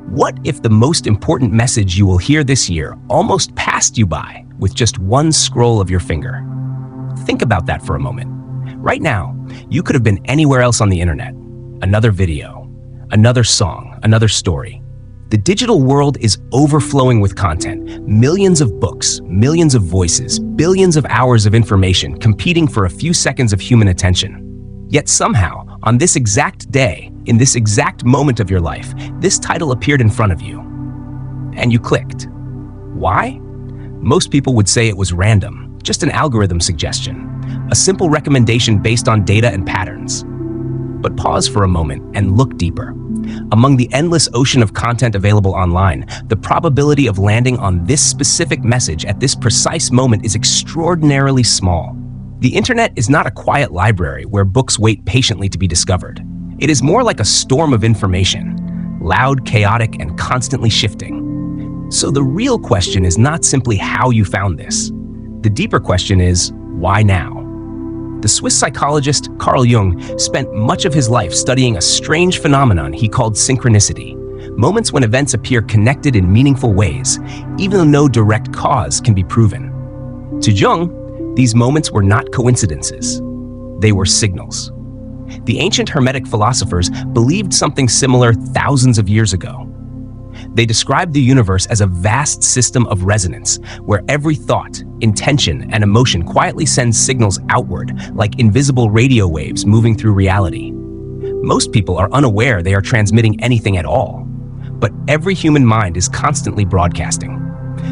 What if the most important message you will hear this year almost passed you by with just one scroll of your finger? Think about that for a moment. Right now, you could have been anywhere else on the internet. Another video, another song, another story. The digital world is overflowing with content, millions of books, millions of voices, billions of hours of information competing for a few seconds of human attention. Yet somehow, on this exact day, in this exact moment of your life, this title appeared in front of you. And you clicked. Why? Most people would say it was random, just an algorithm suggestion, a simple recommendation based on data and patterns. But pause for a moment and look deeper. Among the endless ocean of content available online, the probability of landing on this specific message at this precise moment is extraordinarily small. The internet is not a quiet library where books wait patiently to be discovered. It is more like a storm of information, loud, chaotic, and constantly shifting. So the real question is not simply how you found this. The deeper question is, why now? The Swiss psychologist Carl Jung spent much of his life studying a strange phenomenon he called synchronicity, moments when events appear connected in meaningful ways, even though no direct cause can be proven. To Jung, these moments were not coincidences. They were signals. The ancient Hermetic philosophers believed something similar thousands of years ago. They described the universe as a vast system of resonance, where every thought, intention, and emotion quietly sends signals outward, like invisible radio waves moving through reality. Most people are unaware they are transmitting anything at all, but every human mind is constantly broadcasting.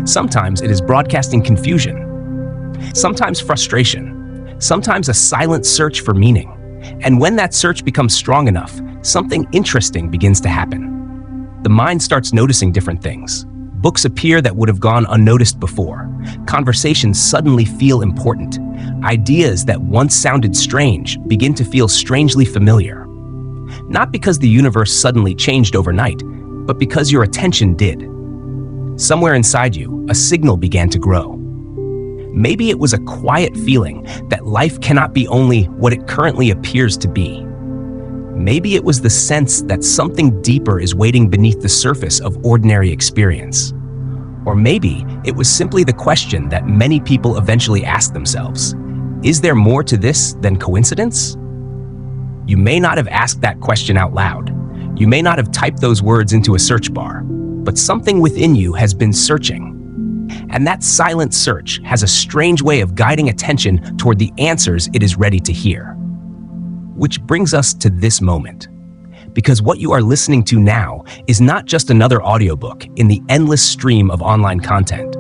Sometimes it is broadcasting confusion, sometimes frustration, sometimes a silent search for meaning. And when that search becomes strong enough, something interesting begins to happen. The mind starts noticing different things. Books appear that would have gone unnoticed before. Conversations suddenly feel important. Ideas that once sounded strange begin to feel strangely familiar. Not because the universe suddenly changed overnight, but because your attention did. Somewhere inside you, a signal began to grow. Maybe it was a quiet feeling that life cannot be only what it currently appears to be. Maybe it was the sense that something deeper is waiting beneath the surface of ordinary experience. Or maybe it was simply the question that many people eventually ask themselves: is there more to this than coincidence? You may not have asked that question out loud. You may not have typed those words into a search bar, but something within you has been searching. And that silent search has a strange way of guiding attention toward the answers it is ready to hear. Which brings us to this moment. Because what you are listening to now is not just another audiobook in the endless stream of online content.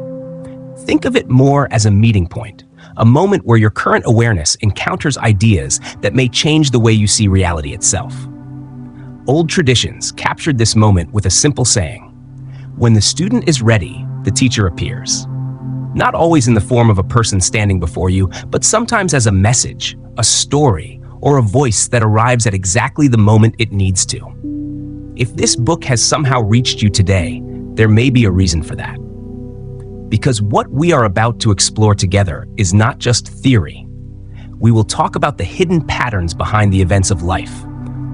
Think of it more as a meeting point, a moment where your current awareness encounters ideas that may change the way you see reality itself. Old traditions captured this moment with a simple saying: when the student is ready, the teacher appears. Not always in the form of a person standing before you, but sometimes as a message, a story, or a voice that arrives at exactly the moment it needs to. If this book has somehow reached you today, there may be a reason for that. Because what we are about to explore together is not just theory. We will talk about the hidden patterns behind the events of life,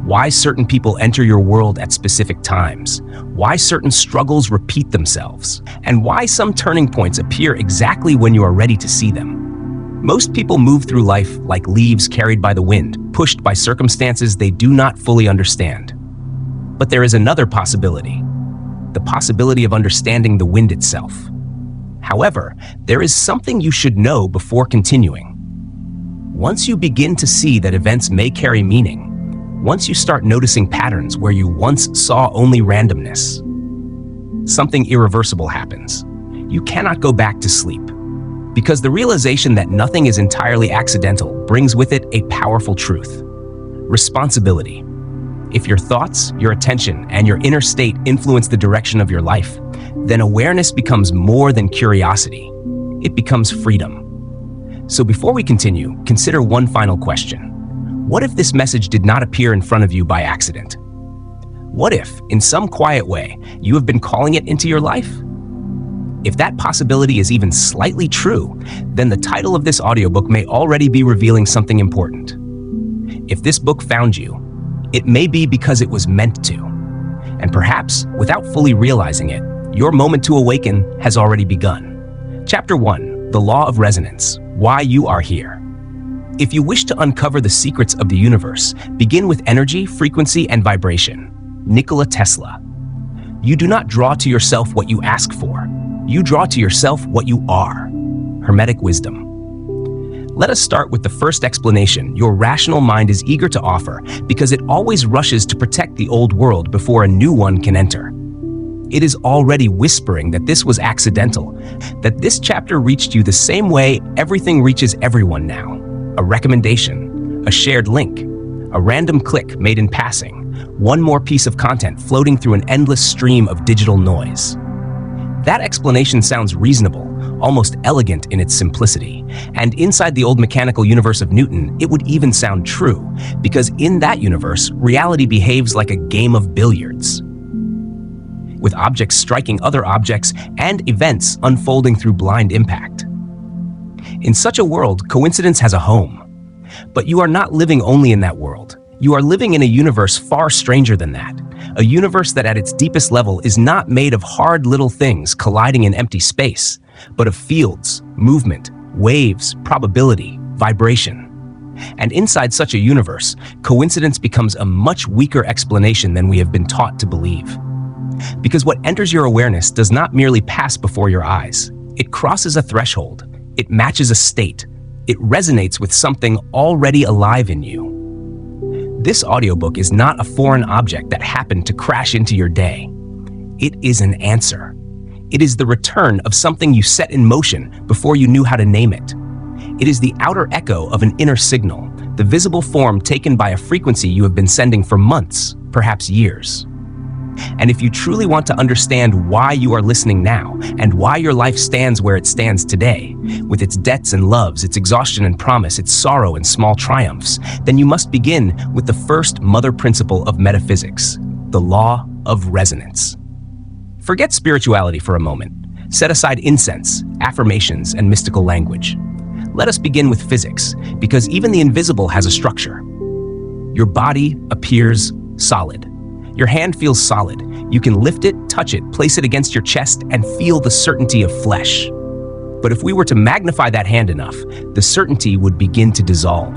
why certain people enter your world at specific times, why certain struggles repeat themselves, and why some turning points appear exactly when you are ready to see them. Most people move through life like leaves carried by the wind, pushed by circumstances they do not fully understand. But there is another possibility, the possibility of understanding the wind itself. However, there is something you should know before continuing. Once you begin to see that events may carry meaning, once you start noticing patterns where you once saw only randomness, something irreversible happens. You cannot go back to sleep, because the realization that nothing is entirely accidental brings with it a powerful truth: responsibility. If your thoughts, your attention, and your inner state influence the direction of your life, then awareness becomes more than curiosity. It becomes freedom. So before we continue, consider one final question. What if this message did not appear in front of you by accident? What if, in some quiet way, you have been calling it into your life? If that possibility is even slightly true, then the title of this audiobook may already be revealing something important. If this book found you, it may be because it was meant to. And perhaps, without fully realizing it, your moment to awaken has already begun. Chapter 1, The Law of Resonance, Why You Are Here. If you wish to uncover the secrets of the universe, begin with energy, frequency, and vibration. Nikola Tesla. You do not draw to yourself what you ask for. You draw to yourself what you are. Hermetic wisdom. Let us start with the first explanation your rational mind is eager to offer because it always rushes to protect the old world before a new one can enter. It is already whispering that this was accidental, that this chapter reached you the same way everything reaches everyone now. A recommendation, a shared link, a random click made in passing, one more piece of content floating through an endless stream of digital noise. That explanation sounds reasonable, almost elegant in its simplicity, and inside the old mechanical universe of Newton, it would even sound true, because in that universe, reality behaves like a game of billiards, with objects striking other objects and events unfolding through blind impact. In such a world, coincidence has a home. But you are not living only in that world. You are living in a universe far stranger than that. A universe that at its deepest level is not made of hard little things colliding in empty space, but of fields, movement, waves, probability, vibration. And inside such a universe, coincidence becomes a much weaker explanation than we have been taught to believe. Because what enters your awareness does not merely pass before your eyes. It crosses a threshold. It matches a state. It resonates with something already alive in you. This audiobook is not a foreign object that happened to crash into your day. It is an answer. It is the return of something you set in motion before you knew how to name it. It is the outer echo of an inner signal, the visible form taken by a frequency you have been sending for months, perhaps years. And if you truly want to understand why you are listening now and why your life stands where it stands today, with its debts and loves, its exhaustion and promise, its sorrow and small triumphs, then you must begin with the first mother principle of metaphysics, the law of resonance. Forget spirituality for a moment. Set aside incense, affirmations, and mystical language. Let us begin with physics, because even the invisible has a structure. Your body appears solid. Your hand feels solid. You can lift it, touch it, place it against your chest, and feel the certainty of flesh. But if we were to magnify that hand enough, the certainty would begin to dissolve.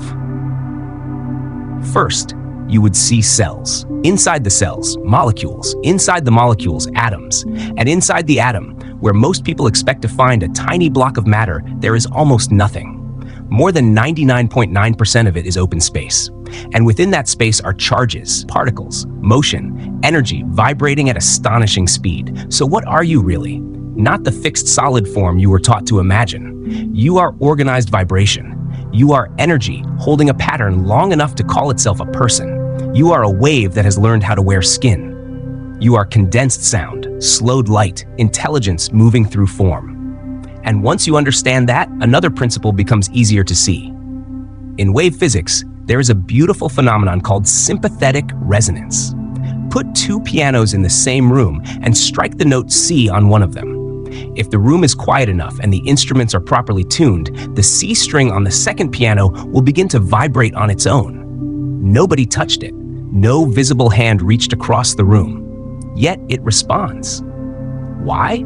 First, you would see cells. Inside the cells, molecules. Inside the molecules, atoms. And inside the atom, where most people expect to find a tiny block of matter, there is almost nothing. More than 99.9% of it is open space. And within that space are charges, particles, motion, energy vibrating at astonishing speed. So what are you really? Not the fixed solid form you were taught to imagine. You are organized vibration. You are energy holding a pattern long enough to call itself a person. You are a wave that has learned how to wear skin. You are condensed sound, slowed light, intelligence moving through form. And once you understand that, another principle becomes easier to see. In wave physics, there is a beautiful phenomenon called sympathetic resonance. Put two pianos in the same room and strike the note C on one of them. If the room is quiet enough and the instruments are properly tuned, the C string on the second piano will begin to vibrate on its own. Nobody touched it. No visible hand reached across the room. Yet it responds. Why?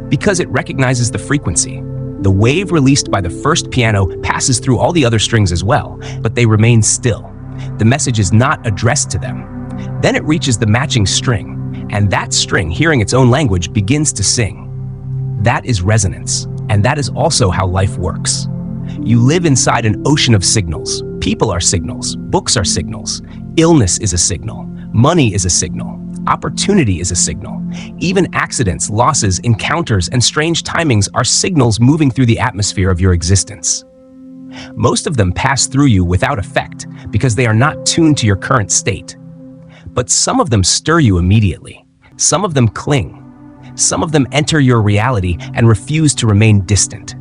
Because it recognizes the frequency. The wave released by the first piano passes through all the other strings as well, but they remain still. The message is not addressed to them. Then it reaches the matching string, and that string, hearing its own language, begins to sing. That is resonance, and that is also how life works. You live inside an ocean of signals. People are signals, books are signals, illness is a signal, money is a signal. Opportunity is a signal. Even accidents, losses, encounters, and strange timings are signals moving through the atmosphere of your existence. Most of them pass through you without effect because they are not tuned to your current state. But some of them stir you immediately. Some of them cling. Some of them enter your reality and refuse to remain distant.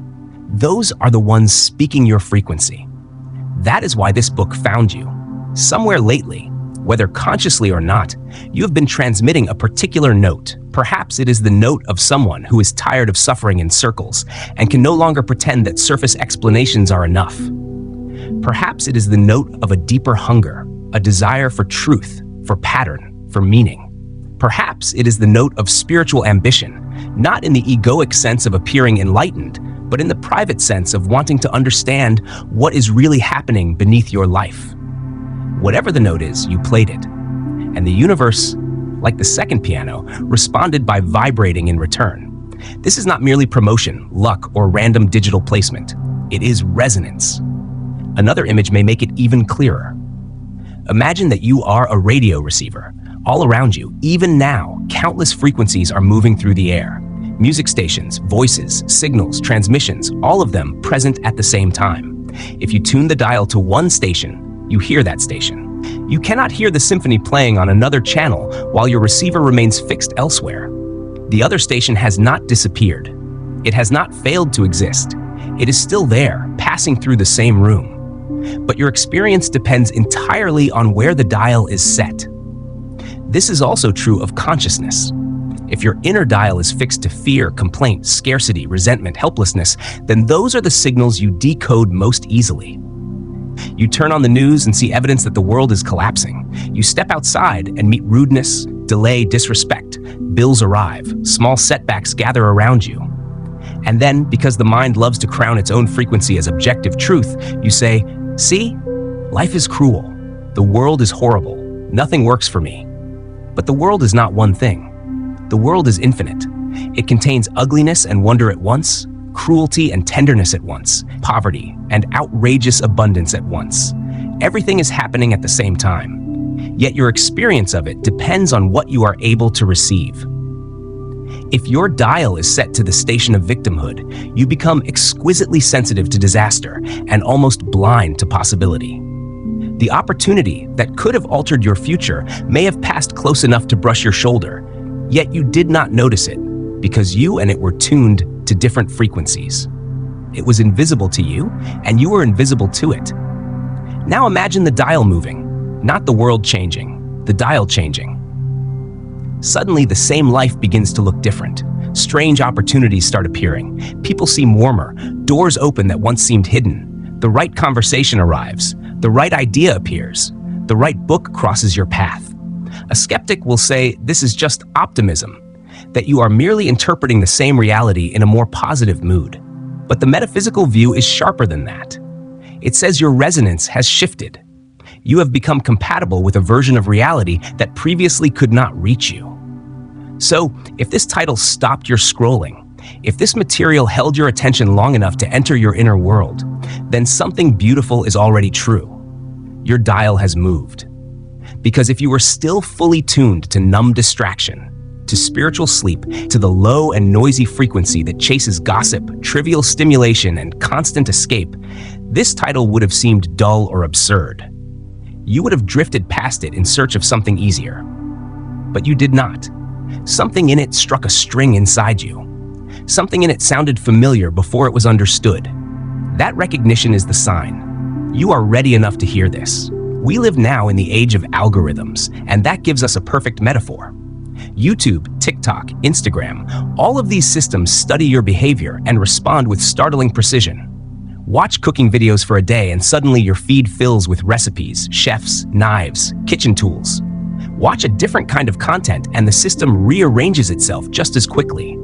Those are the ones speaking your frequency. That is why this book found you. Somewhere lately, whether consciously or not, you have been transmitting a particular note. Perhaps it is the note of someone who is tired of suffering in circles and can no longer pretend that surface explanations are enough. Perhaps it is the note of a deeper hunger, a desire for truth, for pattern, for meaning. Perhaps it is the note of spiritual ambition, not in the egoic sense of appearing enlightened, but in the private sense of wanting to understand what is really happening beneath your life. Whatever the note is, you played it. And the universe, like the second piano, responded by vibrating in return. This is not merely promotion, luck, or random digital placement. It is resonance. Another image may make it even clearer. Imagine that you are a radio receiver. All around you, even now, countless frequencies are moving through the air. Music stations, voices, signals, transmissions, all of them present at the same time. If you tune the dial to one station, you hear that station. You cannot hear the symphony playing on another channel while your receiver remains fixed elsewhere. The other station has not disappeared. It has not failed to exist. It is still there, passing through the same room. But your experience depends entirely on where the dial is set. This is also true of consciousness. If your inner dial is fixed to fear, complaint, scarcity, resentment, helplessness, then those are the signals you decode most easily. You turn on the news and see evidence that the world is collapsing. You step outside and meet rudeness, delay, disrespect. Bills arrive, small setbacks gather around you. And then, because the mind loves to crown its own frequency as objective truth, you say, "See, life is cruel. The world is horrible. Nothing works for me." But the world is not one thing. The world is infinite. It contains ugliness and wonder at once, cruelty and tenderness at once, poverty and outrageous abundance at once. Everything is happening at the same time. Yet your experience of it depends on what you are able to receive. If your dial is set to the station of victimhood, you become exquisitely sensitive to disaster and almost blind to possibility. The opportunity that could have altered your future may have passed close enough to brush your shoulder, yet you did not notice it because you and it were tuned to different frequencies. It was invisible to you, and you were invisible to it. Now imagine the dial moving, not the world changing, the dial changing. Suddenly, the same life begins to look different. Strange opportunities start appearing. People seem warmer. Doors open that once seemed hidden. The right conversation arrives. The right idea appears. The right book crosses your path. A skeptic will say this is just optimism, that you are merely interpreting the same reality in a more positive mood. But the metaphysical view is sharper than that. It says your resonance has shifted. You have become compatible with a version of reality that previously could not reach you. So, if this title stopped your scrolling, if this material held your attention long enough to enter your inner world, then something beautiful is already true. Your dial has moved. Because if you were still fully tuned to numb distraction, to spiritual sleep, to the low and noisy frequency that chases gossip, trivial stimulation, and constant escape, this title would have seemed dull or absurd. You would have drifted past it in search of something easier. But you did not. Something in it struck a string inside you. Something in it sounded familiar before it was understood. That recognition is the sign. You are ready enough to hear this. We live now in the age of algorithms, and that gives us a perfect metaphor. YouTube, TikTok, Instagram, all of these systems study your behavior and respond with startling precision. Watch cooking videos for a day and suddenly your feed fills with recipes, chefs, knives, kitchen tools. Watch a different kind of content and the system rearranges itself just as quickly.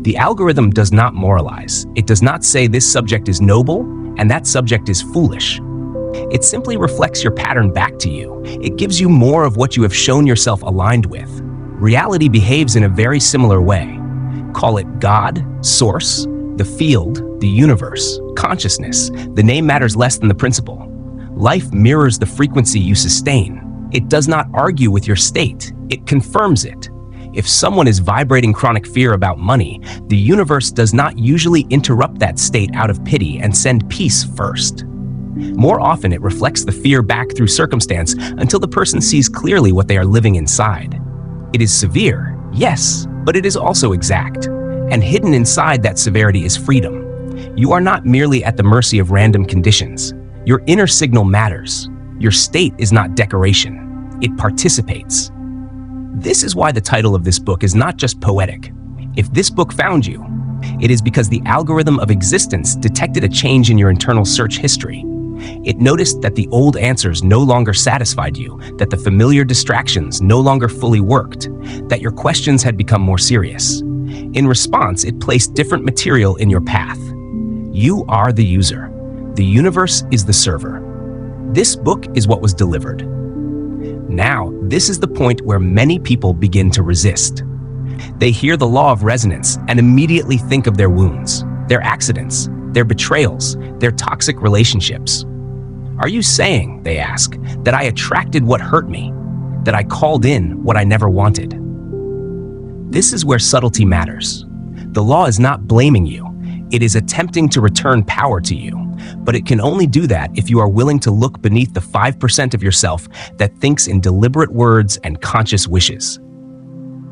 The algorithm does not moralize. It does not say this subject is noble and that subject is foolish. It simply reflects your pattern back to you. It gives you more of what you have shown yourself aligned with. Reality behaves in a very similar way. Call it God, Source, the field, the universe, consciousness. The name matters less than the principle. Life mirrors the frequency you sustain. It does not argue with your state. It confirms it. If someone is vibrating chronic fear about money, the universe does not usually interrupt that state out of pity and send peace first. More often, it reflects the fear back through circumstance until the person sees clearly what they are living inside. It is severe, yes, but it is also exact. And hidden inside that severity is freedom. You are not merely at the mercy of random conditions. Your inner signal matters. Your state is not decoration. It participates. This is why the title of this book is not just poetic. If this book found you, it is because the algorithm of existence detected a change in your internal search history. It noticed that the old answers no longer satisfied you, that the familiar distractions no longer fully worked, that your questions had become more serious. In response, it placed different material in your path. You are the user. The universe is the server. This book is what was delivered. Now, this is the point where many people begin to resist. They hear the law of resonance and immediately think of their wounds, their accidents, their betrayals, their toxic relationships. Are you saying, they ask, that I attracted what hurt me, that I called in what I never wanted? This is where subtlety matters. The law is not blaming you. It is attempting to return power to you, but it can only do that if you are willing to look beneath the 5% of yourself that thinks in deliberate words and conscious wishes.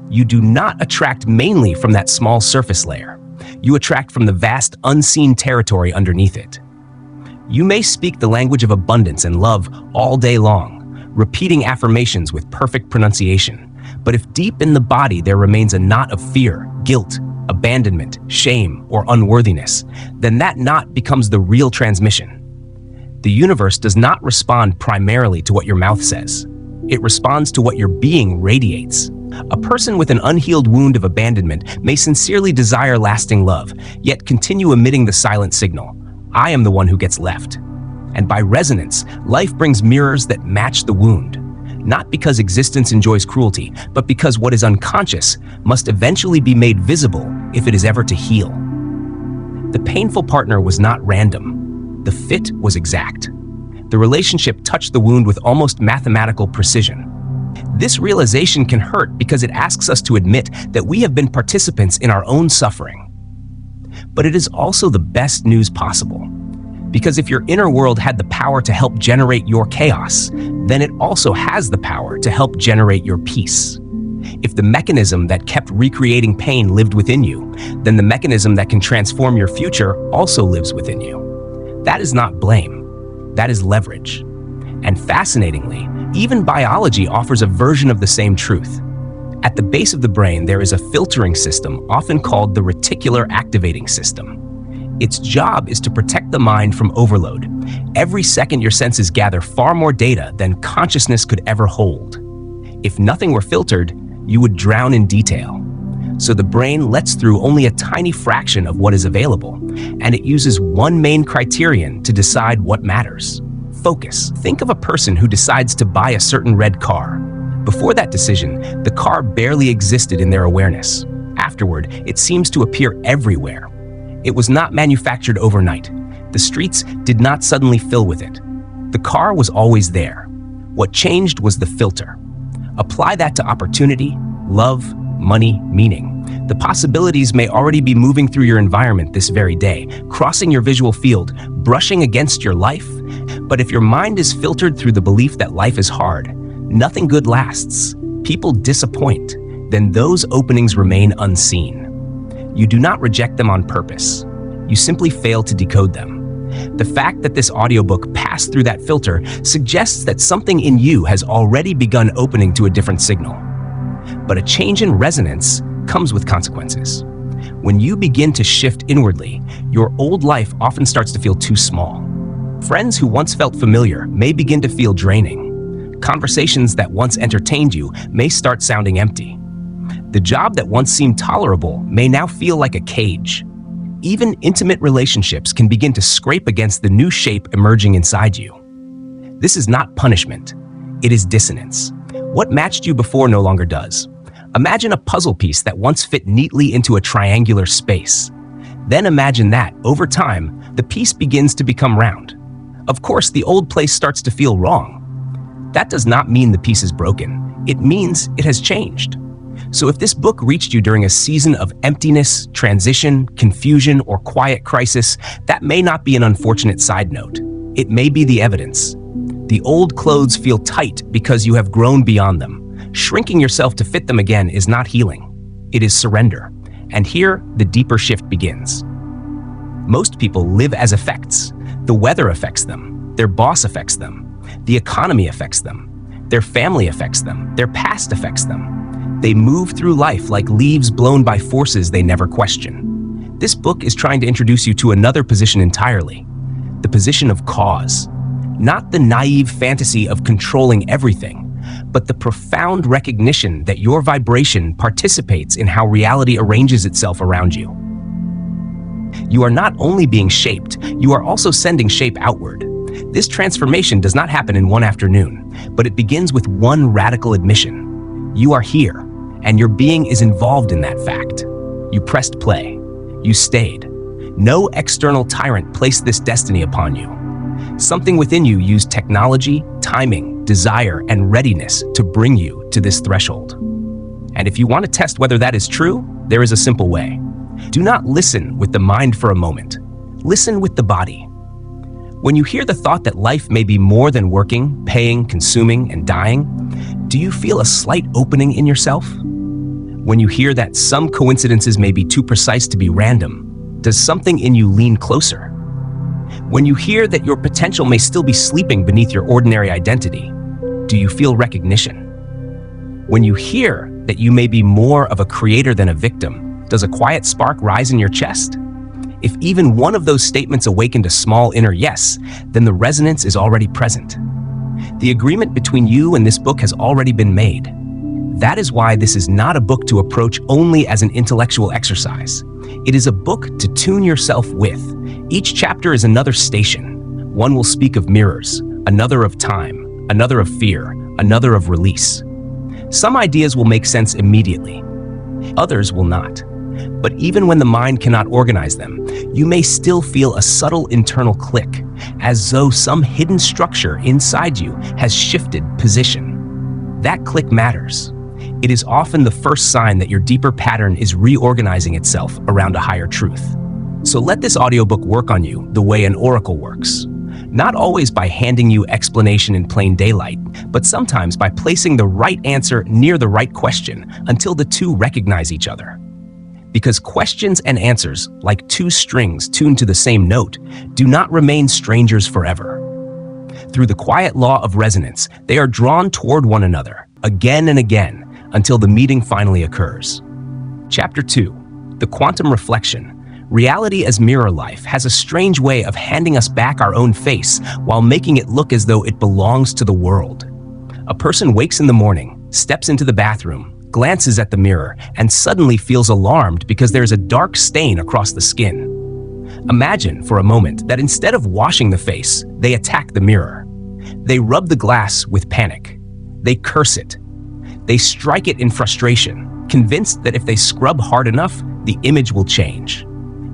You do not attract mainly from that small surface layer. You attract from the vast, unseen territory underneath it. You may speak the language of abundance and love all day long, repeating affirmations with perfect pronunciation, but if deep in the body there remains a knot of fear, guilt, abandonment, shame, or unworthiness, then that knot becomes the real transmission. The universe does not respond primarily to what your mouth says. It responds to what your being radiates. A person with an unhealed wound of abandonment may sincerely desire lasting love, yet continue emitting the silent signal, I am the one who gets left. And by resonance, life brings mirrors that match the wound. Not because existence enjoys cruelty, but because what is unconscious must eventually be made visible if it is ever to heal. The painful partner was not random. The fit was exact. The relationship touched the wound with almost mathematical precision. This realization can hurt because it asks us to admit that we have been participants in our own suffering. But it is also the best news possible. Because if your inner world had the power to help generate your chaos, then it also has the power to help generate your peace. If the mechanism that kept recreating pain lived within you, then the mechanism that can transform your future also lives within you. That is not blame. That is leverage. And fascinatingly, even biology offers a version of the same truth. At the base of the brain, there is a filtering system often called the reticular activating system. Its job is to protect the mind from overload. Every second, your senses gather far more data than consciousness could ever hold. If nothing were filtered, you would drown in detail. So the brain lets through only a tiny fraction of what is available, and it uses one main criterion to decide what matters: focus. Think of a person who decides to buy a certain red car. Before that decision, the car barely existed in their awareness. Afterward, it seems to appear everywhere. It was not manufactured overnight. The streets did not suddenly fill with it. The car was always there. What changed was the filter. Apply that to opportunity, love, money, meaning. The possibilities may already be moving through your environment this very day, crossing your visual field, brushing against your life. But if your mind is filtered through the belief that life is hard, nothing good lasts, people disappoint, then those openings remain unseen. You do not reject them on purpose. You simply fail to decode them. The fact that this audiobook passed through that filter suggests that something in you has already begun opening to a different signal. But a change in resonance comes with consequences. When you begin to shift inwardly, your old life often starts to feel too small. Friends who once felt familiar may begin to feel draining. Conversations that once entertained you may start sounding empty. The job that once seemed tolerable may now feel like a cage. Even intimate relationships can begin to scrape against the new shape emerging inside you. This is not punishment. It is dissonance. What matched you before no longer does. Imagine a puzzle piece that once fit neatly into a triangular space. Then imagine that, over time, the piece begins to become round. Of course, the old place starts to feel wrong. That does not mean the piece is broken. It means it has changed. So if this book reached you during a season of emptiness, transition, confusion, or quiet crisis, that may not be an unfortunate side note. It may be the evidence. The old clothes feel tight because you have grown beyond them. Shrinking yourself to fit them again is not healing. It is surrender. And here, the deeper shift begins. Most people live as effects. The weather affects them. Their boss affects them. The economy affects them. Their family affects them. Their past affects them. They move through life like leaves blown by forces they never question. This book is trying to introduce you to another position entirely, the position of cause. Not the naive fantasy of controlling everything, but the profound recognition that your vibration participates in how reality arranges itself around you. You are not only being shaped, you are also sending shape outward. This transformation does not happen in one afternoon, but it begins with one radical admission. You are here, and your being is involved in that fact. You pressed play. You stayed. No external tyrant placed this destiny upon you. Something within you used technology, timing, desire, and readiness to bring you to this threshold. And if you want to test whether that is true, there is a simple way. Do not listen with the mind for a moment. Listen with the body. When you hear the thought that life may be more than working, paying, consuming, and dying, do you feel a slight opening in yourself? When you hear that some coincidences may be too precise to be random, does something in you lean closer? When you hear that your potential may still be sleeping beneath your ordinary identity, do you feel recognition? When you hear that you may be more of a creator than a victim, does a quiet spark rise in your chest? If even one of those statements awakened a small inner yes, then the resonance is already present. The agreement between you and this book has already been made. That is why this is not a book to approach only as an intellectual exercise. It is a book to tune yourself with. Each chapter is another station. One will speak of mirrors, another of time, another of fear, another of release. Some ideas will make sense immediately. Others will not. But even when the mind cannot organize them, you may still feel a subtle internal click, as though some hidden structure inside you has shifted position. That click matters. It is often the first sign that your deeper pattern is reorganizing itself around a higher truth. So let this audiobook work on you the way an oracle works. Not always by handing you explanation in plain daylight, but sometimes by placing the right answer near the right question until the two recognize each other. Because questions and answers, like two strings tuned to the same note, do not remain strangers forever. Through the quiet law of resonance, they are drawn toward one another, again and again, until the meeting finally occurs. Chapter 2, The Quantum Reflection. Reality as mirror life has a strange way of handing us back our own face while making it look as though it belongs to the world. A person wakes in the morning, steps into the bathroom, glances at the mirror, and suddenly feels alarmed because there is a dark stain across the skin. Imagine for a moment that instead of washing the face, they attack the mirror. They rub the glass with panic. They curse it. They strike it in frustration, convinced that if they scrub hard enough, the image will change.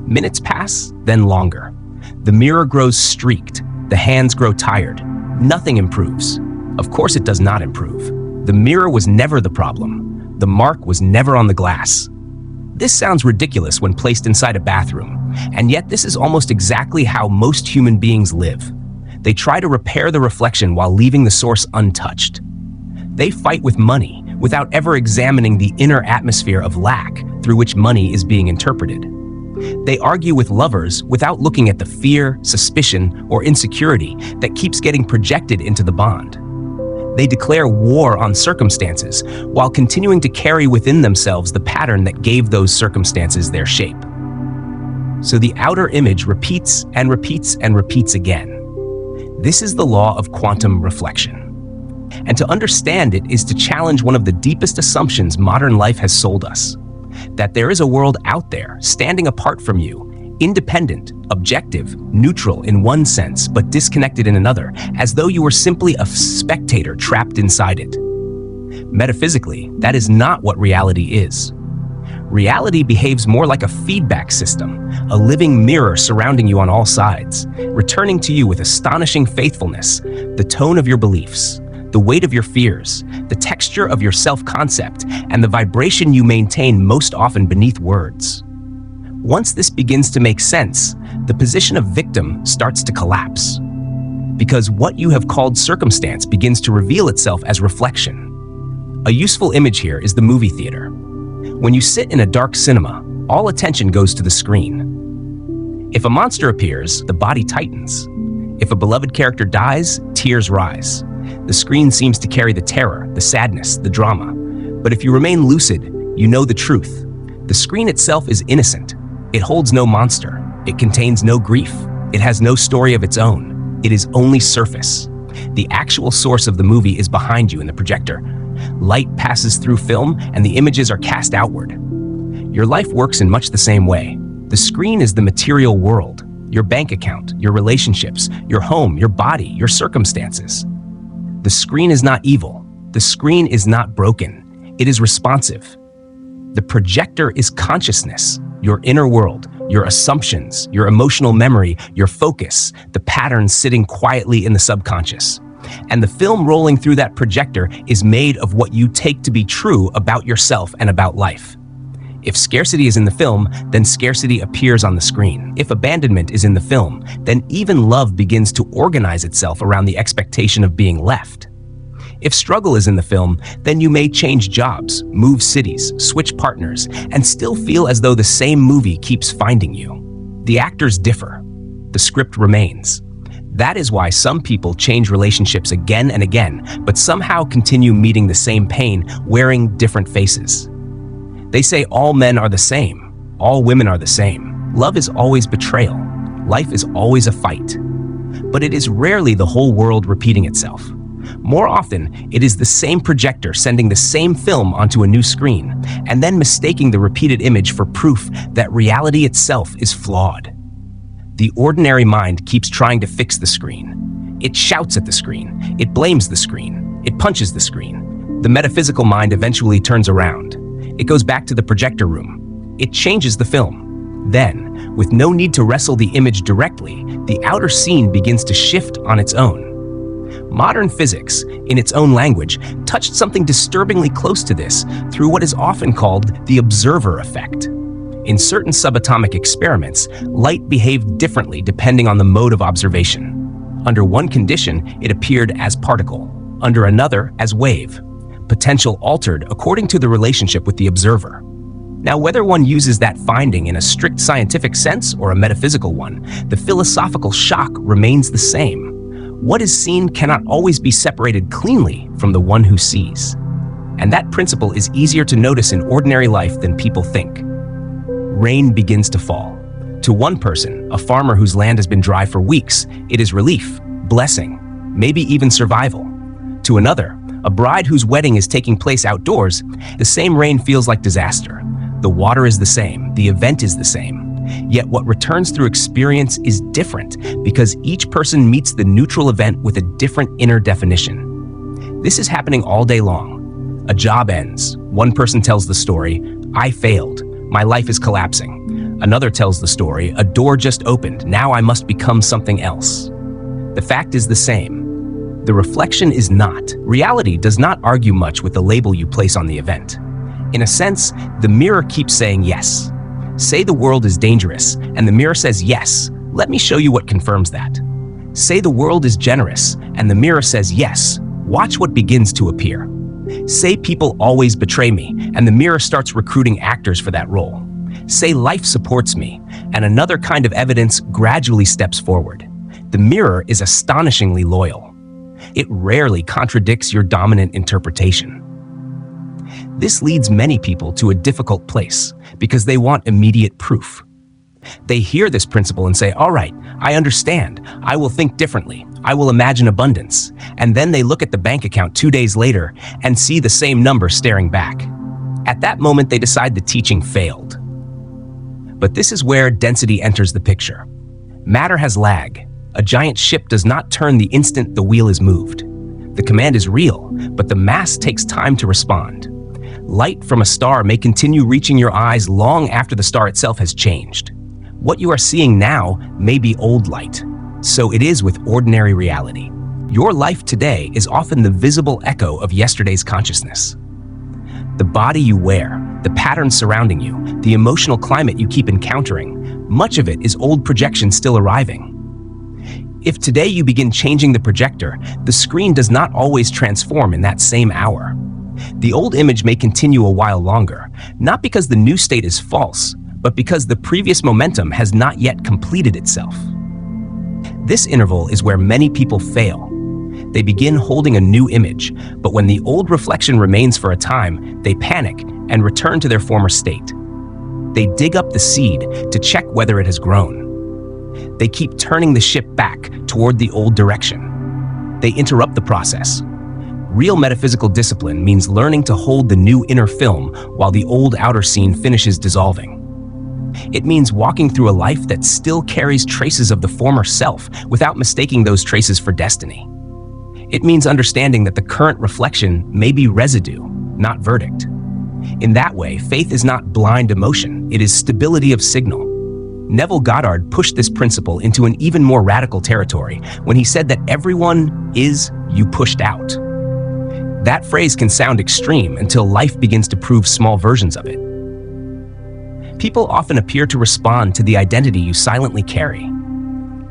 Minutes pass, then longer. The mirror grows streaked. The hands grow tired. Nothing improves. Of course it does not improve. The mirror was never the problem. The mark was never on the glass. This sounds ridiculous when placed inside a bathroom, and yet this is almost exactly how most human beings live. They try to repair the reflection while leaving the source untouched. They fight with money without ever examining the inner atmosphere of lack through which money is being interpreted. They argue with lovers without looking at the fear, suspicion, or insecurity that keeps getting projected into the bond. They declare war on circumstances while continuing to carry within themselves the pattern that gave those circumstances their shape. So the outer image repeats and repeats and repeats again. This is the law of quantum reflection. And to understand it is to challenge one of the deepest assumptions modern life has sold us: that there is a world out there standing apart from you, independent, objective, neutral in one sense, but disconnected in another, as though you were simply a spectator trapped inside it. Metaphysically, that is not what reality is. Reality behaves more like a feedback system, a living mirror surrounding you on all sides, returning to you with astonishing faithfulness the tone of your beliefs, the weight of your fears, the texture of your self-concept, and the vibration you maintain most often beneath words. Once this begins to make sense, the position of victim starts to collapse. Because what you have called circumstance begins to reveal itself as reflection. A useful image here is the movie theater. When you sit in a dark cinema, all attention goes to the screen. If a monster appears, the body tightens. If a beloved character dies, tears rise. The screen seems to carry the terror, the sadness, the drama. But if you remain lucid, you know the truth. The screen itself is innocent. It holds no monster. It contains no grief. It has no story of its own. It is only surface. The actual source of the movie is behind you in the projector. Light passes through film and the images are cast outward. Your life works in much the same way. The screen is the material world, your bank account, your relationships, your home, your body, your circumstances. The screen is not evil. The screen is not broken. It is responsive. The projector is consciousness, your inner world, your assumptions, your emotional memory, your focus, the patterns sitting quietly in the subconscious. And the film rolling through that projector is made of what you take to be true about yourself and about life. If scarcity is in the film, then scarcity appears on the screen. If abandonment is in the film, then even love begins to organize itself around the expectation of being left. If struggle is in the film, then you may change jobs, move cities, switch partners, and still feel as though the same movie keeps finding you. The actors differ. The script remains. That is why some people change relationships again and again, but somehow continue meeting the same pain, wearing different faces. They say all men are the same, all women are the same. Love is always betrayal. Life is always a fight. But it is rarely the whole world repeating itself. More often, it is the same projector sending the same film onto a new screen, and then mistaking the repeated image for proof that reality itself is flawed. The ordinary mind keeps trying to fix the screen. It shouts at the screen. It blames the screen. It punches the screen. The metaphysical mind eventually turns around. It goes back to the projector room. It changes the film. Then, with no need to wrestle the image directly, the outer scene begins to shift on its own. Modern physics, in its own language, touched something disturbingly close to this through what is often called the observer effect. In certain subatomic experiments, light behaved differently depending on the mode of observation. Under one condition, it appeared as particle, under another as wave. Potential altered according to the relationship with the observer. Now, whether one uses that finding in a strict scientific sense or a metaphysical one, the philosophical shock remains the same. What is seen cannot always be separated cleanly from the one who sees. And that principle is easier to notice in ordinary life than people think. Rain begins to fall. To one person, a farmer whose land has been dry for weeks, it is relief, blessing, maybe even survival. To another, a bride whose wedding is taking place outdoors, the same rain feels like disaster. The water is the same, the event is the same. Yet what returns through experience is different because each person meets the neutral event with a different inner definition. This is happening all day long. A job ends. One person tells the story, "I failed. My life is collapsing." Another tells the story, "A door just opened. Now I must become something else." The fact is the same. The reflection is not. Reality does not argue much with the label you place on the event. In a sense, the mirror keeps saying yes. Say the world is dangerous, and the mirror says yes. Let me show you what confirms that. Say the world is generous, and the mirror says yes. Watch what begins to appear. Say people always betray me, and the mirror starts recruiting actors for that role. Say life supports me, and another kind of evidence gradually steps forward. The mirror is astonishingly loyal. It rarely contradicts your dominant interpretation. This leads many people to a difficult place because they want immediate proof. They hear this principle and say, "All right, I understand. I will think differently. I will imagine abundance." And then they look at the bank account 2 days later and see the same number staring back. At that moment, they decide the teaching failed. But this is where density enters the picture. Matter has lag. A giant ship does not turn the instant the wheel is moved. The command is real, but the mass takes time to respond. Light from a star may continue reaching your eyes long after the star itself has changed. What you are seeing now may be old light. So it is with ordinary reality. Your life today is often the visible echo of yesterday's consciousness. The body you wear, the patterns surrounding you, the emotional climate you keep encountering, much of it is old projection still arriving. If today you begin changing the projector, the screen does not always transform in that same hour. The old image may continue a while longer, not because the new state is false, but because the previous momentum has not yet completed itself. This interval is where many people fail. They begin holding a new image, but when the old reflection remains for a time, they panic and return to their former state. They dig up the seed to check whether it has grown. They keep turning the ship back toward the old direction. They interrupt the process. Real metaphysical discipline means learning to hold the new inner film while the old outer scene finishes dissolving. It means walking through a life that still carries traces of the former self without mistaking those traces for destiny. It means understanding that the current reflection may be residue, not verdict. In that way, faith is not blind emotion, it is stability of signal. Neville Goddard pushed this principle into an even more radical territory when he said that everyone is you pushed out. That phrase can sound extreme until life begins to prove small versions of it. People often appear to respond to the identity you silently carry.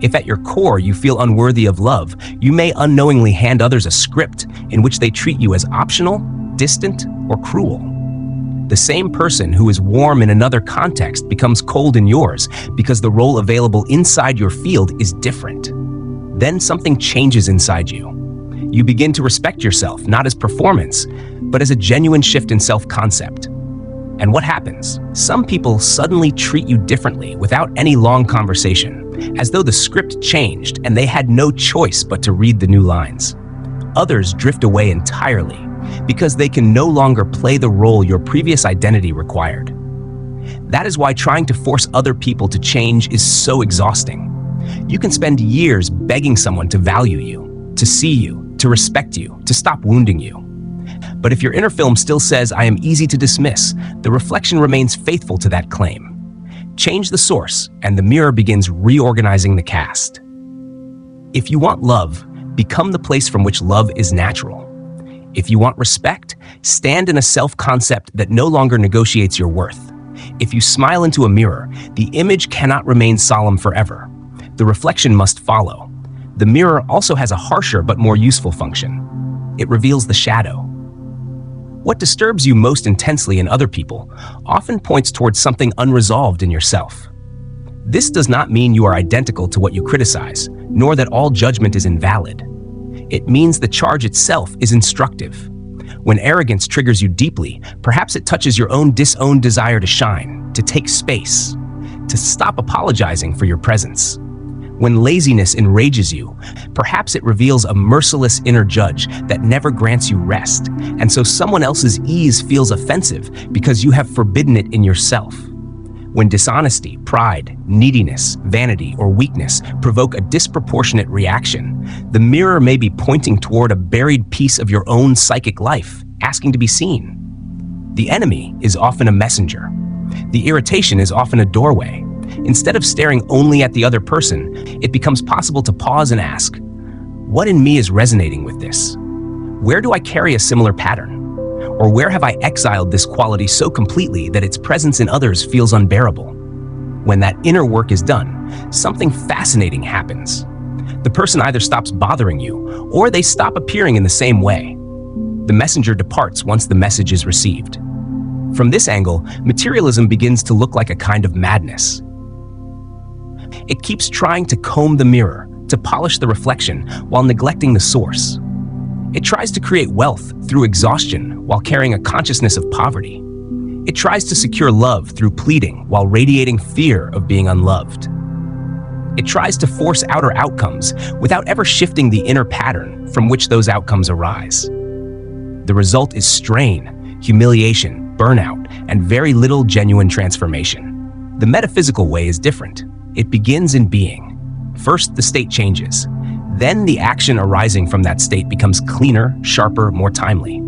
If at your core you feel unworthy of love, you may unknowingly hand others a script in which they treat you as optional, distant, or cruel. The same person who is warm in another context becomes cold in yours because the role available inside your field is different. Then something changes inside you. You begin to respect yourself, not as performance, but as a genuine shift in self-concept. And what happens? Some people suddenly treat you differently without any long conversation, as though the script changed and they had no choice but to read the new lines. Others drift away entirely because they can no longer play the role your previous identity required. That is why trying to force other people to change is so exhausting. You can spend years begging someone to value you, to see you, to respect you, to stop wounding you. But if your inner film still says, "I am easy to dismiss," the reflection remains faithful to that claim. Change the source, and the mirror begins reorganizing the cast. If you want love, become the place from which love is natural. If you want respect, stand in a self-concept that no longer negotiates your worth. If you smile into a mirror, the image cannot remain solemn forever. The reflection must follow. The mirror also has a harsher but more useful function. It reveals the shadow. What disturbs you most intensely in other people often points towards something unresolved in yourself. This does not mean you are identical to what you criticize, nor that all judgment is invalid. It means the charge itself is instructive. When arrogance triggers you deeply, perhaps it touches your own disowned desire to shine, to take space, to stop apologizing for your presence. When laziness enrages you, perhaps it reveals a merciless inner judge that never grants you rest, and so someone else's ease feels offensive because you have forbidden it in yourself. When dishonesty, pride, neediness, vanity, or weakness provoke a disproportionate reaction, the mirror may be pointing toward a buried piece of your own psychic life, asking to be seen. The enemy is often a messenger. The irritation is often a doorway. Instead of staring only at the other person, it becomes possible to pause and ask, what in me is resonating with this? Where do I carry a similar pattern? Or where have I exiled this quality so completely that its presence in others feels unbearable? When that inner work is done, something fascinating happens. The person either stops bothering you, or they stop appearing in the same way. The messenger departs once the message is received. From this angle, materialism begins to look like a kind of madness. It keeps trying to comb the mirror, to polish the reflection, while neglecting the source. It tries to create wealth through exhaustion while carrying a consciousness of poverty. It tries to secure love through pleading while radiating fear of being unloved. It tries to force outer outcomes without ever shifting the inner pattern from which those outcomes arise. The result is strain, humiliation, burnout, and very little genuine transformation. The metaphysical way is different. It begins in being. First, the state changes. Then the action arising from that state becomes cleaner, sharper, more timely.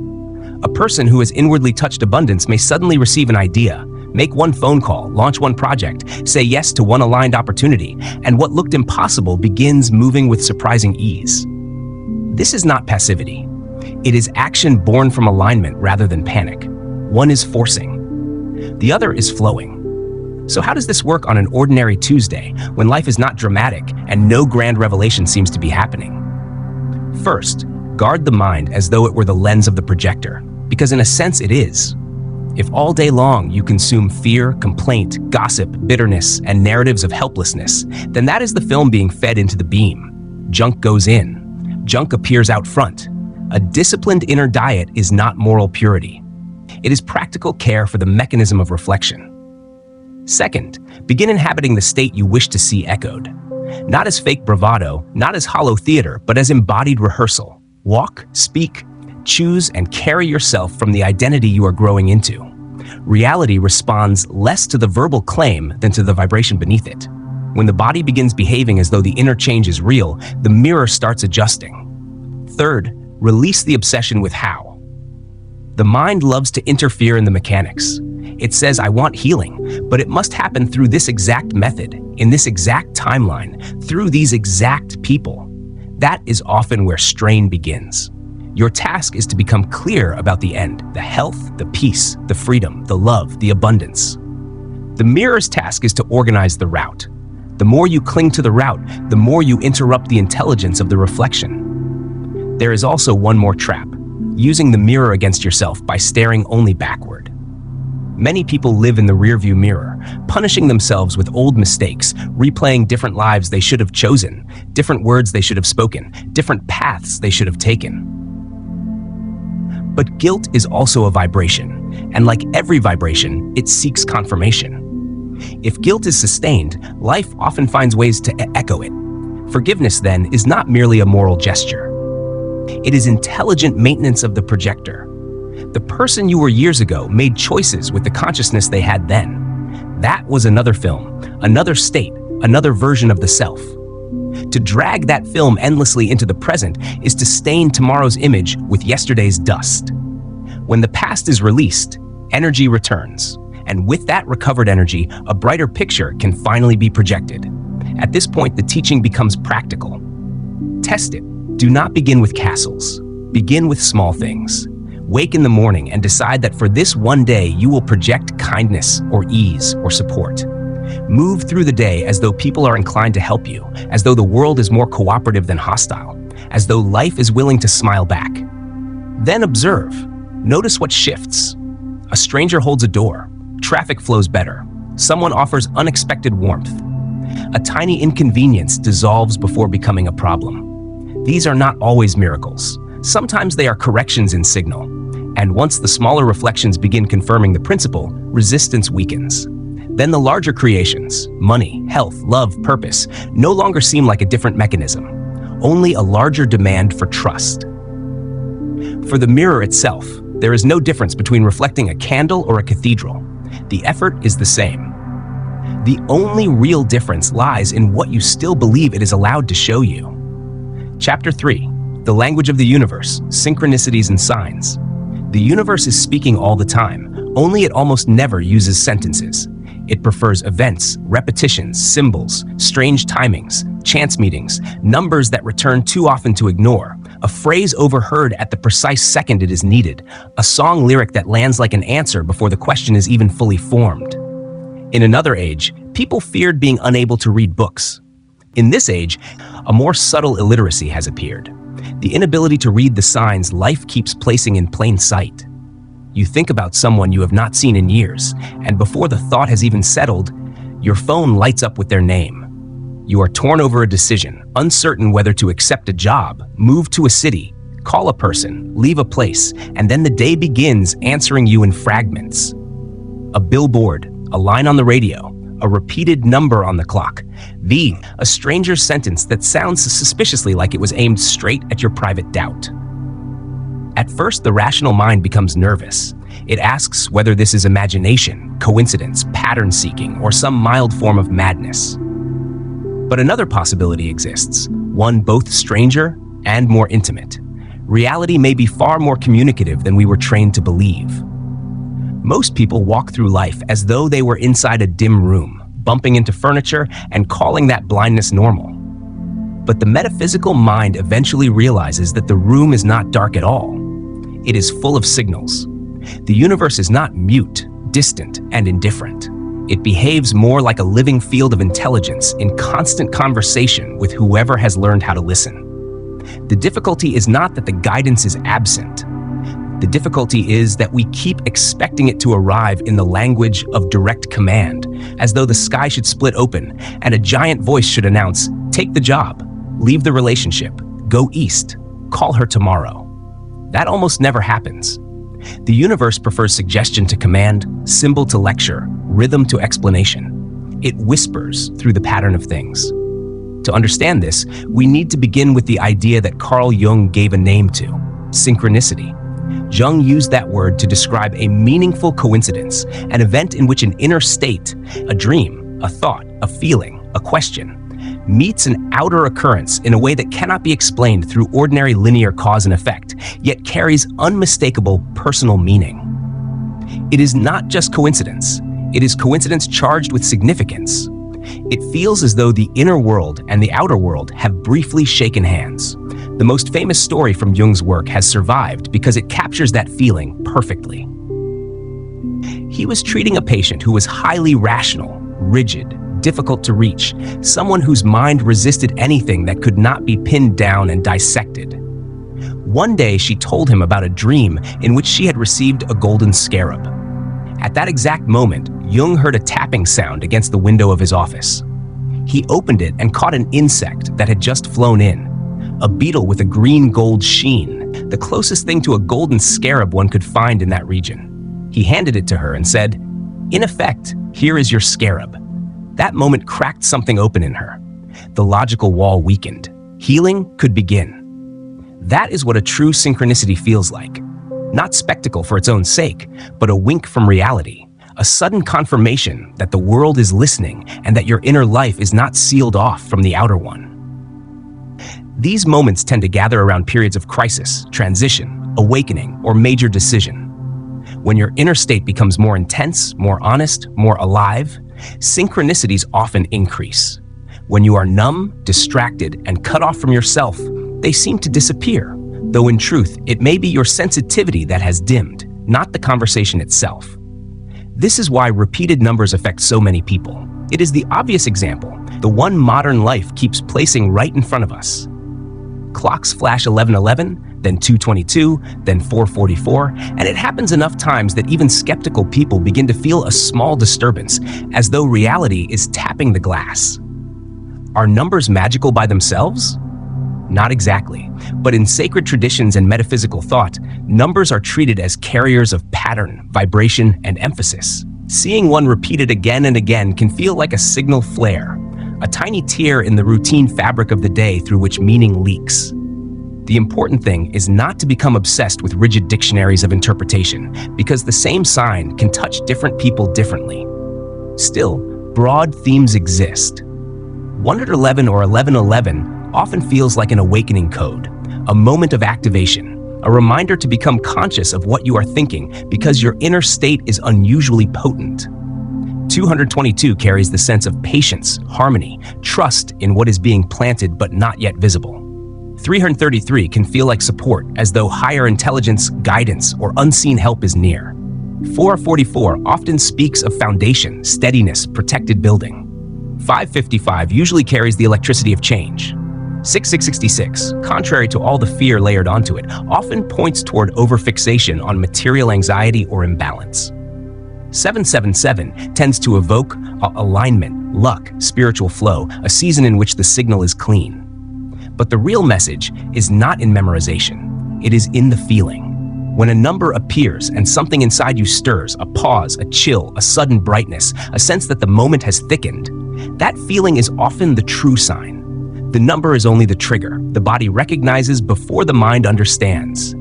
A person who has inwardly touched abundance may suddenly receive an idea, make one phone call, launch one project, say yes to one aligned opportunity, and what looked impossible begins moving with surprising ease. This is not passivity. It is action born from alignment rather than panic. One is forcing. The other is flowing. So how does this work on an ordinary Tuesday when life is not dramatic and no grand revelation seems to be happening? First, guard the mind as though it were the lens of the projector, because in a sense it is. If all day long you consume fear, complaint, gossip, bitterness, and narratives of helplessness, then that is the film being fed into the beam. Junk goes in. Junk appears out front. A disciplined inner diet is not moral purity. It is practical care for the mechanism of reflection. Second, Begin inhabiting the state you wish to see echoed. Not as fake bravado, not as hollow theater, but as embodied rehearsal. Walk, speak, choose, and carry yourself from the identity you are growing into. Reality responds less to the verbal claim than to the vibration beneath it. When the body begins behaving as though the inner change is real, the mirror starts adjusting. Third, release the obsession with how. The mind loves to interfere in the mechanics. It says, I want healing, but it must happen through this exact method, in this exact timeline, through these exact people. That is often where strain begins. Your task is to become clear about the end, the health, the peace, the freedom, the love, the abundance. The mirror's task is to organize the route. The more you cling to the route, the more you interrupt the intelligence of the reflection. There is also one more trap, using the mirror against yourself by staring only backward. Many people live in the rearview mirror, punishing themselves with old mistakes, replaying different lives they should have chosen, different words they should have spoken, different paths they should have taken. But guilt is also a vibration, and like every vibration, it seeks confirmation. If guilt is sustained, life often finds ways to echo it. Forgiveness, then, is not merely a moral gesture. It is intelligent maintenance of the projector. The person you were years ago made choices with the consciousness they had then. That was another film, another state, another version of the self. To drag that film endlessly into the present is to stain tomorrow's image with yesterday's dust. When the past is released, energy returns. And with that recovered energy, a brighter picture can finally be projected. At this point, the teaching becomes practical. Test it. Do not begin with castles. Begin with small things. Wake in the morning and decide that for this one day, you will project kindness or ease or support. Move through the day as though people are inclined to help you, as though the world is more cooperative than hostile, as though life is willing to smile back. Then observe. Notice what shifts. A stranger holds a door. Traffic flows better. Someone offers unexpected warmth. A tiny inconvenience dissolves before becoming a problem. These are not always miracles. Sometimes they are corrections in signal. And once the smaller reflections begin confirming the principle, resistance weakens. Then the larger creations, money, health, love, purpose, no longer seem like a different mechanism, only a larger demand for trust. For the mirror itself, there is no difference between reflecting a candle or a cathedral. The effort is the same. The only real difference lies in what you still believe it is allowed to show you. Chapter 3, The Language of the Universe, Synchronicities and Signs. The universe is speaking all the time, only it almost never uses sentences. It prefers events, repetitions, symbols, strange timings, chance meetings, numbers that return too often to ignore, a phrase overheard at the precise second it is needed, a song lyric that lands like an answer before the question is even fully formed. In another age, people feared being unable to read books. In this age, a more subtle illiteracy has appeared, the inability to read the signs life keeps placing in plain sight. You think about someone you have not seen in years, and before the thought has even settled, your phone lights up with their name. You are torn over a decision, uncertain whether to accept a job, move to a city, call a person, leave a place, and then the day begins answering you in fragments. A billboard, a line on the radio, a repeated number on the clock. A stranger's sentence that sounds suspiciously like it was aimed straight at your private doubt. At first, the rational mind becomes nervous. It asks whether this is imagination, coincidence, pattern seeking, or some mild form of madness. But another possibility exists, one both stranger and more intimate. Reality may be far more communicative than we were trained to believe. Most people walk through life as though they were inside a dim room, bumping into furniture and calling that blindness normal. But the metaphysical mind eventually realizes that the room is not dark at all. It is full of signals. The universe is not mute, distant, and indifferent. It behaves more like a living field of intelligence in constant conversation with whoever has learned how to listen. The difficulty is not that the guidance is absent. The difficulty is that we keep expecting it to arrive in the language of direct command, as though the sky should split open and a giant voice should announce, "Take the job, leave the relationship, go east, call her tomorrow." That almost never happens. The universe prefers suggestion to command, symbol to lecture, rhythm to explanation. It whispers through the pattern of things. To understand this, we need to begin with the idea that Carl Jung gave a name to: synchronicity. Jung used that word to describe a meaningful coincidence, an event in which an inner state, a dream, a thought, a feeling, a question, meets an outer occurrence in a way that cannot be explained through ordinary linear cause and effect, yet carries unmistakable personal meaning. It is not just coincidence. It is coincidence charged with significance. It feels as though the inner world and the outer world have briefly shaken hands. The most famous story from Jung's work has survived because it captures that feeling perfectly. He was treating a patient who was highly rational, rigid, difficult to reach, someone whose mind resisted anything that could not be pinned down and dissected. One day, she told him about a dream in which she had received a golden scarab. At that exact moment, Jung heard a tapping sound against the window of his office. He opened it and caught an insect that had just flown in, a beetle with a green-gold sheen, the closest thing to a golden scarab one could find in that region. He handed it to her and said, "In effect, here is your scarab." That moment cracked something open in her. The logical wall weakened. Healing could begin. That is what a true synchronicity feels like. Not spectacle for its own sake, but a wink from reality, a sudden confirmation that the world is listening and that your inner life is not sealed off from the outer one. These moments tend to gather around periods of crisis, transition, awakening, or major decision. When your inner state becomes more intense, more honest, more alive, synchronicities often increase. When you are numb, distracted, and cut off from yourself, they seem to disappear, though in truth, it may be your sensitivity that has dimmed, not the conversation itself. This is why repeated numbers affect so many people. It is the obvious example, the one modern life keeps placing right in front of us. Clocks flash 11:11, then 2:22, then 4:44, and it happens enough times that even skeptical people begin to feel a small disturbance, as though reality is tapping the glass. Are numbers magical by themselves? Not exactly, but in sacred traditions and metaphysical thought, numbers are treated as carriers of pattern, vibration, and emphasis. Seeing one repeated again and again can feel like a signal flare, a tiny tear in the routine fabric of the day through which meaning leaks. The important thing is not to become obsessed with rigid dictionaries of interpretation, because the same sign can touch different people differently. Still, broad themes exist. 111 or 1111 often feels like an awakening code, a moment of activation, a reminder to become conscious of what you are thinking because your inner state is unusually potent. 222 carries the sense of patience, harmony, trust in what is being planted but not yet visible. 333 can feel like support, as though higher intelligence, guidance, or unseen help is near. 444 often speaks of foundation, steadiness, protected building. 555 usually carries the electricity of change. 6666, contrary to all the fear layered onto it, often points toward overfixation on material anxiety or imbalance. 777 tends to evoke alignment, luck, spiritual flow, a season in which the signal is clean. But the real message is not in memorization. It is in the feeling. When a number appears and something inside you stirs, a pause, a chill, a sudden brightness, a sense that the moment has thickened, that feeling is often the true sign. The number is only the trigger. The body recognizes before the mind understands.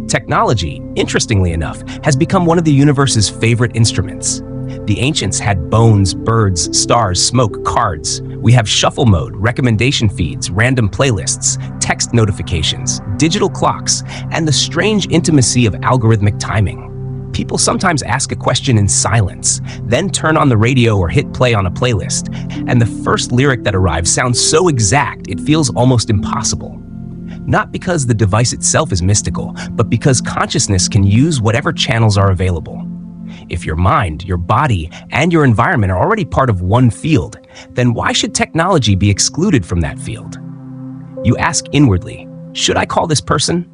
Technology, interestingly enough, has become one of the universe's favorite instruments. The ancients had bones, birds, stars, smoke, cards. We have shuffle mode, recommendation feeds, random playlists, text notifications, digital clocks, and the strange intimacy of algorithmic timing. People sometimes ask a question in silence, then turn on the radio or hit play on a playlist, and the first lyric that arrives sounds so exact it feels almost impossible. Not because the device itself is mystical, but because consciousness can use whatever channels are available. If your mind, your body, and your environment are already part of one field, then why should technology be excluded from that field? You ask inwardly, should I call this person?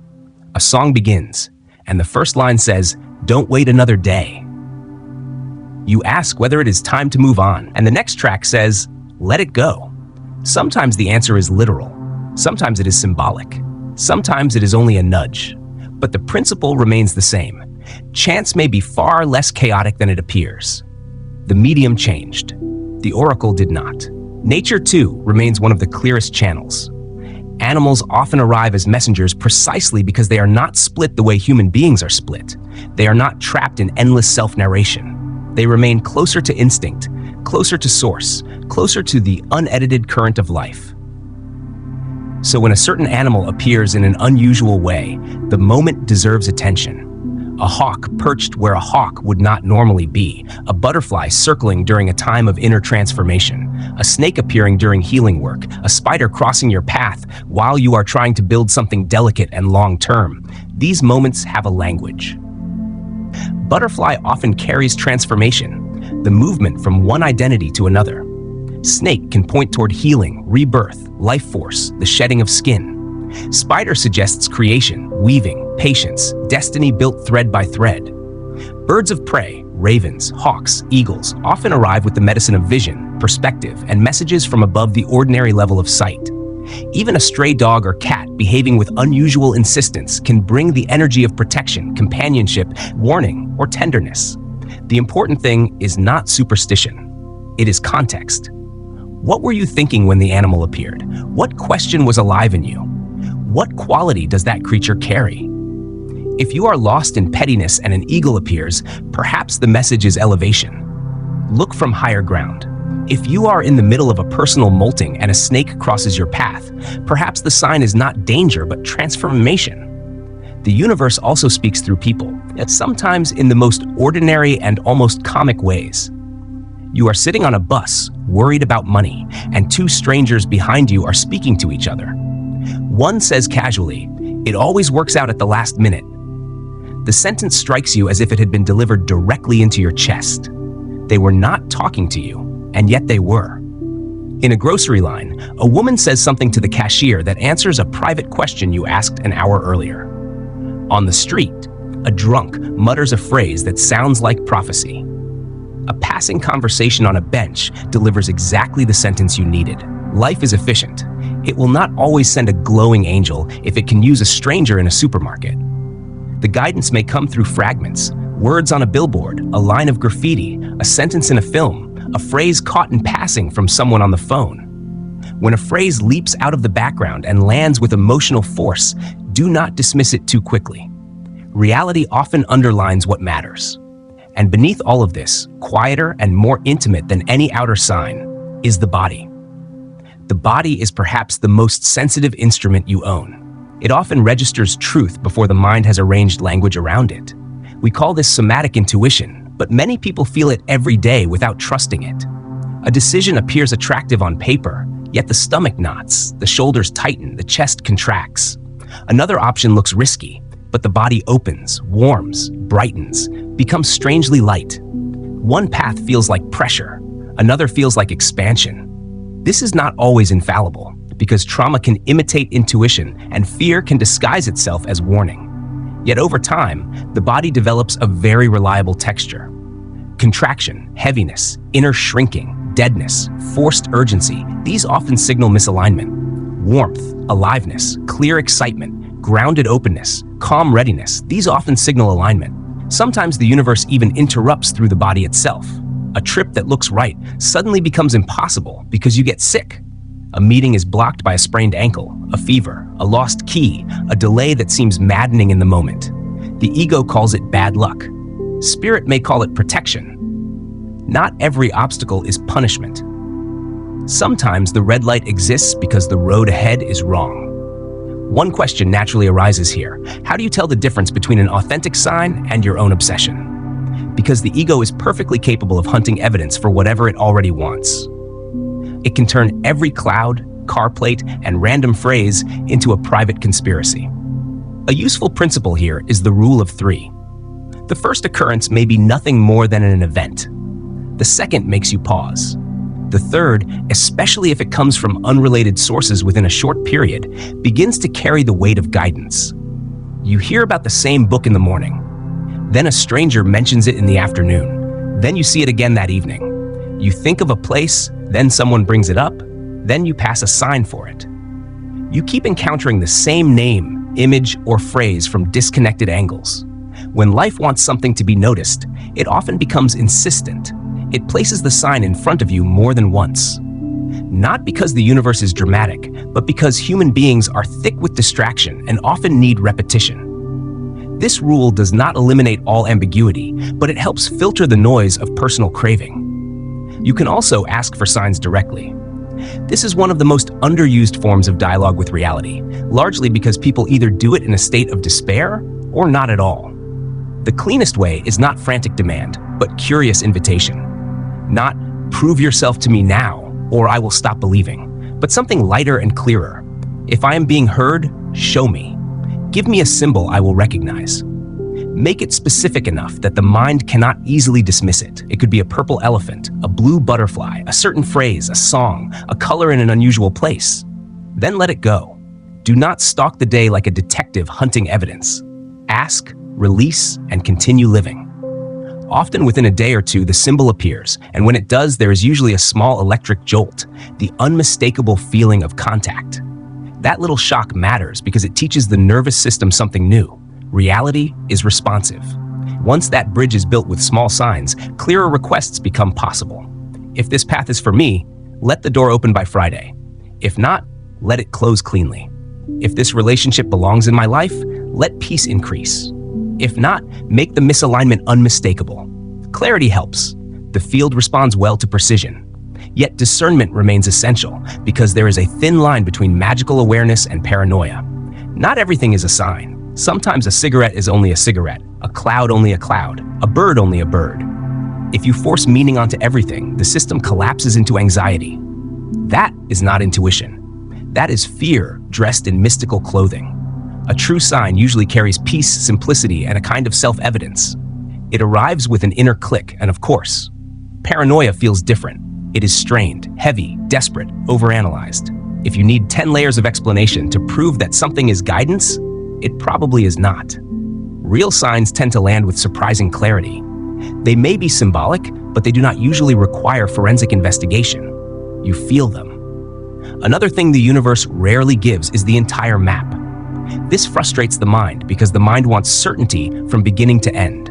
A song begins, and the first line says, "Don't wait another day." You ask whether it is time to move on, and the next track says, "Let it go." Sometimes the answer is literal. Sometimes it is symbolic. Sometimes it is only a nudge. But the principle remains the same. Chance may be far less chaotic than it appears. The medium changed. The oracle did not. Nature, too, remains one of the clearest channels. Animals often arrive as messengers precisely because they are not split the way human beings are split. They are not trapped in endless self-narration. They remain closer to instinct, closer to source, closer to the unedited current of life. So when a certain animal appears in an unusual way, the moment deserves attention. A hawk perched where a hawk would not normally be, a butterfly circling during a time of inner transformation, a snake appearing during healing work, a spider crossing your path while you are trying to build something delicate and long-term. These moments have a language. Butterfly often carries transformation, the movement from one identity to another. Snake can point toward healing, rebirth, life force, the shedding of skin. Spider suggests creation, weaving, patience, destiny built thread by thread. Birds of prey, ravens, hawks, eagles, often arrive with the medicine of vision, perspective, and messages from above the ordinary level of sight. Even a stray dog or cat behaving with unusual insistence can bring the energy of protection, companionship, warning, or tenderness. The important thing is not superstition. It is context. What were you thinking when the animal appeared? What question was alive in you? What quality does that creature carry? If you are lost in pettiness and an eagle appears, perhaps the message is elevation. Look from higher ground. If you are in the middle of a personal molting and a snake crosses your path, perhaps the sign is not danger but transformation. The universe also speaks through people, yet sometimes in the most ordinary and almost comic ways. You are sitting on a bus, worried about money, and two strangers behind you are speaking to each other. One says casually, "It always works out at the last minute." The sentence strikes you as if it had been delivered directly into your chest. They were not talking to you, and yet they were. In a grocery line, a woman says something to the cashier that answers a private question you asked an hour earlier. On the street, a drunk mutters a phrase that sounds like prophecy. A passing conversation on a bench delivers exactly the sentence you needed. Life is efficient. It will not always send a glowing angel if it can use a stranger in a supermarket. The guidance may come through fragments, words on a billboard, a line of graffiti, a sentence in a film, a phrase caught in passing from someone on the phone. When a phrase leaps out of the background and lands with emotional force, do not dismiss it too quickly. Reality often underlines what matters. And beneath all of this, quieter and more intimate than any outer sign, is the body. The body is perhaps the most sensitive instrument you own. It often registers truth before the mind has arranged language around it. We call this somatic intuition, but many people feel it every day without trusting it. A decision appears attractive on paper, yet the stomach knots, the shoulders tighten, the chest contracts. Another option looks risky, but the body opens, warms, brightens, becomes strangely light. One path feels like pressure, another feels like expansion. This is not always infallible, because trauma can imitate intuition and fear can disguise itself as warning. Yet over time, the body develops a very reliable texture. Contraction, heaviness, inner shrinking, deadness, forced urgency, these often signal misalignment. Warmth, aliveness, clear excitement, grounded openness, calm readiness, these often signal alignment. Sometimes the universe even interrupts through the body itself. A trip that looks right suddenly becomes impossible because you get sick. A meeting is blocked by a sprained ankle, a fever, a lost key, a delay that seems maddening in the moment. The ego calls it bad luck. Spirit may call it protection. Not every obstacle is punishment. Sometimes the red light exists because the road ahead is wrong. One question naturally arises here. How do you tell the difference between an authentic sign and your own obsession? Because the ego is perfectly capable of hunting evidence for whatever it already wants. It can turn every cloud, car plate, and random phrase into a private conspiracy. A useful principle here is the rule of 3. The first occurrence may be nothing more than an event. The second makes you pause. The third, especially if it comes from unrelated sources within a short period, begins to carry the weight of guidance. You hear about the same book in the morning. Then a stranger mentions it in the afternoon. Then you see it again that evening. You think of a place, then someone brings it up, then you pass a sign for it. You keep encountering the same name, image, or phrase from disconnected angles. When life wants something to be noticed, it often becomes insistent. It places the sign in front of you more than once. Not because the universe is dramatic, but because human beings are thick with distraction and often need repetition. This rule does not eliminate all ambiguity, but it helps filter the noise of personal craving. You can also ask for signs directly. This is one of the most underused forms of dialogue with reality, largely because people either do it in a state of despair or not at all. The cleanest way is not frantic demand, but curious invitation. Not "prove yourself to me now," or "I will stop believing," but something lighter and clearer. If I am being heard, show me. Give me a symbol I will recognize. Make it specific enough that the mind cannot easily dismiss it. It could be a purple elephant, a blue butterfly, a certain phrase, a song, a color in an unusual place. Then let it go. Do not stalk the day like a detective hunting evidence. Ask, release, and continue living. Often within a day or two, the symbol appears, and when it does, there is usually a small electric jolt, the unmistakable feeling of contact. That little shock matters because it teaches the nervous system something new. Reality is responsive. Once that bridge is built with small signs, clearer requests become possible. If this path is for me, let the door open by Friday. If not, let it close cleanly. If this relationship belongs in my life, let peace increase. If not, make the misalignment unmistakable. Clarity helps. The field responds well to precision. Yet discernment remains essential because there is a thin line between magical awareness and paranoia. Not everything is a sign. Sometimes a cigarette is only a cigarette, a cloud only a cloud, a bird only a bird. If you force meaning onto everything, the system collapses into anxiety. That is not intuition. That is fear dressed in mystical clothing. A true sign usually carries peace, simplicity, and a kind of self-evidence. It arrives with an inner click, and of course, paranoia feels different. It is strained, heavy, desperate, overanalyzed. If you need 10 layers of explanation to prove that something is guidance, it probably is not. Real signs tend to land with surprising clarity. They may be symbolic, but they do not usually require forensic investigation. You feel them. Another thing the universe rarely gives is the entire map. This frustrates the mind because the mind wants certainty from beginning to end.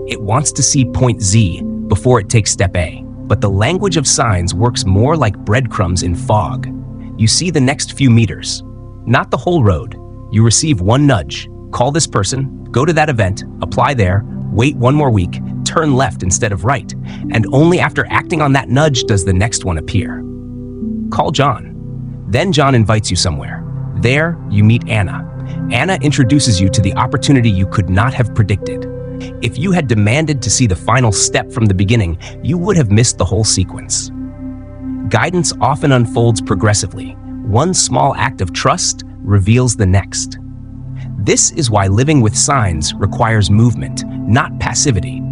It wants to see point Z before it takes step A, but the language of signs works more like breadcrumbs in fog. You see the next few meters, not the whole road. You receive one nudge, call this person, go to that event, apply there, wait one more week, turn left instead of right, and only after acting on that nudge does the next one appear. Call John. Then John invites you somewhere. There, you meet Anna. Anna introduces you to the opportunity you could not have predicted. If you had demanded to see the final step from the beginning, you would have missed the whole sequence. Guidance often unfolds progressively. One small act of trust reveals the next. This is why living with signs requires movement, not passivity.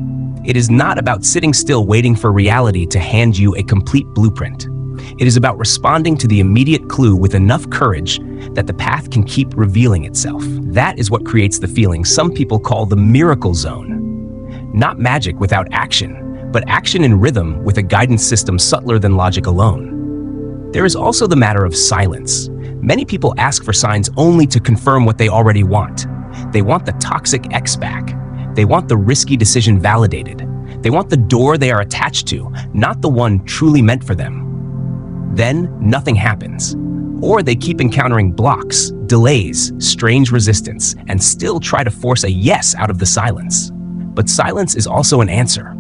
It is not about sitting still waiting for reality to hand you a complete blueprint. It is about responding to the immediate clue with enough courage that the path can keep revealing itself. That is what creates the feeling some people call the miracle zone. Not magic without action, but action in rhythm with a guidance system subtler than logic alone. There is also the matter of silence. Many people ask for signs only to confirm what they already want. They want the toxic ex back. They want the risky decision validated. They want the door they are attached to, not the one truly meant for them. Then nothing happens. Or they keep encountering blocks, delays, strange resistance, and still try to force a yes out of the silence. But silence is also an answer.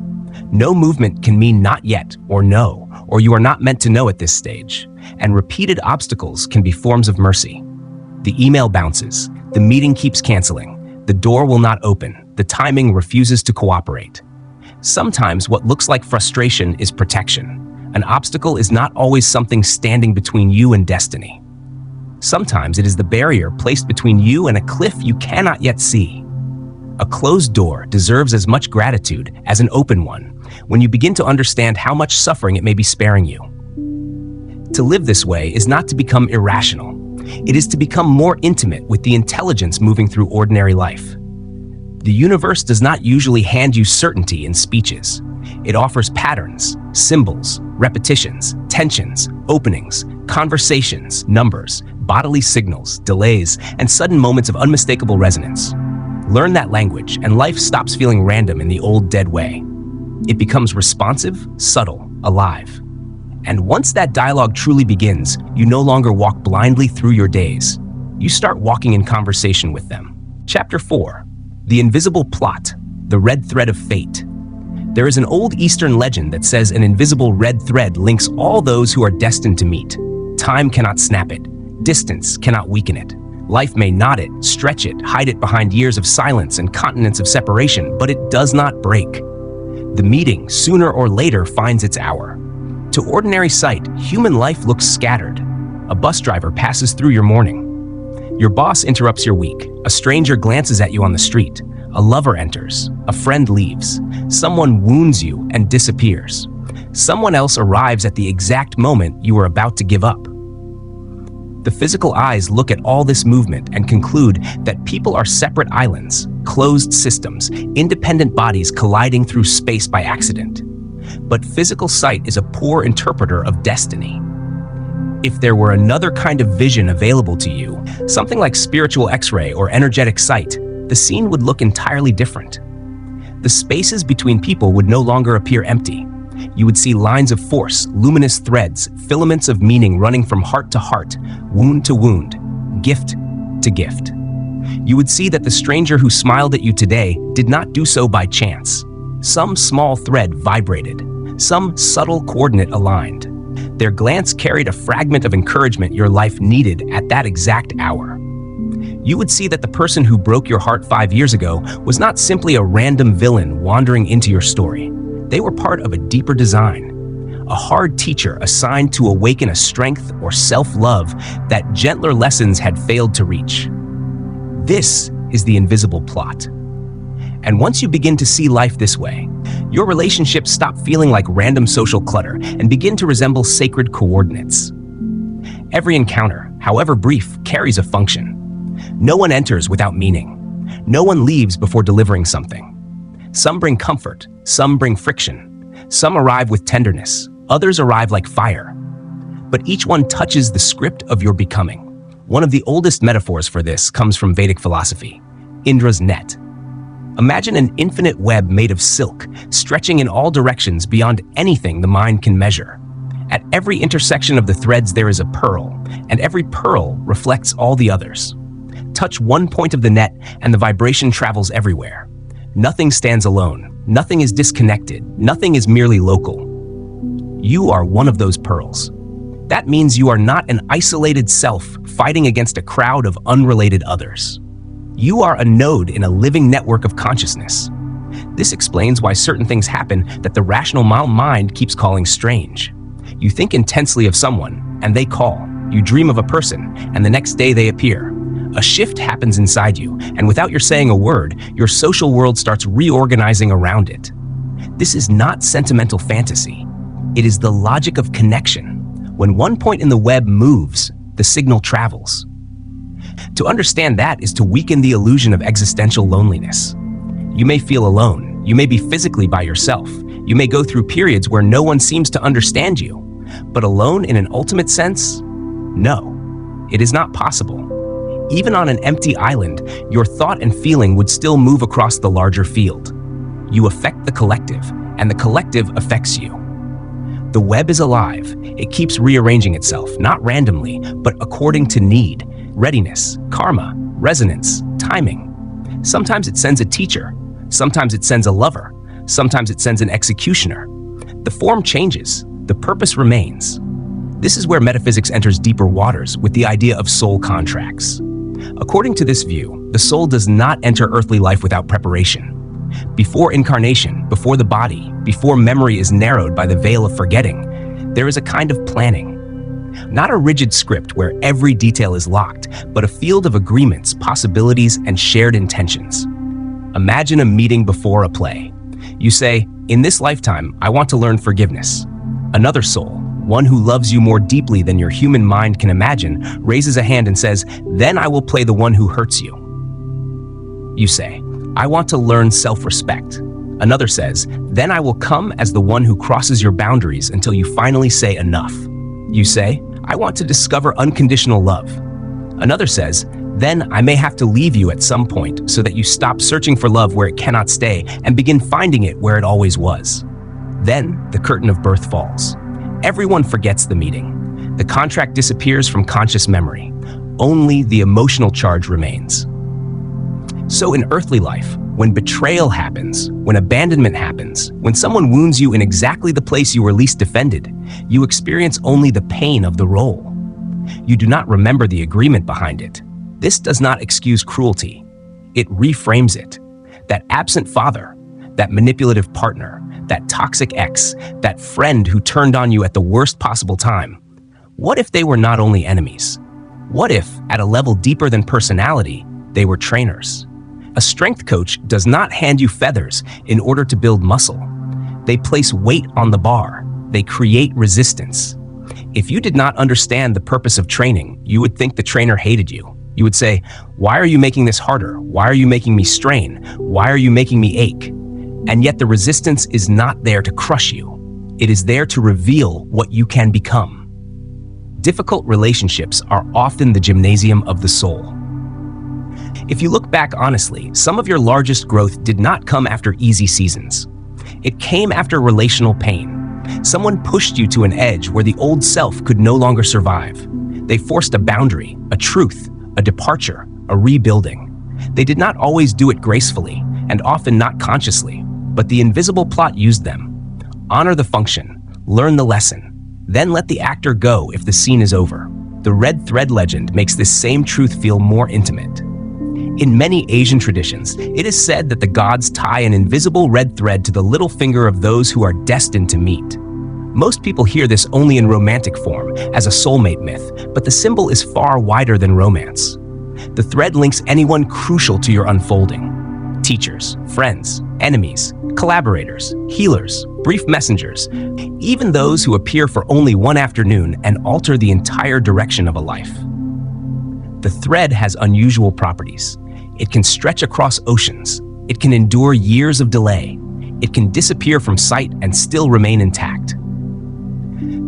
No movement can mean not yet or no, or you are not meant to know at this stage. And repeated obstacles can be forms of mercy. The email bounces, the meeting keeps canceling, the door will not open, the timing refuses to cooperate. Sometimes what looks like frustration is protection. An obstacle is not always something standing between you and destiny. Sometimes it is the barrier placed between you and a cliff you cannot yet see. A closed door deserves as much gratitude as an open one when you begin to understand how much suffering it may be sparing you. To live this way is not to become irrational. It is to become more intimate with the intelligence moving through ordinary life. The universe does not usually hand you certainty in speeches. It offers patterns, symbols, repetitions, tensions, openings, conversations, numbers, bodily signals, delays, and sudden moments of unmistakable resonance. Learn that language, and life stops feeling random in the old dead way. It becomes responsive, subtle, alive. And once that dialogue truly begins, you no longer walk blindly through your days. You start walking in conversation with them. Chapter 4. The Invisible Plot, the Red Thread of Fate. There is an old Eastern legend that says an invisible red thread links all those who are destined to meet. Time cannot snap it. Distance cannot weaken it. Life may knot it, stretch it, hide it behind years of silence and continents of separation, but it does not break. The meeting, sooner or later, finds its hour. To ordinary sight, human life looks scattered. A bus driver passes through your morning. Your boss interrupts your week. A stranger glances at you on the street. A lover enters. A friend leaves. Someone wounds you and disappears. Someone else arrives at the exact moment you are about to give up. The physical eyes look at all this movement and conclude that people are separate islands, closed systems, independent bodies colliding through space by accident. But physical sight is a poor interpreter of destiny. If there were another kind of vision available to you, something like spiritual X-ray or energetic sight, the scene would look entirely different. The spaces between people would no longer appear empty. You would see lines of force, luminous threads, filaments of meaning running from heart to heart, wound to wound, gift to gift. You would see that the stranger who smiled at you today did not do so by chance. Some small thread vibrated, some subtle coordinate aligned. Their glance carried a fragment of encouragement your life needed at that exact hour. You would see that the person who broke your heart 5 years ago was not simply a random villain wandering into your story. They were part of a deeper design, a hard teacher assigned to awaken a strength or self-love that gentler lessons had failed to reach. This is the invisible plot. And once you begin to see life this way, your relationships stop feeling like random social clutter and begin to resemble sacred coordinates. Every encounter, however brief, carries a function. No one enters without meaning. No one leaves before delivering something. Some bring comfort, some bring friction. Some arrive with tenderness, others arrive like fire. But each one touches the script of your becoming. One of the oldest metaphors for this comes from Vedic philosophy, Indra's net. Imagine an infinite web made of silk, stretching in all directions beyond anything the mind can measure. At every intersection of the threads there is a pearl, and every pearl reflects all the others. Touch one point of the net and the vibration travels everywhere. Nothing stands alone, nothing is disconnected, nothing is merely local. You are one of those pearls. That means you are not an isolated self fighting against a crowd of unrelated others. You are a node in a living network of consciousness. This explains why certain things happen that the rational mind keeps calling strange. You think intensely of someone, and they call. You dream of a person, and the next day they appear. A shift happens inside you, and without your saying a word, your social world starts reorganizing around it. This is not sentimental fantasy. It is the logic of connection. When one point in the web moves, the signal travels. To understand that is to weaken the illusion of existential loneliness. You may feel alone. You may be physically by yourself. You may go through periods where no one seems to understand you. But alone in an ultimate sense? No, it is not possible. Even on an empty island, your thought and feeling would still move across the larger field. You affect the collective, and the collective affects you. The web is alive. It keeps rearranging itself, not randomly, but according to need, readiness, karma, resonance, timing. Sometimes it sends a teacher. Sometimes it sends a lover. Sometimes it sends an executioner. The form changes. The purpose remains. This is where metaphysics enters deeper waters with the idea of soul contracts. According to this view, the soul does not enter earthly life without preparation. Before incarnation, before the body, before memory is narrowed by the veil of forgetting, there is a kind of planning. Not a rigid script where every detail is locked, but a field of agreements, possibilities, and shared intentions. Imagine a meeting before a play. You say, "In this lifetime, I want to learn forgiveness." Another soul, one who loves you more deeply than your human mind can imagine, raises a hand and says, "Then I will play the one who hurts you." You say, "I want to learn self-respect." Another says, "Then I will come as the one who crosses your boundaries until you finally say enough." You say, "I want to discover unconditional love." Another says, "Then I may have to leave you at some point so that you stop searching for love where it cannot stay and begin finding it where it always was." Then the curtain of birth falls. Everyone forgets the meeting. The contract disappears from conscious memory. Only the emotional charge remains. So in earthly life, when betrayal happens, when abandonment happens, when someone wounds you in exactly the place you were least defended, you experience only the pain of the role. You do not remember the agreement behind it. This does not excuse cruelty. It reframes it. That absent father, that manipulative partner, that toxic ex, that friend who turned on you at the worst possible time. What if they were not only enemies? What if, at a level deeper than personality, they were trainers? A strength coach does not hand you feathers in order to build muscle. They place weight on the bar. They create resistance. If you did not understand the purpose of training, you would think the trainer hated you. You would say, "Why are you making this harder? Why are you making me strain? Why are you making me ache?" And yet the resistance is not there to crush you. It is there to reveal what you can become. Difficult relationships are often the gymnasium of the soul. If you look back honestly, some of your largest growth did not come after easy seasons. It came after relational pain. Someone pushed you to an edge where the old self could no longer survive. They forced a boundary, a truth, a departure, a rebuilding. They did not always do it gracefully, and often not consciously, but the invisible plot used them. Honor the function, learn the lesson, then let the actor go if the scene is over. The red thread legend makes this same truth feel more intimate. In many Asian traditions, it is said that the gods tie an invisible red thread to the little finger of those who are destined to meet. Most people hear this only in romantic form, as a soulmate myth, but the symbol is far wider than romance. The thread links anyone crucial to your unfolding. Teachers, friends, enemies, collaborators, healers, brief messengers, even those who appear for only one afternoon and alter the entire direction of a life. The thread has unusual properties. It can stretch across oceans. It can endure years of delay. It can disappear from sight and still remain intact.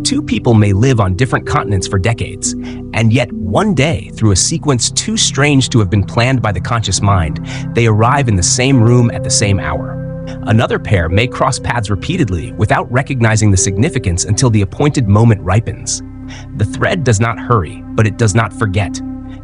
Two people may live on different continents for decades, and yet one day, through a sequence too strange to have been planned by the conscious mind, they arrive in the same room at the same hour. Another pair may cross paths repeatedly without recognizing the significance until the appointed moment ripens. The thread does not hurry, but it does not forget.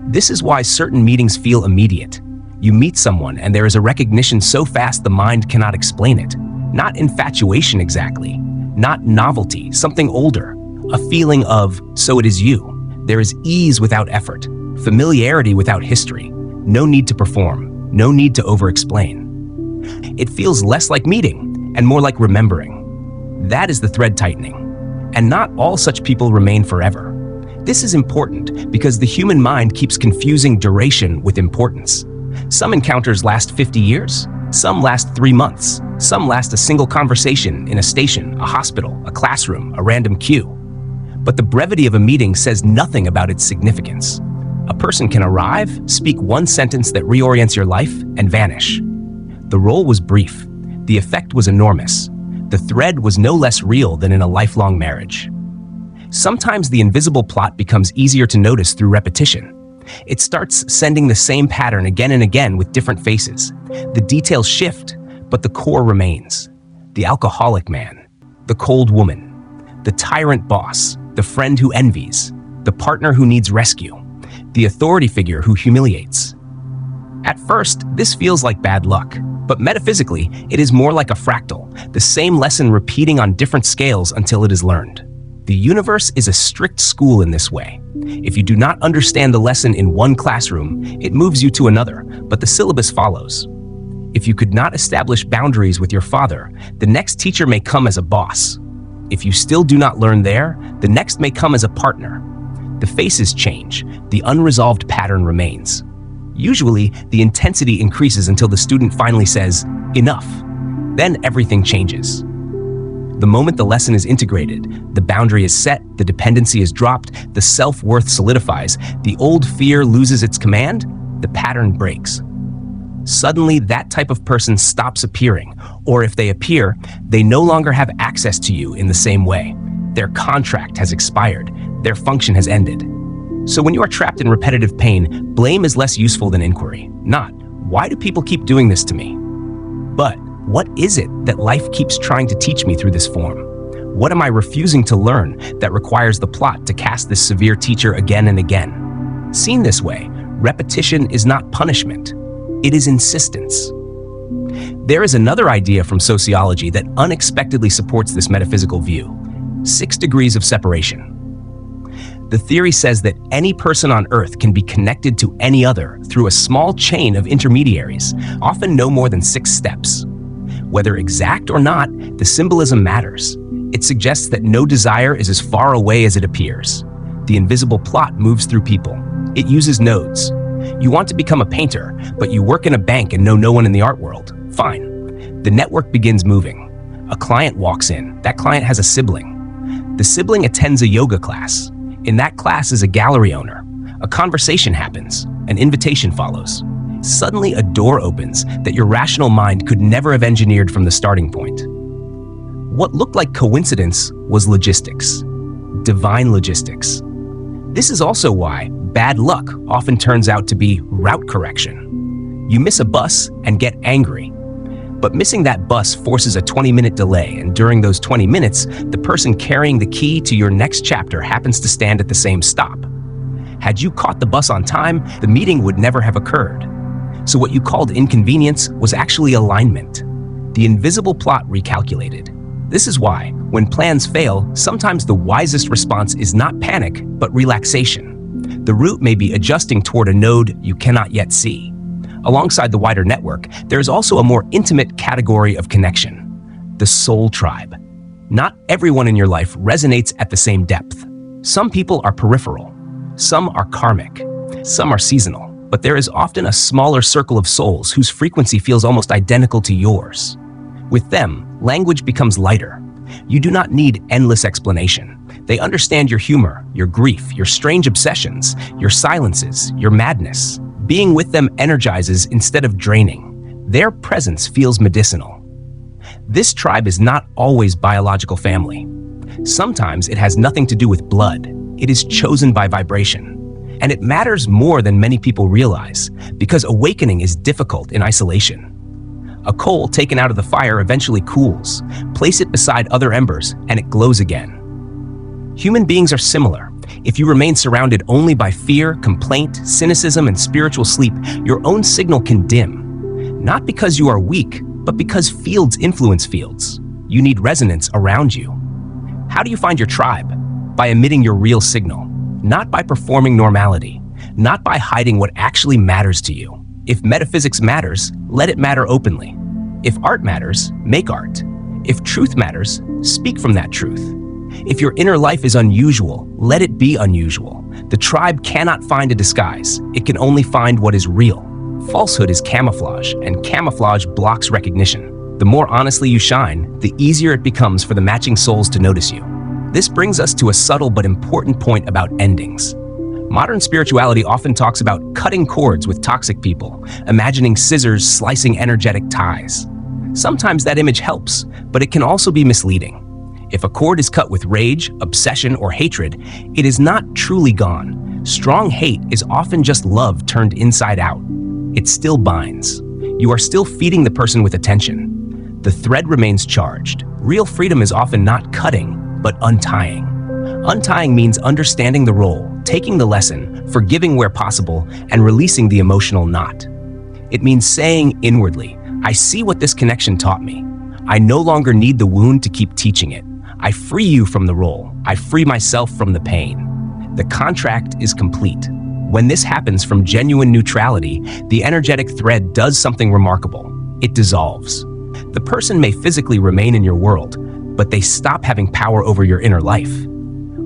This is why certain meetings feel immediate. You meet someone and there is a recognition so fast the mind cannot explain it. Not infatuation exactly, not novelty, something older. A feeling of, so it is you. There is ease without effort, familiarity without history. No need to perform, no need to over-explain. It feels less like meeting and more like remembering. That is the thread tightening. And not all such people remain forever. This is important because the human mind keeps confusing duration with importance. Some encounters last 50 years, some last 3 months, some last a single conversation in a station, a hospital, a classroom, a random queue. But the brevity of a meeting says nothing about its significance. A person can arrive, speak one sentence that reorients your life, and vanish. The role was brief. The effect was enormous. The thread was no less real than in a lifelong marriage. Sometimes the invisible plot becomes easier to notice through repetition. It starts sending the same pattern again and again with different faces. The details shift, but the core remains. The alcoholic man, the cold woman, the tyrant boss, the friend who envies, the partner who needs rescue, the authority figure who humiliates. At first, this feels like bad luck, but metaphysically, it is more like a fractal, the same lesson repeating on different scales until it is learned. The universe is a strict school in this way. If you do not understand the lesson in one classroom, it moves you to another, but the syllabus follows. If you could not establish boundaries with your father, the next teacher may come as a boss. If you still do not learn there, the next may come as a partner. The faces change, the unresolved pattern remains. Usually, the intensity increases until the student finally says, "Enough." Then everything changes. The moment the lesson is integrated, the boundary is set, the dependency is dropped, the self-worth solidifies, the old fear loses its command, the pattern breaks. Suddenly, that type of person stops appearing, or if they appear, they no longer have access to you in the same way. Their contract has expired, their function has ended. So when you are trapped in repetitive pain, blame is less useful than inquiry. Not, why do people keep doing this to me? But, What is it that life keeps trying to teach me through this form? What am I refusing to learn that requires the plot to cast this severe teacher again and again? Seen this way, repetition is not punishment. It is insistence. There is another idea from sociology that unexpectedly supports this metaphysical view: 6 degrees of separation. The theory says that any person on Earth can be connected to any other through a small chain of intermediaries, often no more than 6 steps. Whether exact or not, the symbolism matters. It suggests that no desire is as far away as it appears. The invisible plot moves through people. It uses nodes. You want to become a painter, but you work in a bank and know no one in the art world. Fine. The network begins moving. A client walks in. That client has a sibling. The sibling attends a yoga class. In that class is a gallery owner. A conversation happens. An invitation follows. Suddenly a door opens that your rational mind could never have engineered from the starting point. What looked like coincidence was logistics. Divine logistics. This is also why bad luck often turns out to be route correction. You miss a bus and get angry. But missing that bus forces a 20-minute delay, and during those 20 minutes, the person carrying the key to your next chapter happens to stand at the same stop. Had you caught the bus on time, the meeting would never have occurred. So what you called inconvenience was actually alignment. The invisible plot recalculated. This is why, when plans fail, sometimes the wisest response is not panic, but relaxation. The route may be adjusting toward a node you cannot yet see. Alongside the wider network, there is also a more intimate category of connection: the soul tribe. Not everyone in your life resonates at the same depth. Some people are peripheral, some are karmic, some are seasonal, but there is often a smaller circle of souls whose frequency feels almost identical to yours. With them, language becomes lighter. You do not need endless explanation. They understand your humor, your grief, your strange obsessions, your silences, your madness. Being with them energizes instead of draining. Their presence feels medicinal. This tribe is not always biological family. Sometimes it has nothing to do with blood. It is chosen by vibration. And it matters more than many people realize, because awakening is difficult in isolation. A coal taken out of the fire eventually cools. Place it beside other embers, and it glows again. Human beings are similar. If you remain surrounded only by fear, complaint, cynicism, and spiritual sleep, your own signal can dim. Not because you are weak, but because fields influence fields. You need resonance around you. How do you find your tribe? By emitting your real signal, not by performing normality, not by hiding what actually matters to you. If metaphysics matters, let it matter openly. If art matters, make art. If truth matters, speak from that truth. If your inner life is unusual, let it be unusual. The tribe cannot find a disguise. It can only find what is real. Falsehood is camouflage, and camouflage blocks recognition. The more honestly you shine, the easier it becomes for the matching souls to notice you. This brings us to a subtle but important point about endings. Modern spirituality often talks about cutting cords with toxic people, imagining scissors slicing energetic ties. Sometimes that image helps, but it can also be misleading. If a cord is cut with rage, obsession, or hatred, it is not truly gone. Strong hate is often just love turned inside out. It still binds. You are still feeding the person with attention. The thread remains charged. Real freedom is often not cutting, but untying. Untying means understanding the role, taking the lesson, forgiving where possible, and releasing the emotional knot. It means saying inwardly, I see what this connection taught me. I no longer need the wound to keep teaching it. I free you from the role. I free myself from the pain. The contract is complete. When this happens from genuine neutrality, the energetic thread does something remarkable. It dissolves. The person may physically remain in your world, but they stop having power over your inner life.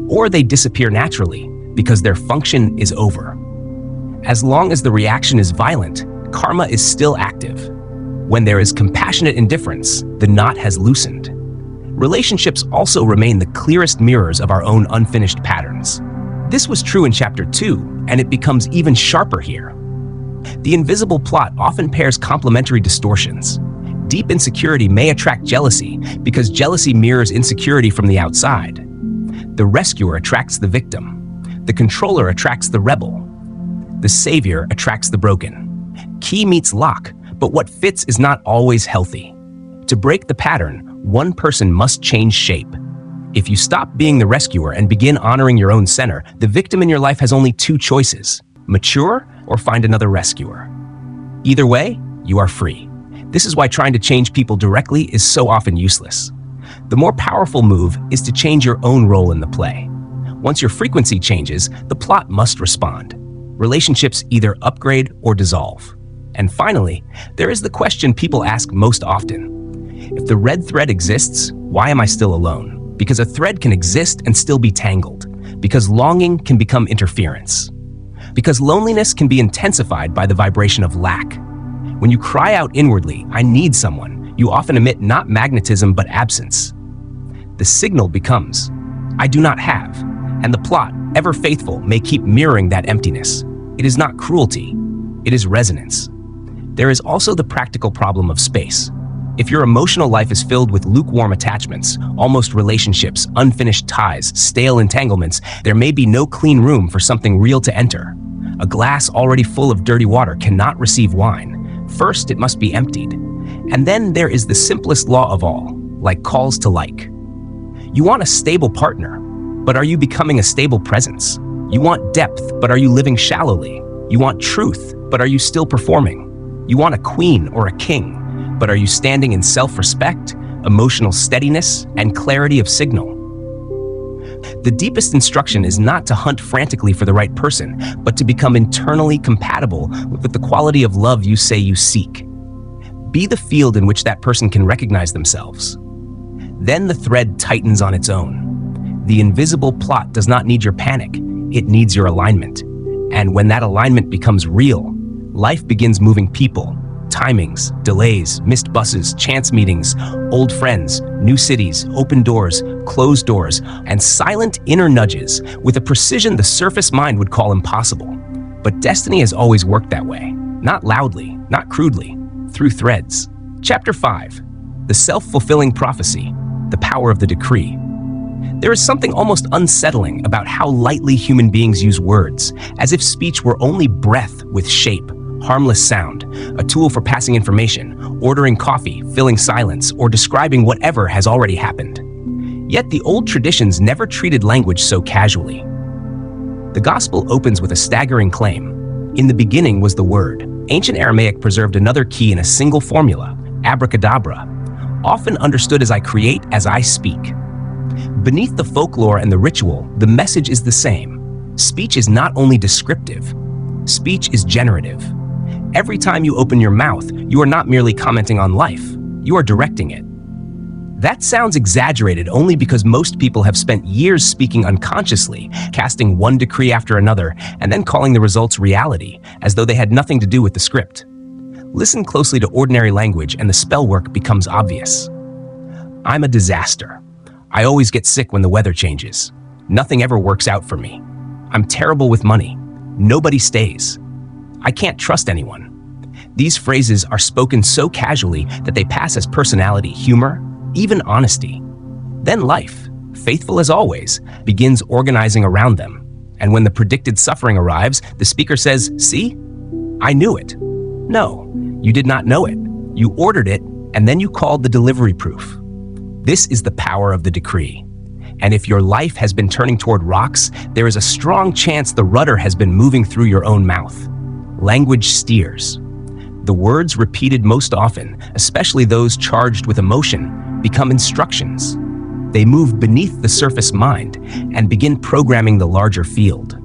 Or they disappear naturally because their function is over. As long as the reaction is violent, karma is still active. When there is compassionate indifference, the knot has loosened. Relationships also remain the clearest mirrors of our own unfinished patterns. This was true in Chapter 2, and it becomes even sharper here. The invisible plot often pairs complementary distortions. Deep insecurity may attract jealousy because jealousy mirrors insecurity from the outside. The rescuer attracts the victim. The controller attracts the rebel. The savior attracts the broken. Key meets lock, but what fits is not always healthy. To break the pattern, one person must change shape. If you stop being the rescuer and begin honoring your own center, the victim in your life has only two choices: mature or find another rescuer. Either way, you are free. This is why trying to change people directly is so often useless. The more powerful move is to change your own role in the play. Once your frequency changes, the plot must respond. Relationships either upgrade or dissolve. And finally, there is the question people ask most often. If the red thread exists, why am I still alone? Because a thread can exist and still be tangled. Because longing can become interference. Because loneliness can be intensified by the vibration of lack. When you cry out inwardly, "I need someone," you often emit not magnetism but absence. The signal becomes, "I do not have," and the plot, ever faithful, may keep mirroring that emptiness. It is not cruelty, it is resonance. There is also the practical problem of space. If your emotional life is filled with lukewarm attachments, almost relationships, unfinished ties, stale entanglements, there may be no clean room for something real to enter. A glass already full of dirty water cannot receive wine. First, it must be emptied. And then there is the simplest law of all, like calls to like. You want a stable partner, but are you becoming a stable presence? You want depth, but are you living shallowly? You want truth, but are you still performing? You want a queen or a king, but are you standing in self-respect, emotional steadiness, and clarity of signal? The deepest instruction is not to hunt frantically for the right person, but to become internally compatible with the quality of love you say you seek. Be the field in which that person can recognize themselves. Then the thread tightens on its own. The invisible plot does not need your panic, it needs your alignment. And when that alignment becomes real, life begins moving people, timings, delays, missed buses, chance meetings, old friends, new cities, open doors, closed doors, and silent inner nudges with a precision the surface mind would call impossible. But destiny has always worked that way. Not loudly, not crudely, through threads. Chapter 5. The Self-Fulfilling Prophecy, the Power of the Decree. There is something almost unsettling about how lightly human beings use words, as if speech were only breath with shape, harmless sound, a tool for passing information, ordering coffee, filling silence, or describing whatever has already happened. Yet the old traditions never treated language so casually. The Gospel opens with a staggering claim. In the beginning was the Word. Ancient Aramaic preserved another key in a single formula, abracadabra, often understood as "I create as I speak." Beneath the folklore and the ritual, the message is the same. Speech is not only descriptive, speech is generative. Every time you open your mouth, you are not merely commenting on life, you are directing it. That sounds exaggerated only because most people have spent years speaking unconsciously, casting one decree after another, and then calling the results reality, as though they had nothing to do with the script. Listen closely to ordinary language and the spell work becomes obvious. I'm a disaster. I always get sick when the weather changes. Nothing ever works out for me. I'm terrible with money. Nobody stays. I can't trust anyone. These phrases are spoken so casually that they pass as personality, humor, even honesty. Then life, faithful as always, begins organizing around them. And when the predicted suffering arrives, the speaker says, "See? I knew it." No, you did not know it. You ordered it, and then you called the delivery proof. This is the power of the decree. And if your life has been turning toward rocks, there is a strong chance the rudder has been moving through your own mouth. Language steers. The words repeated most often, especially those charged with emotion, become instructions. They move beneath the surface mind and begin programming the larger field,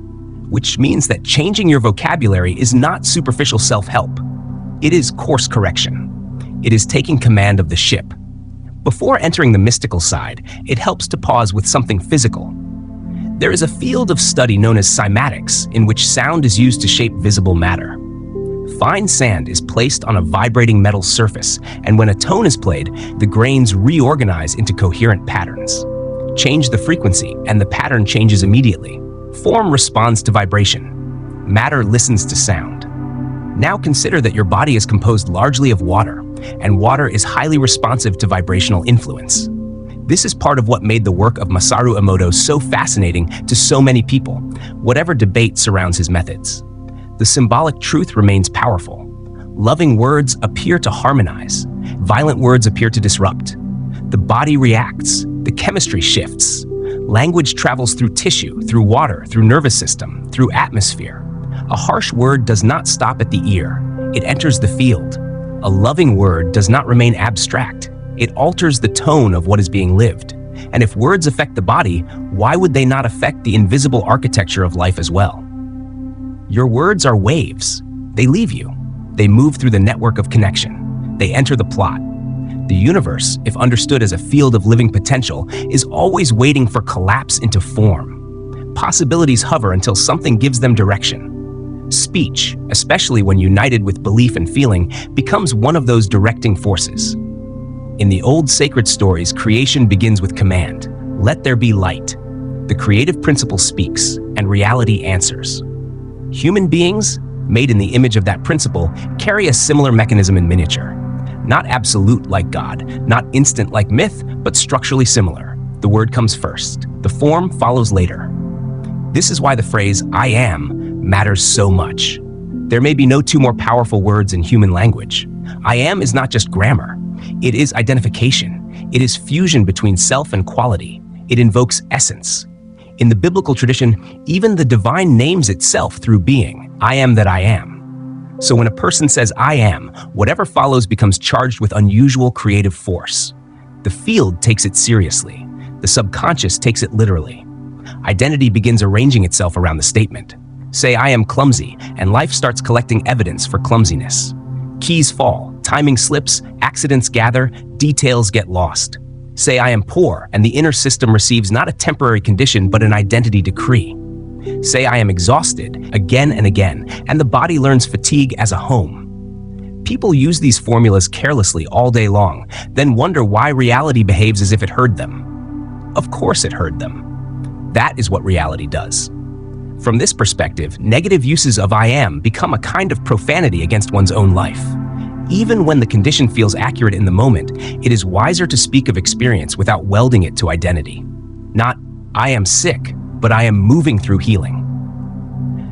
which means that changing your vocabulary is not superficial self-help. It is course correction. It is taking command of the ship. Before entering the mystical side, it helps to pause with something physical. There is a field of study known as cymatics, in which sound is used to shape visible matter. Fine sand is placed on a vibrating metal surface, and when a tone is played, the grains reorganize into coherent patterns. Change the frequency, and the pattern changes immediately. Form responds to vibration. Matter listens to sound. Now consider that your body is composed largely of water, and water is highly responsive to vibrational influence. This is part of what made the work of Masaru Emoto so fascinating to so many people, whatever debate surrounds his methods. The symbolic truth remains powerful. Loving words appear to harmonize, Violent words appear to disrupt. The body reacts. The chemistry shifts. Language travels through tissue, through water, through nervous system, through atmosphere. A harsh word does not stop at the ear. It enters the field. A loving word does not remain abstract. It alters the tone of what is being lived. And if words affect the body, why would they not affect the invisible architecture of life as well? Your words are waves. They leave you. They move through the network of connection. They enter the plot. The universe, if understood as a field of living potential, is always waiting for collapse into form. Possibilities hover until something gives them direction. Speech, especially when united with belief and feeling, becomes one of those directing forces. In the old sacred stories, creation begins with command. Let there be light. The creative principle speaks, and reality answers. Human beings, made in the image of that principle, carry a similar mechanism in miniature. Not absolute like God, not instant like myth, but structurally similar. The word comes first. The form follows later. This is why the phrase, "I am," matters so much. There may be no two more powerful words in human language. I am is not just grammar. It is identification. It is fusion between self and quality. It invokes essence. In the biblical tradition, even the divine names itself through being. I am that I am. So when a person says, "I am," whatever follows becomes charged with unusual creative force. The field takes it seriously. The subconscious takes it literally. Identity begins arranging itself around the statement. Say, "I am clumsy," and life starts collecting evidence for clumsiness. Keys fall, timing slips, accidents gather, details get lost. Say, "I am poor," and the inner system receives not a temporary condition but an identity decree. Say, "I am exhausted," again and again, and the body learns fatigue as a home. People use these formulas carelessly all day long, then wonder why reality behaves as if it heard them. Of course it heard them. That is what reality does. From this perspective, negative uses of "I am" become a kind of profanity against one's own life. Even when the condition feels accurate in the moment, it is wiser to speak of experience without welding it to identity. Not, "I am sick," but "I am moving through healing."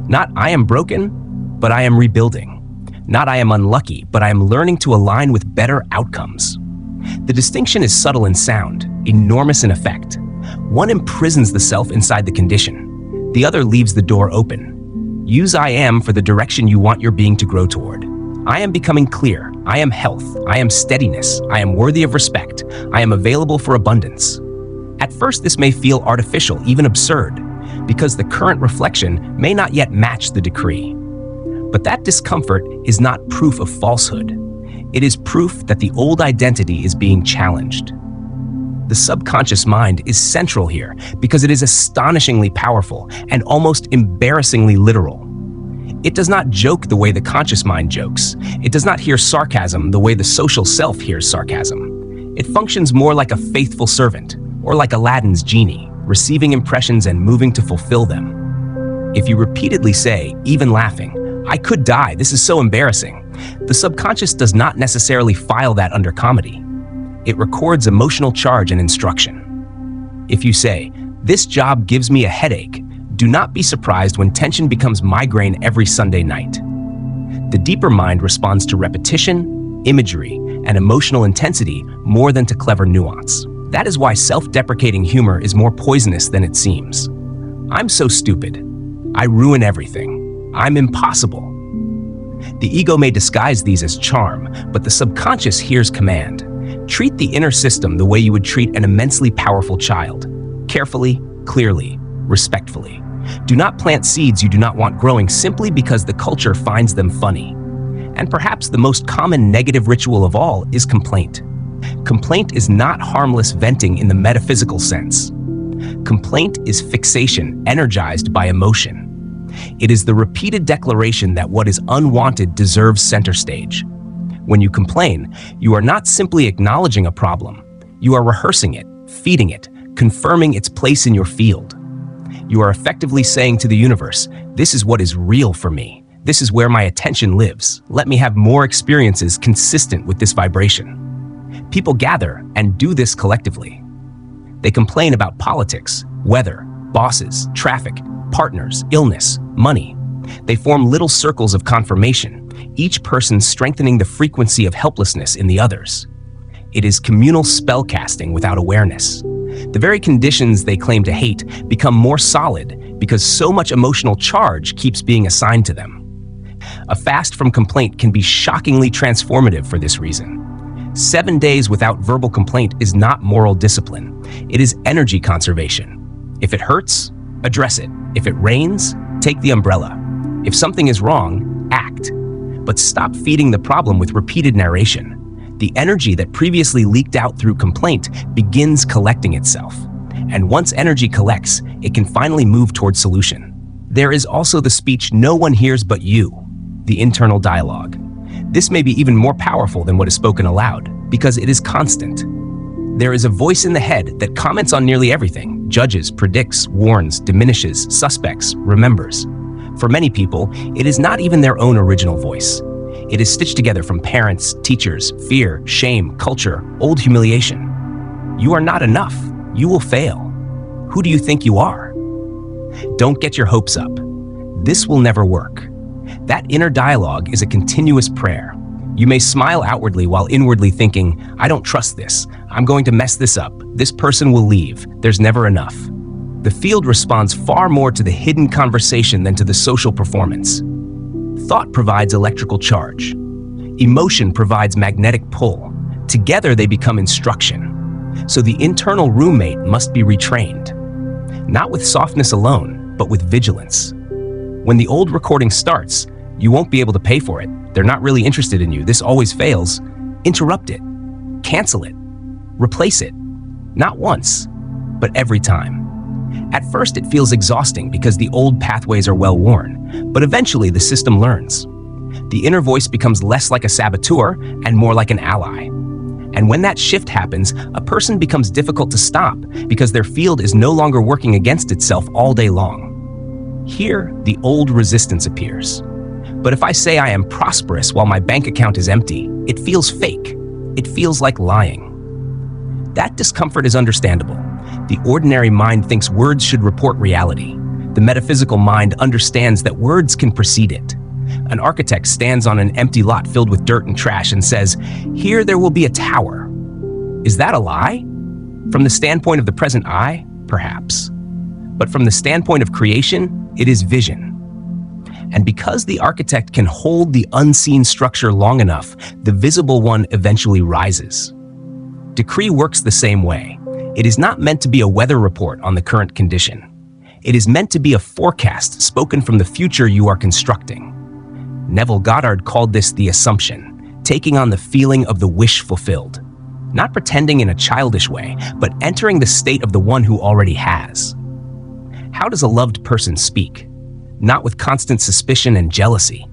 Not, "I am broken," but "I am rebuilding." Not, "I am unlucky," but "I am learning to align with better outcomes." The distinction is subtle in sound, enormous in effect. One imprisons the self inside the condition. The other leaves the door open. Use "I am" for the direction you want your being to grow toward. I am becoming clear. I am health. I am steadiness. I am worthy of respect. I am available for abundance. At first, this may feel artificial, even absurd, because the current reflection may not yet match the decree. But that discomfort is not proof of falsehood. It is proof that the old identity is being challenged. The subconscious mind is central here because it is astonishingly powerful and almost embarrassingly literal. It does not joke the way the conscious mind jokes. It does not hear sarcasm the way the social self hears sarcasm. It functions more like a faithful servant, or like Aladdin's genie, receiving impressions and moving to fulfill them. If you repeatedly say, even laughing, "I could die, this is so embarrassing," the subconscious does not necessarily file that under comedy. It records emotional charge and instruction. If you say, "This job gives me a headache," do not be surprised when tension becomes migraine every Sunday night. The deeper mind responds to repetition, imagery, and emotional intensity more than to clever nuance. That is why self-deprecating humor is more poisonous than it seems. "I'm so stupid. I ruin everything. I'm impossible." The ego may disguise these as charm, but the subconscious hears command. Treat the inner system the way you would treat an immensely powerful child. Carefully, clearly, respectfully. Do not plant seeds you do not want growing simply because the culture finds them funny. And perhaps the most common negative ritual of all is complaint. Complaint is not harmless venting in the metaphysical sense. Complaint is fixation energized by emotion. It is the repeated declaration that what is unwanted deserves center stage. When you complain, you are not simply acknowledging a problem. You are rehearsing it, feeding it, confirming its place in your field. You are effectively saying to the universe, "This is what is real for me. This is where my attention lives. Let me have more experiences consistent with this vibration." People gather and do this collectively. They complain about politics, weather, bosses, traffic, partners, illness, money. They form little circles of confirmation, each person strengthening the frequency of helplessness in the others. It is communal spellcasting without awareness. The very conditions they claim to hate become more solid because so much emotional charge keeps being assigned to them. A fast from complaint can be shockingly transformative for this reason. 7 days without verbal complaint is not moral discipline. It is energy conservation. If it hurts, address it. If it rains, take the umbrella. If something is wrong, act. But stop feeding the problem with repeated narration. The energy that previously leaked out through complaint begins collecting itself. And once energy collects, it can finally move toward solution. There is also the speech no one hears but you, the internal dialogue. This may be even more powerful than what is spoken aloud, because it is constant. There is a voice in the head that comments on nearly everything, judges, predicts, warns, diminishes, suspects, remembers. For many people, it is not even their own original voice. It is stitched together from parents, teachers, fear, shame, culture, old humiliation. You are not enough. You will fail. Who do you think you are? Don't get your hopes up. This will never work. That inner dialogue is a continuous prayer. You may smile outwardly while inwardly thinking, I don't trust this. I'm going to mess this up. This person will leave. There's never enough. The field responds far more to the hidden conversation than to the social performance. Thought provides electrical charge. Emotion provides magnetic pull. Together they become instruction. So the internal roommate must be retrained. Not with softness alone, but with vigilance. When the old recording starts, you won't be able to pay for it. They're not really interested in you. This always fails. Interrupt it. Cancel it. Replace it. Not once, but every time. At first, it feels exhausting because the old pathways are well worn, but eventually the system learns. The inner voice becomes less like a saboteur and more like an ally. And when that shift happens, a person becomes difficult to stop because their field is no longer working against itself all day long. Here, the old resistance appears. But if I say I am prosperous while my bank account is empty, it feels fake. It feels like lying. That discomfort is understandable. The ordinary mind thinks words should report reality. The metaphysical mind understands that words can precede it. An architect stands on an empty lot filled with dirt and trash and says, "Here there will be a tower." Is that a lie? From the standpoint of the present eye, perhaps. But from the standpoint of creation, it is vision. And because the architect can hold the unseen structure long enough, the visible one eventually rises. Decree works the same way. It is not meant to be a weather report on the current condition. It is meant to be a forecast spoken from the future you are constructing. Neville Goddard called this the assumption, taking on the feeling of the wish fulfilled. Not pretending in a childish way, but entering the state of the one who already has. How does a loved person speak? Not with constant suspicion and jealousy.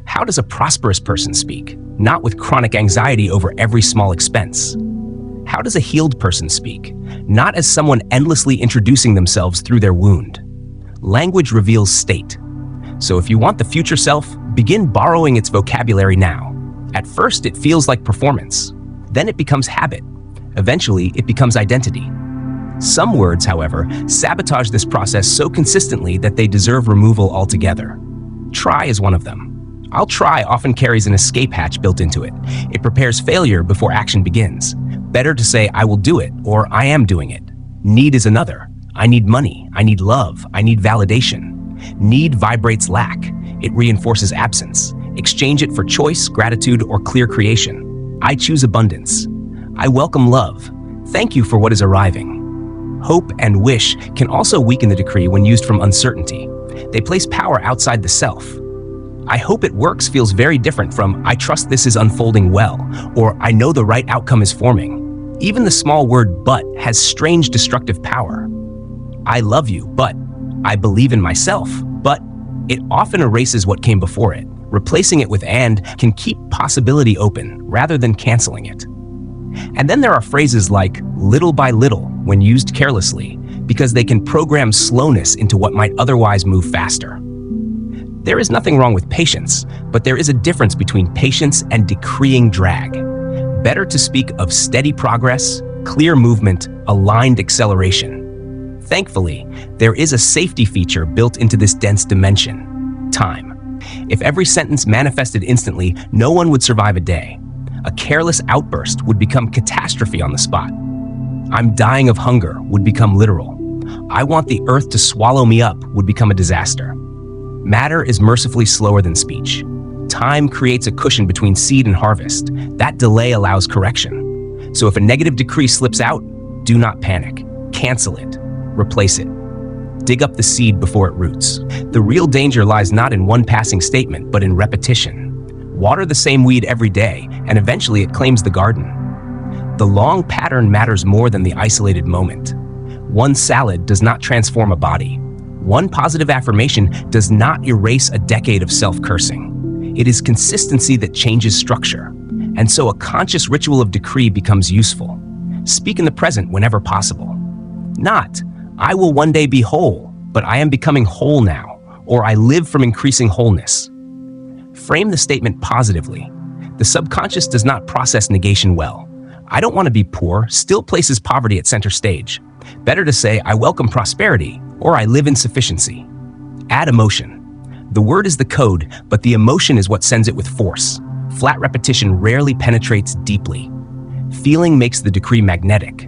How does a prosperous person speak? Not with chronic anxiety over every small expense. How does a healed person speak? Not as someone endlessly introducing themselves through their wound. Language reveals state. So if you want the future self, begin borrowing its vocabulary now. At first, it feels like performance. Then it becomes habit. Eventually, it becomes identity. Some words, however, sabotage this process so consistently that they deserve removal altogether. Try is one of them. I'll try often carries an escape hatch built into it. It prepares failure before action begins. Better to say, I will do it, or I am doing it. Need is another. I need money. I need love. I need validation. Need vibrates lack. It reinforces absence. Exchange it for choice, gratitude, or clear creation. I choose abundance. I welcome love. Thank you for what is arriving. Hope and wish can also weaken the decree when used from uncertainty. They place power outside the self. I hope it works feels very different from I trust this is unfolding well, or I know the right outcome is forming. Even the small word but has strange destructive power. I love you, but I believe in myself, but it often erases what came before it. Replacing it with and can keep possibility open rather than canceling it. And then there are phrases like little by little when used carelessly, because they can program slowness into what might otherwise move faster. There is nothing wrong with patience, but there is a difference between patience and decreeing drag. Better to speak of steady progress, clear movement, aligned acceleration. Thankfully, there is a safety feature built into this dense dimension. time. If every sentence manifested instantly, no one would survive a day. A careless outburst would become catastrophe on the spot. I'm dying of hunger would become literal. I want the earth to swallow me up would become a disaster. Matter is mercifully slower than speech. Time creates a cushion between seed and harvest. That delay allows correction. So if a negative decree slips out, do not panic. Cancel it. Replace it. Dig up the seed before it roots. The real danger lies not in one passing statement, but in repetition. Water the same weed every day, and eventually it claims the garden. The long pattern matters more than the isolated moment. One salad does not transform a body. One positive affirmation does not erase a decade of self-cursing. It is consistency that changes structure. And so a conscious ritual of decree becomes useful. Speak in the present whenever possible. Not, I will one day be whole, but I am becoming whole now, or I live from increasing wholeness. Frame the statement positively. The subconscious does not process negation well. I don't want to be poor still places poverty at center stage. Better to say, I welcome prosperity, or I live in sufficiency. Add emotion. The word is the code, but the emotion is what sends it with force. Flat repetition rarely penetrates deeply. Feeling makes the decree magnetic.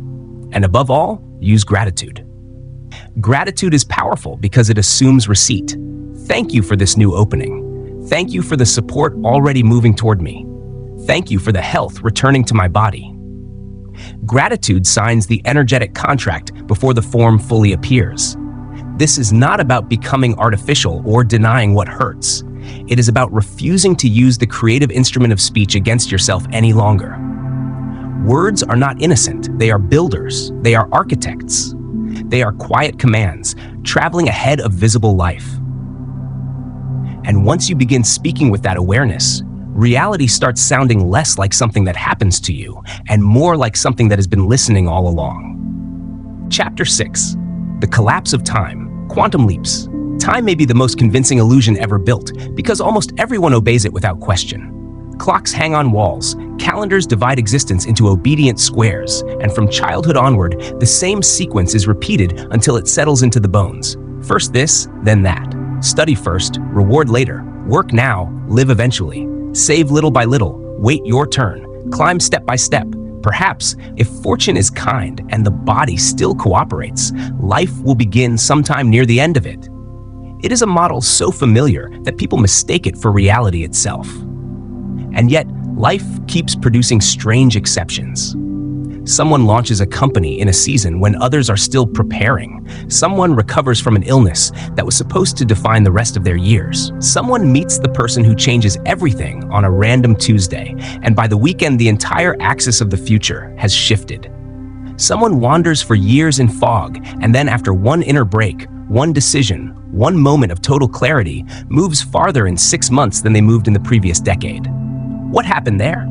And above all, use gratitude. Gratitude is powerful because it assumes receipt. Thank you for this new opening. Thank you for the support already moving toward me. Thank you for the health returning to my body. Gratitude signs the energetic contract before the form fully appears. This is not about becoming artificial or denying what hurts. It is about refusing to use the creative instrument of speech against yourself any longer. Words are not innocent. They are builders. They are architects. They are quiet commands, traveling ahead of visible life. And once you begin speaking with that awareness, reality starts sounding less like something that happens to you and more like something that has been listening all along. Chapter 6. The Collapse of Time. Quantum Leaps. Time may be the most convincing illusion ever built because almost everyone obeys it without question. Clocks hang on walls, calendars divide existence into obedient squares, and from childhood onward, the same sequence is repeated until it settles into the bones. First this, then that. Study first, reward later. Work now, live eventually. Save little by little, wait your turn, climb step by step. Perhaps, if fortune is kind and the body still cooperates, life will begin sometime near the end of it. It is a model so familiar that people mistake it for reality itself. And yet, life keeps producing strange exceptions. Someone launches a company in a season when others are still preparing. Someone recovers from an illness that was supposed to define the rest of their years. Someone meets the person who changes everything on a random Tuesday, and by the weekend the entire axis of the future has shifted. Someone wanders for years in fog, and then after one inner break, one decision, one moment of total clarity, moves farther in 6 months than they moved in the previous decade. What happened there?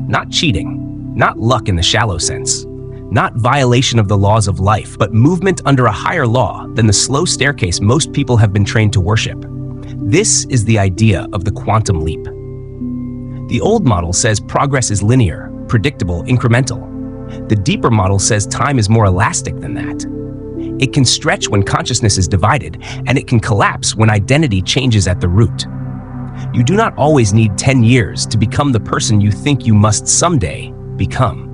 Not cheating. Not luck in the shallow sense, not violation of the laws of life, but movement under a higher law than the slow staircase most people have been trained to worship. This is the idea of the quantum leap. The old model says progress is linear, predictable, incremental. The deeper model says time is more elastic than that. It can stretch when consciousness is divided, and it can collapse when identity changes at the root. You do not always need 10 years to become the person you think you must someday become.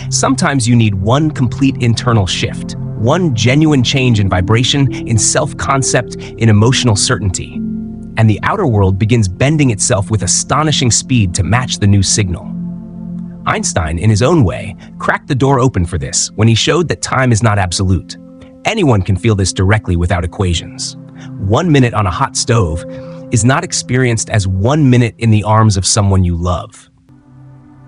Sometimes you need one complete internal shift, one genuine change in vibration, in self-concept, in emotional certainty, and the outer world begins bending itself with astonishing speed to match the new signal. Einstein, in his own way, cracked the door open for this when he showed that time is not absolute. Anyone can feel this directly without equations. 1 minute on a hot stove is not experienced as 1 minute in the arms of someone you love.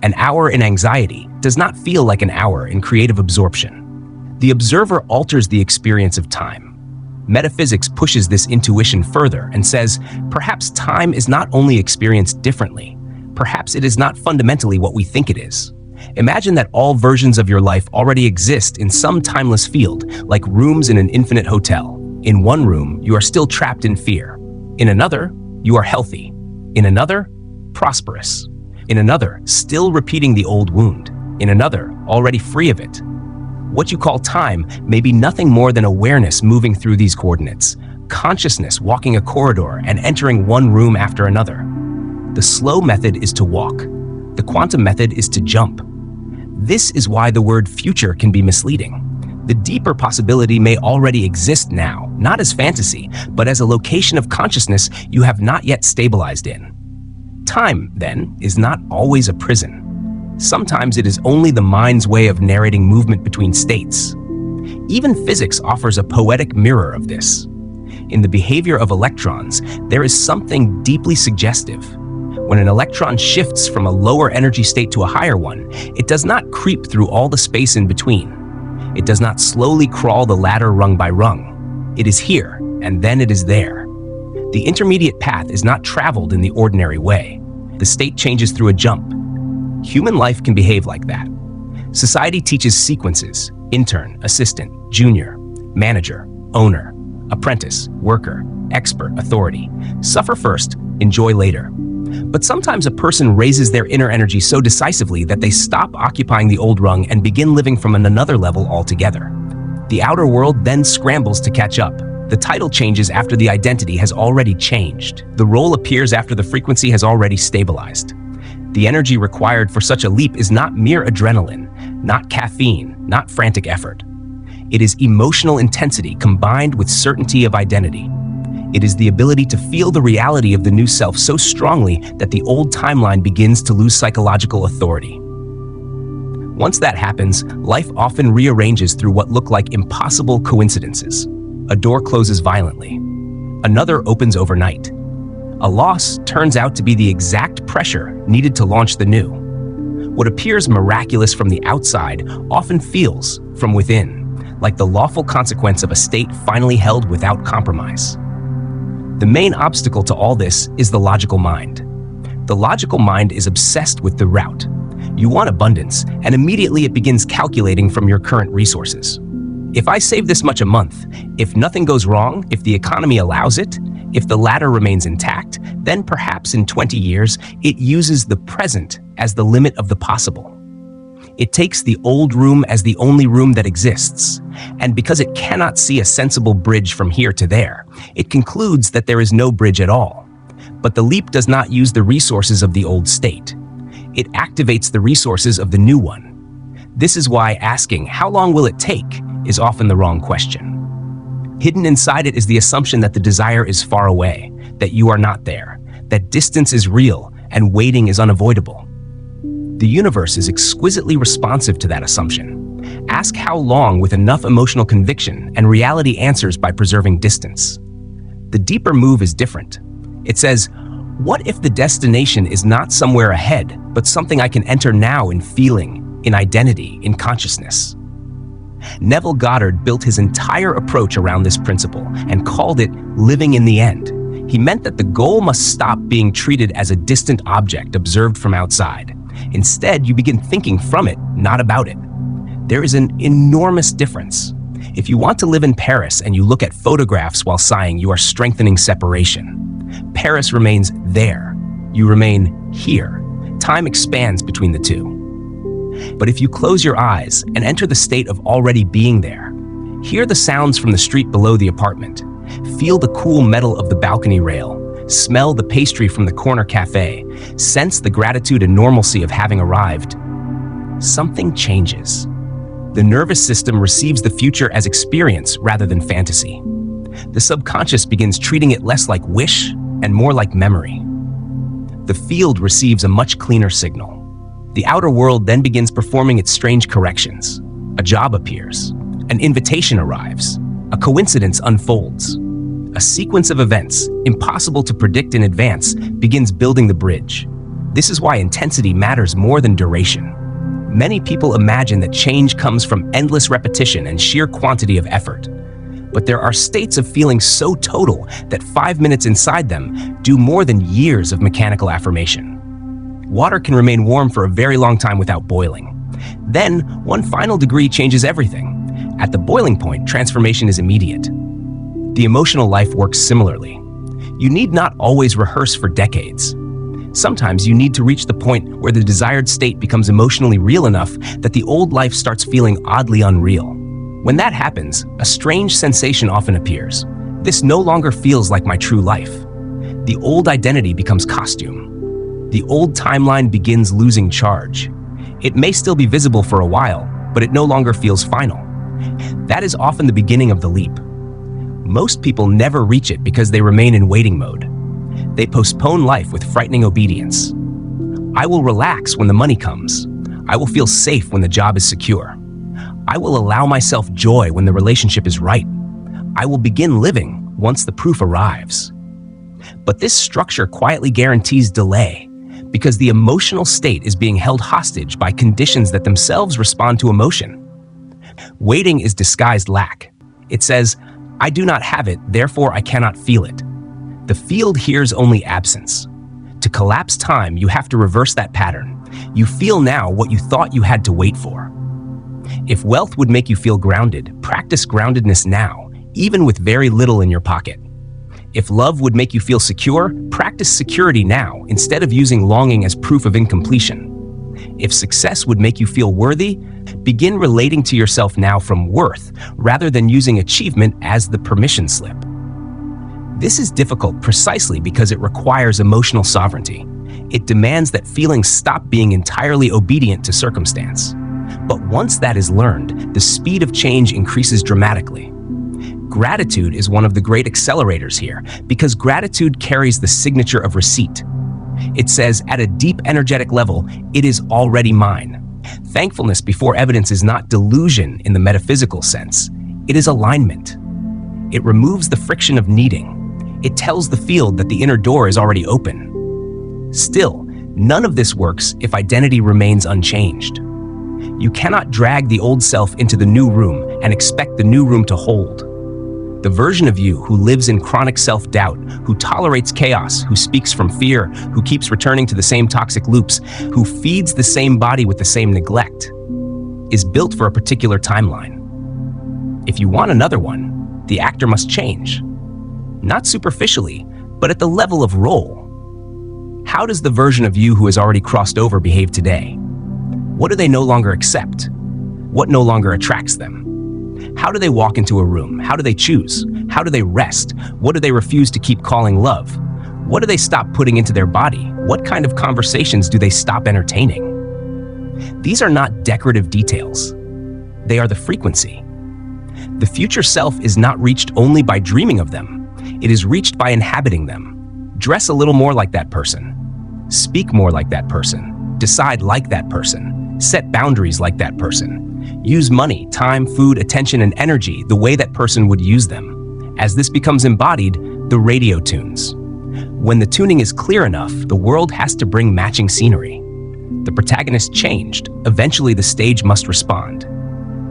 An hour in anxiety does not feel like an hour in creative absorption. The observer alters the experience of time. Metaphysics pushes this intuition further and says, perhaps time is not only experienced differently, perhaps it is not fundamentally what we think it is. Imagine that all versions of your life already exist in some timeless field, like rooms in an infinite hotel. In one room, you are still trapped in fear. In another, you are healthy. In another, prosperous. In another, still repeating the old wound. In another, already free of it. What you call time may be nothing more than awareness moving through these coordinates, consciousness walking a corridor and entering one room after another. The slow method is to walk. The quantum method is to jump. This is why the word future can be misleading. The deeper possibility may already exist now, not as fantasy, but as a location of consciousness you have not yet stabilized in. Time, then, is not always a prison. Sometimes it is only the mind's way of narrating movement between states. Even physics offers a poetic mirror of this. In the behavior of electrons, there is something deeply suggestive. When an electron shifts from a lower energy state to a higher one, it does not creep through all the space in between. It does not slowly crawl the ladder rung by rung. It is here, and then it is there. The intermediate path is not traveled in the ordinary way. The state changes through a jump. Human life can behave like that. Society teaches sequences: intern, assistant, junior, manager, owner, apprentice, worker, expert, authority. Suffer first, enjoy later. But sometimes a person raises their inner energy so decisively that they stop occupying the old rung and begin living from another level altogether. The outer world then scrambles to catch up. The title changes after the identity has already changed. The role appears after the frequency has already stabilized. The energy required for such a leap is not mere adrenaline, not caffeine, not frantic effort. It is emotional intensity combined with certainty of identity. It is the ability to feel the reality of the new self so strongly that the old timeline begins to lose psychological authority. Once that happens, life often rearranges through what look like impossible coincidences. A door closes violently. Another opens overnight. A loss turns out to be the exact pressure needed to launch the new. What appears miraculous from the outside often feels, from within, like the lawful consequence of a state finally held without compromise. The main obstacle to all this is the logical mind. The logical mind is obsessed with the route. You want abundance, and immediately it begins calculating from your current resources. If I save this much a month, if nothing goes wrong, if the economy allows it, if the ladder remains intact, then perhaps in 20 years, it uses the present as the limit of the possible. It takes the old room as the only room that exists, and because it cannot see a sensible bridge from here to there, it concludes that there is no bridge at all. But the leap does not use the resources of the old state. It activates the resources of the new one. This is why asking, "How long will it take?" is often the wrong question. Hidden inside it is the assumption that the desire is far away, that you are not there, that distance is real and waiting is unavoidable. The universe is exquisitely responsive to that assumption. Ask how long with enough emotional conviction, and reality answers by preserving distance. The deeper move is different. It says, what if the destination is not somewhere ahead, but something I can enter now in feeling, in identity, in consciousness? Neville Goddard built his entire approach around this principle and called it living in the end. He meant that the goal must stop being treated as a distant object observed from outside. Instead, you begin thinking from it, not about it. There is an enormous difference. If you want to live in Paris and you look at photographs while sighing, you are strengthening separation. Paris remains there. You remain here. Time expands between the two. But if you close your eyes and enter the state of already being there, hear the sounds from the street below the apartment, feel the cool metal of the balcony rail, smell the pastry from the corner cafe, sense the gratitude and normalcy of having arrived, something changes. The nervous system receives the future as experience rather than fantasy. The subconscious begins treating it less like wish and more like memory. The field receives a much cleaner signal. The outer world then begins performing its strange corrections. A job appears. An invitation arrives. A coincidence unfolds. A sequence of events, impossible to predict in advance, begins building the bridge. This is why intensity matters more than duration. Many people imagine that change comes from endless repetition and sheer quantity of effort. But there are states of feeling so total that 5 minutes inside them do more than years of mechanical affirmation. Water can remain warm for a very long time without boiling. Then, one final degree changes everything. At the boiling point, transformation is immediate. The emotional life works similarly. You need not always rehearse for decades. Sometimes you need to reach the point where the desired state becomes emotionally real enough that the old life starts feeling oddly unreal. When that happens, a strange sensation often appears. This no longer feels like my true life. The old identity becomes costume. The old timeline begins losing charge. It may still be visible for a while, but it no longer feels final. That is often the beginning of the leap. Most people never reach it because they remain in waiting mode. They postpone life with frightening obedience. I will relax when the money comes. I will feel safe when the job is secure. I will allow myself joy when the relationship is right. I will begin living once the proof arrives. But this structure quietly guarantees delay because the emotional state is being held hostage by conditions that themselves respond to emotion. Waiting is disguised lack. It says, I do not have it, therefore I cannot feel it. The field hears only absence. To collapse time, you have to reverse that pattern. You feel now what you thought you had to wait for. If wealth would make you feel grounded, practice groundedness now, even with very little in your pocket. If love would make you feel secure, practice security now, instead of using longing as proof of incompletion. If success would make you feel worthy, begin relating to yourself now from worth, rather than using achievement as the permission slip. This is difficult precisely because it requires emotional sovereignty. It demands that feelings stop being entirely obedient to circumstance. But once that is learned, the speed of change increases dramatically. Gratitude is one of the great accelerators here because gratitude carries the signature of receipt. It says, at a deep energetic level, it is already mine. Thankfulness before evidence is not delusion in the metaphysical sense. It is alignment. It removes the friction of needing. It tells the field that the inner door is already open. Still, none of this works if identity remains unchanged. You cannot drag the old self into the new room and expect the new room to hold. The version of you who lives in chronic self-doubt, who tolerates chaos, who speaks from fear, who keeps returning to the same toxic loops, who feeds the same body with the same neglect, is built for a particular timeline. If you want another one, the actor must change. Not superficially, but at the level of role. How does the version of you who has already crossed over behave today? What do they no longer accept? What no longer attracts them? How do they walk into a room? How do they choose? How do they rest? What do they refuse to keep calling love? What do they stop putting into their body? What kind of conversations do they stop entertaining? These are not decorative details. They are the frequency. The future self is not reached only by dreaming of them. It is reached by inhabiting them. Dress a little more like that person. Speak more like that person. Decide like that person. Set boundaries like that person. Use money, time, food, attention, and energy the way that person would use them. As this becomes embodied, the radio tunes. When the tuning is clear enough, the world has to bring matching scenery. The protagonist changed. Eventually, the stage must respond.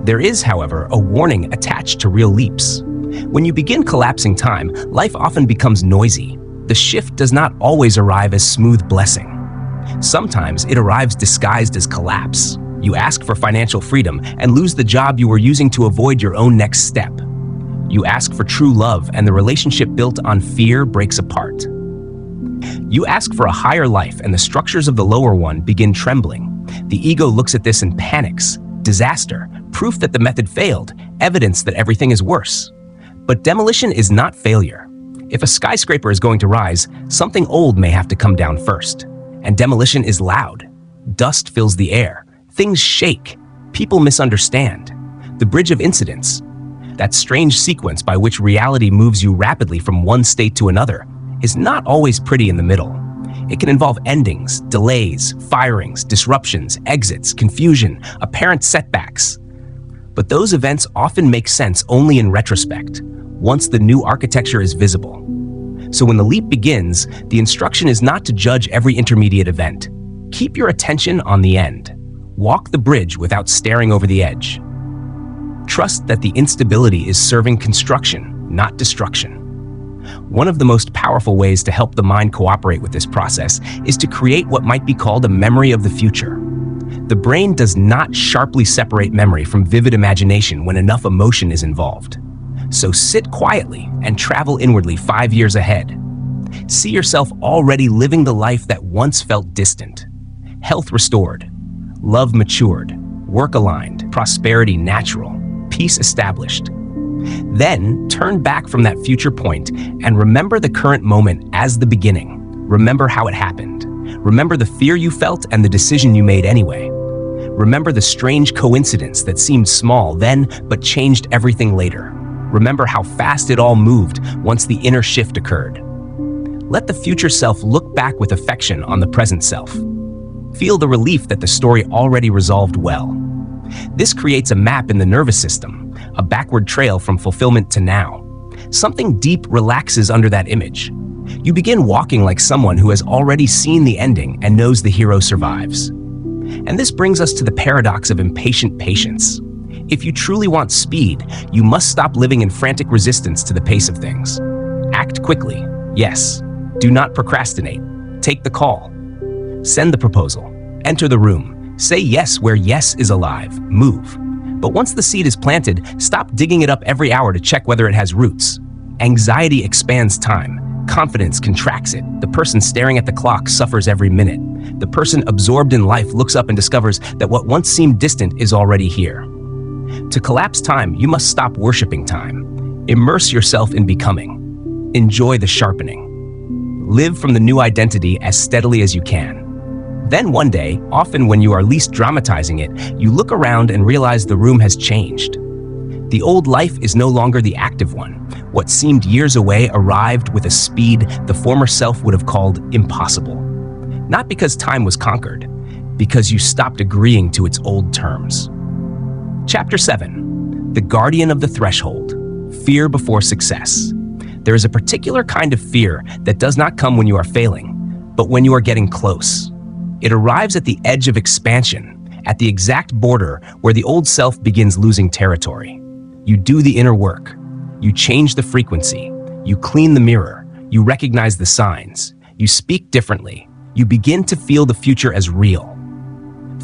There is, however, a warning attached to real leaps. When you begin collapsing time, life often becomes noisy. The shift does not always arrive as smooth blessing. Sometimes it arrives disguised as collapse. You ask for financial freedom and lose the job you were using to avoid your own next step. You ask for true love and the relationship built on fear breaks apart. You ask for a higher life and the structures of the lower one begin trembling. The ego looks at this and panics. Disaster, proof that the method failed, evidence that everything is worse. But demolition is not failure. If a skyscraper is going to rise, something old may have to come down first. And demolition is loud. Dust fills the air. Things shake. People misunderstand. The bridge of incidents, that strange sequence by which reality moves you rapidly from one state to another, is not always pretty in the middle. It can involve endings, delays, firings, disruptions, exits, confusion, apparent setbacks. But those events often make sense only in retrospect, once the new architecture is visible. So when the leap begins, the instruction is not to judge every intermediate event. Keep your attention on the end. Walk the bridge without staring over the edge. Trust that the instability is serving construction, not destruction. One of the most powerful ways to help the mind cooperate with this process is to create what might be called a memory of the future. The brain does not sharply separate memory from vivid imagination when enough emotion is involved. So sit quietly and travel inwardly 5 years ahead. See yourself already living the life that once felt distant. Health restored, love matured, work aligned, prosperity natural, peace established. Then turn back from that future point and remember the current moment as the beginning. Remember how it happened. Remember the fear you felt and the decision you made anyway. Remember the strange coincidence that seemed small then but changed everything later. Remember how fast it all moved once the inner shift occurred. Let the future self look back with affection on the present self. Feel the relief that the story already resolved well. This creates a map in the nervous system, a backward trail from fulfillment to now. Something deep relaxes under that image. You begin walking like someone who has already seen the ending and knows the hero survives. And this brings us to the paradox of impatient patience. If you truly want speed, you must stop living in frantic resistance to the pace of things. Act quickly, yes. Do not procrastinate. Take the call. Send the proposal. Enter the room. Say yes where yes is alive. Move. But once the seed is planted, stop digging it up every hour to check whether it has roots. Anxiety expands time. Confidence contracts it. The person staring at the clock suffers every minute. The person absorbed in life looks up and discovers that what once seemed distant is already here. To collapse time, you must stop worshiping time. Immerse yourself in becoming. Enjoy the sharpening. Live from the new identity as steadily as you can. Then one day, often when you are least dramatizing it, you look around and realize the room has changed. The old life is no longer the active one. What seemed years away arrived with a speed the former self would have called impossible. Not because time was conquered, because you stopped agreeing to its old terms. Chapter 7. The Guardian of the Threshold. Fear before success. There is a particular kind of fear that does not come when you are failing, but when you are getting close. It arrives at the edge of expansion, at the exact border where the old self begins losing territory. You do the inner work. You change the frequency. You clean the mirror. You recognize the signs. You speak differently. You begin to feel the future as real.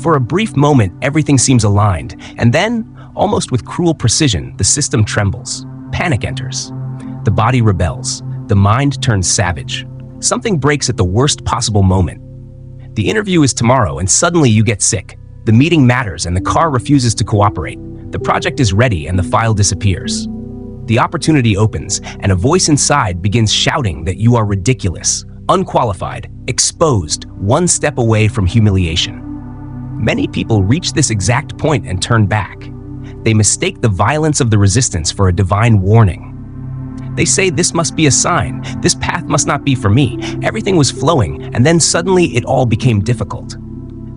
For a brief moment, everything seems aligned, and then, almost with cruel precision, the system trembles. Panic enters. The body rebels. The mind turns savage. Something breaks at the worst possible moment. The interview is tomorrow, and suddenly you get sick. The meeting matters, and the car refuses to cooperate. The project is ready, and the file disappears. The opportunity opens, and a voice inside begins shouting that you are ridiculous, unqualified, exposed, one step away from humiliation. Many people reach this exact point and turn back. They mistake the violence of the resistance for a divine warning. They say this must be a sign, this path must not be for me, everything was flowing, and then suddenly it all became difficult.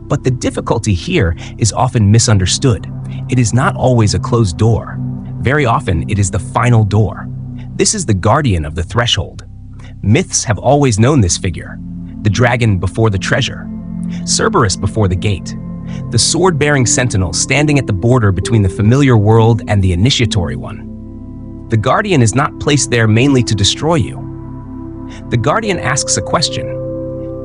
But the difficulty here is often misunderstood. It is not always a closed door. Very often it is the final door. This is the guardian of the threshold. Myths have always known this figure. The dragon before the treasure. Cerberus before the gate. The sword-bearing sentinel standing at the border between the familiar world and the initiatory one. The guardian is not placed there mainly to destroy you. The guardian asks a question.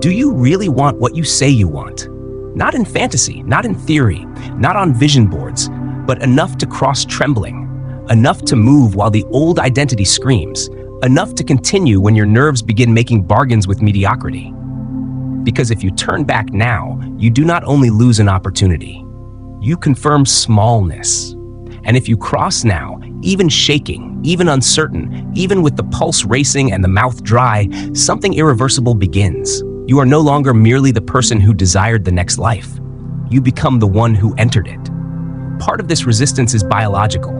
Do you really want what you say you want? Not in fantasy, not in theory, not on vision boards, but enough to cross trembling, enough to move while the old identity screams, enough to continue when your nerves begin making bargains with mediocrity. Because if you turn back now, you do not only lose an opportunity, you confirm smallness. And if you cross now, even shaking, even uncertain, even with the pulse racing and the mouth dry, something irreversible begins. You are no longer merely the person who desired the next life. You become the one who entered it. Part of this resistance is biological.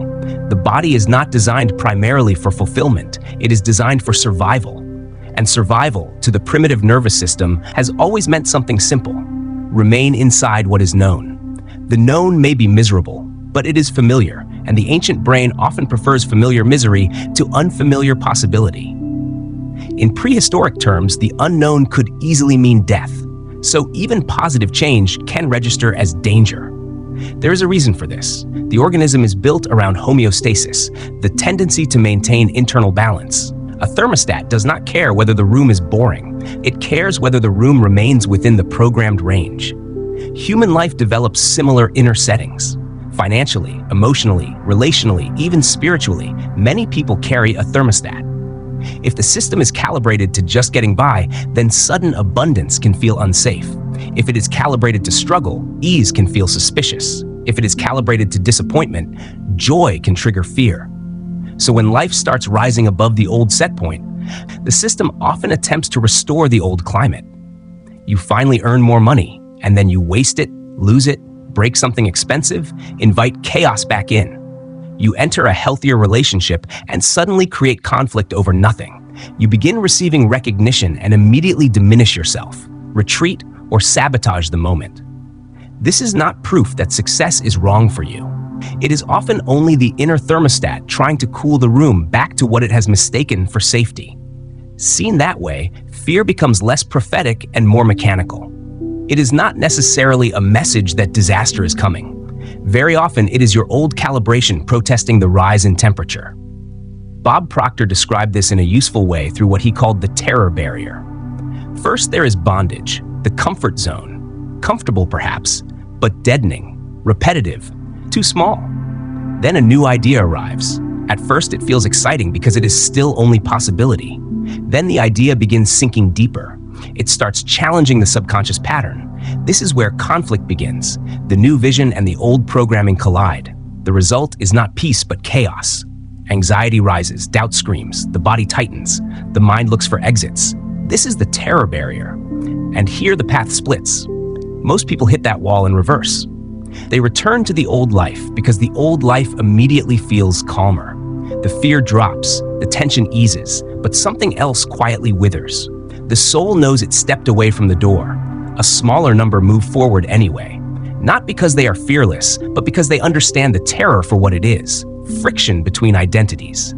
The body is not designed primarily for fulfillment. It is designed for survival. And survival, to the primitive nervous system, has always meant something simple. Remain inside what is known. The known may be miserable, but it is familiar, and the ancient brain often prefers familiar misery to unfamiliar possibility. In prehistoric terms, the unknown could easily mean death, so even positive change can register as danger. There is a reason for this. The organism is built around homeostasis, the tendency to maintain internal balance. A thermostat does not care whether the room is boring. It cares whether the room remains within the programmed range. Human life develops similar inner settings. Financially, emotionally, relationally, even spiritually, many people carry a thermostat. If the system is calibrated to just getting by, then sudden abundance can feel unsafe. If it is calibrated to struggle, ease can feel suspicious. If it is calibrated to disappointment, joy can trigger fear. So when life starts rising above the old set point, the system often attempts to restore the old climate. You finally earn more money, and then you waste it, lose it, break something expensive, invite chaos back in. You enter a healthier relationship and suddenly create conflict over nothing. You begin receiving recognition and immediately diminish yourself, retreat, or sabotage the moment. This is not proof that success is wrong for you. It is often only the inner thermostat trying to cool the room back to what it has mistaken for safety. Seen that way, fear becomes less prophetic and more mechanical. It is not necessarily a message that disaster is coming. Very often, it is your old calibration protesting the rise in temperature. Bob Proctor described this in a useful way through what he called the terror barrier. First, there is bondage, the comfort zone. Comfortable, perhaps, but deadening, repetitive, too small. Then a new idea arrives. At first, it feels exciting because it is still only possibility. Then the idea begins sinking deeper. It starts challenging the subconscious pattern. This is where conflict begins. The new vision and the old programming collide. The result is not peace, but chaos. Anxiety rises, doubt screams, the body tightens, the mind looks for exits. This is the terror barrier. And here the path splits. Most people hit that wall in reverse. They return to the old life because the old life immediately feels calmer. The fear drops, the tension eases, but something else quietly withers. The soul knows it stepped away from the door. A smaller number move forward anyway. Not because they are fearless, but because they understand the terror for what it is. Friction between identities.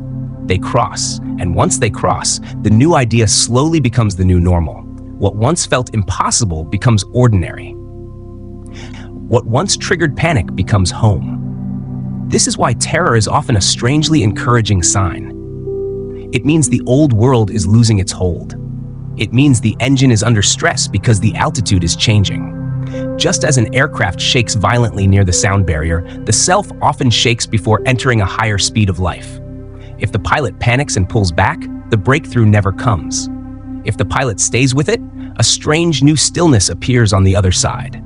They cross, and once they cross, the new idea slowly becomes the new normal. What once felt impossible becomes ordinary. What once triggered panic becomes home. This is why terror is often a strangely encouraging sign. It means the old world is losing its hold. It means the engine is under stress because the altitude is changing. Just as an aircraft shakes violently near the sound barrier, the self often shakes before entering a higher speed of life. If the pilot panics and pulls back, the breakthrough never comes. If the pilot stays with it, a strange new stillness appears on the other side.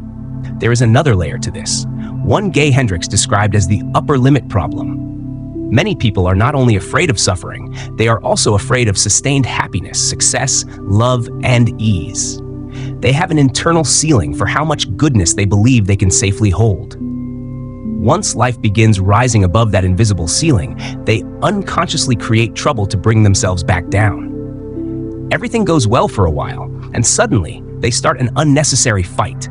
There is another layer to this, one Gay Hendricks described as the upper limit problem. Many people are not only afraid of suffering, they are also afraid of sustained happiness, success, love, and ease. They have an internal ceiling for how much goodness they believe they can safely hold. Once life begins rising above that invisible ceiling, they unconsciously create trouble to bring themselves back down. Everything goes well for a while, and suddenly they start an unnecessary fight.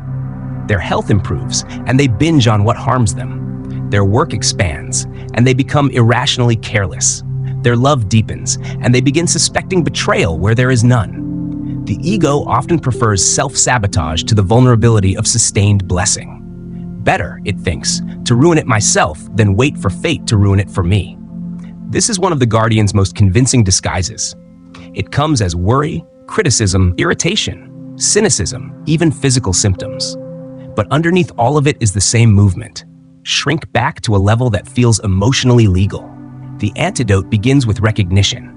Their health improves, and they binge on what harms them. Their work expands, and they become irrationally careless. Their love deepens, and they begin suspecting betrayal where there is none. The ego often prefers self-sabotage to the vulnerability of sustained blessing. Better, it thinks, to ruin it myself than wait for fate to ruin it for me. This is one of the guardian's most convincing disguises. It comes as worry, criticism, irritation, cynicism, even physical symptoms. But underneath all of it is the same movement. Shrink back to a level that feels emotionally legal. The antidote begins with recognition.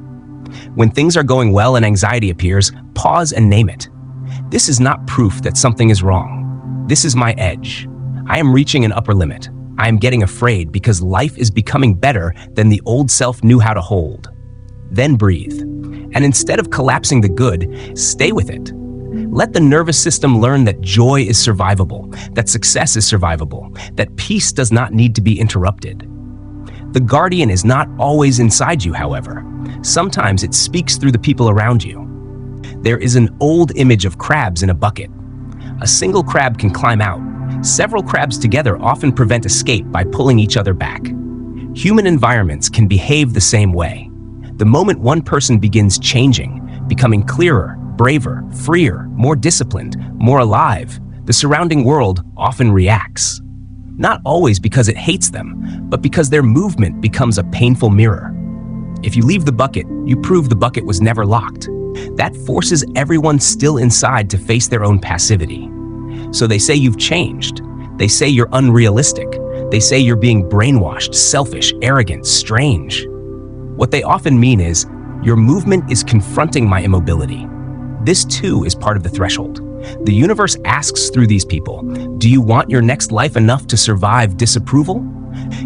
When things are going well and anxiety appears, pause and name it. This is not proof that something is wrong. This is my edge. I am reaching an upper limit. I am getting afraid because life is becoming better than the old self knew how to hold. Then breathe. And instead of collapsing the good, stay with it. Let the nervous system learn that joy is survivable, that success is survivable, that peace does not need to be interrupted. The guardian is not always inside you, however. Sometimes it speaks through the people around you. There is an old image of crabs in a bucket. A single crab can climb out. Several crabs together often prevent escape by pulling each other back. Human environments can behave the same way. The moment one person begins changing, becoming clearer, braver, freer, more disciplined, more alive, the surrounding world often reacts. Not always because it hates them, but because their movement becomes a painful mirror. If you leave the bucket, you prove the bucket was never locked. That forces everyone still inside to face their own passivity. So they say you've changed. They say you're unrealistic. They say you're being brainwashed, selfish, arrogant, strange. What they often mean is, your movement is confronting my immobility. This too is part of the threshold. The universe asks through these people, do you want your next life enough to survive disapproval?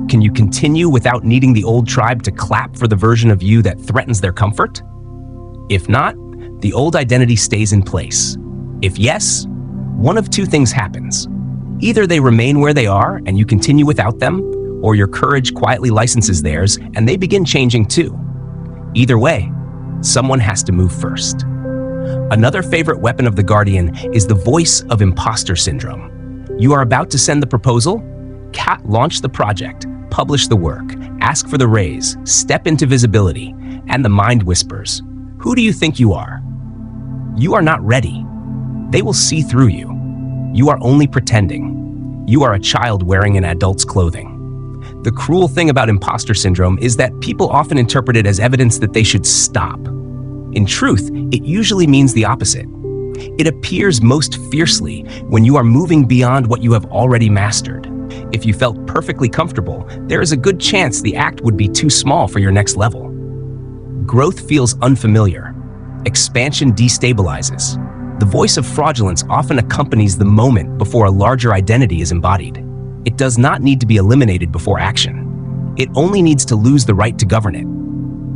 Can you continue without needing the old tribe to clap for the version of you that threatens their comfort? If not, the old identity stays in place. If yes, one of two things happens. Either they remain where they are and you continue without them, or your courage quietly licenses theirs and they begin changing too. Either way, someone has to move first. Another favorite weapon of the Guardian is the voice of imposter syndrome. You are about to send the proposal? Launch the project, publish the work, ask for the raise, step into visibility, and the mind whispers, "Who do you think you are?" You are not ready. They will see through you. You are only pretending. You are a child wearing an adult's clothing. The cruel thing about imposter syndrome is that people often interpret it as evidence that they should stop. In truth, it usually means the opposite. It appears most fiercely when you are moving beyond what you have already mastered. If you felt perfectly comfortable, there is a good chance the act would be too small for your next level. Growth feels unfamiliar. Expansion destabilizes. The voice of fraudulence often accompanies the moment before a larger identity is embodied. It does not need to be eliminated before action. It only needs to lose the right to govern it.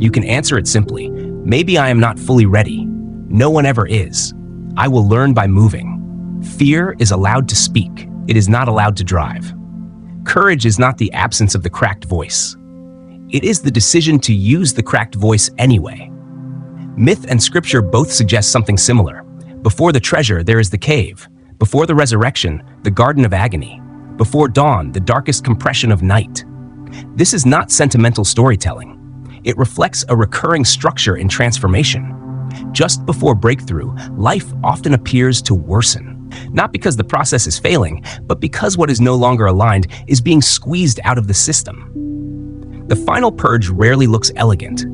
You can answer it simply, "Maybe I am not fully ready. No one ever is. I will learn by moving." Fear is allowed to speak. It is not allowed to drive. Courage is not the absence of the cracked voice. It is the decision to use the cracked voice anyway. Myth and scripture both suggest something similar. Before the treasure, there is the cave. Before the resurrection, the garden of agony. Before dawn, the darkest compression of night. This is not sentimental storytelling. It reflects a recurring structure in transformation. Just before breakthrough, life often appears to worsen. Not because the process is failing, but because what is no longer aligned is being squeezed out of the system. The final purge rarely looks elegant.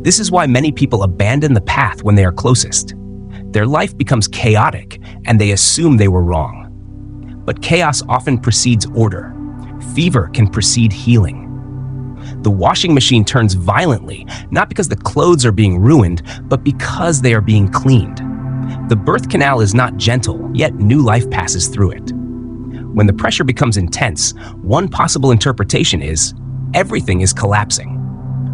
This is why many people abandon the path when they are closest. Their life becomes chaotic, and they assume they were wrong. But chaos often precedes order. Fever can precede healing. The washing machine turns violently, not because the clothes are being ruined, but because they are being cleaned. The birth canal is not gentle, yet new life passes through it. When the pressure becomes intense, one possible interpretation is, everything is collapsing.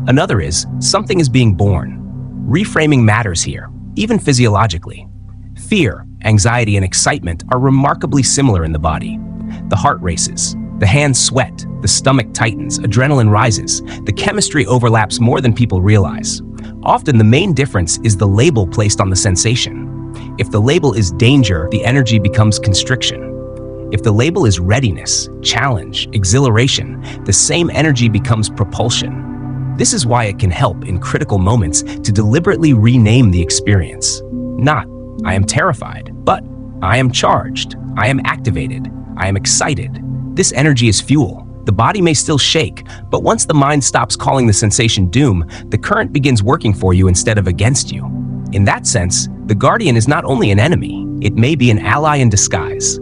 Another is, something is being born. Reframing matters here, even physiologically. Fear, anxiety, and excitement are remarkably similar in the body. The heart races, the hands sweat, the stomach tightens, adrenaline rises. The chemistry overlaps more than people realize. Often the main difference is the label placed on the sensation. If the label is danger, the energy becomes constriction. If the label is readiness, challenge, exhilaration, the same energy becomes propulsion. This is why it can help in critical moments to deliberately rename the experience. Not, "I am terrified," but "I am charged, I am activated, I am excited." This energy is fuel. The body may still shake, but once the mind stops calling the sensation doom, the current begins working for you instead of against you. In that sense, the Guardian is not only an enemy, it may be an ally in disguise.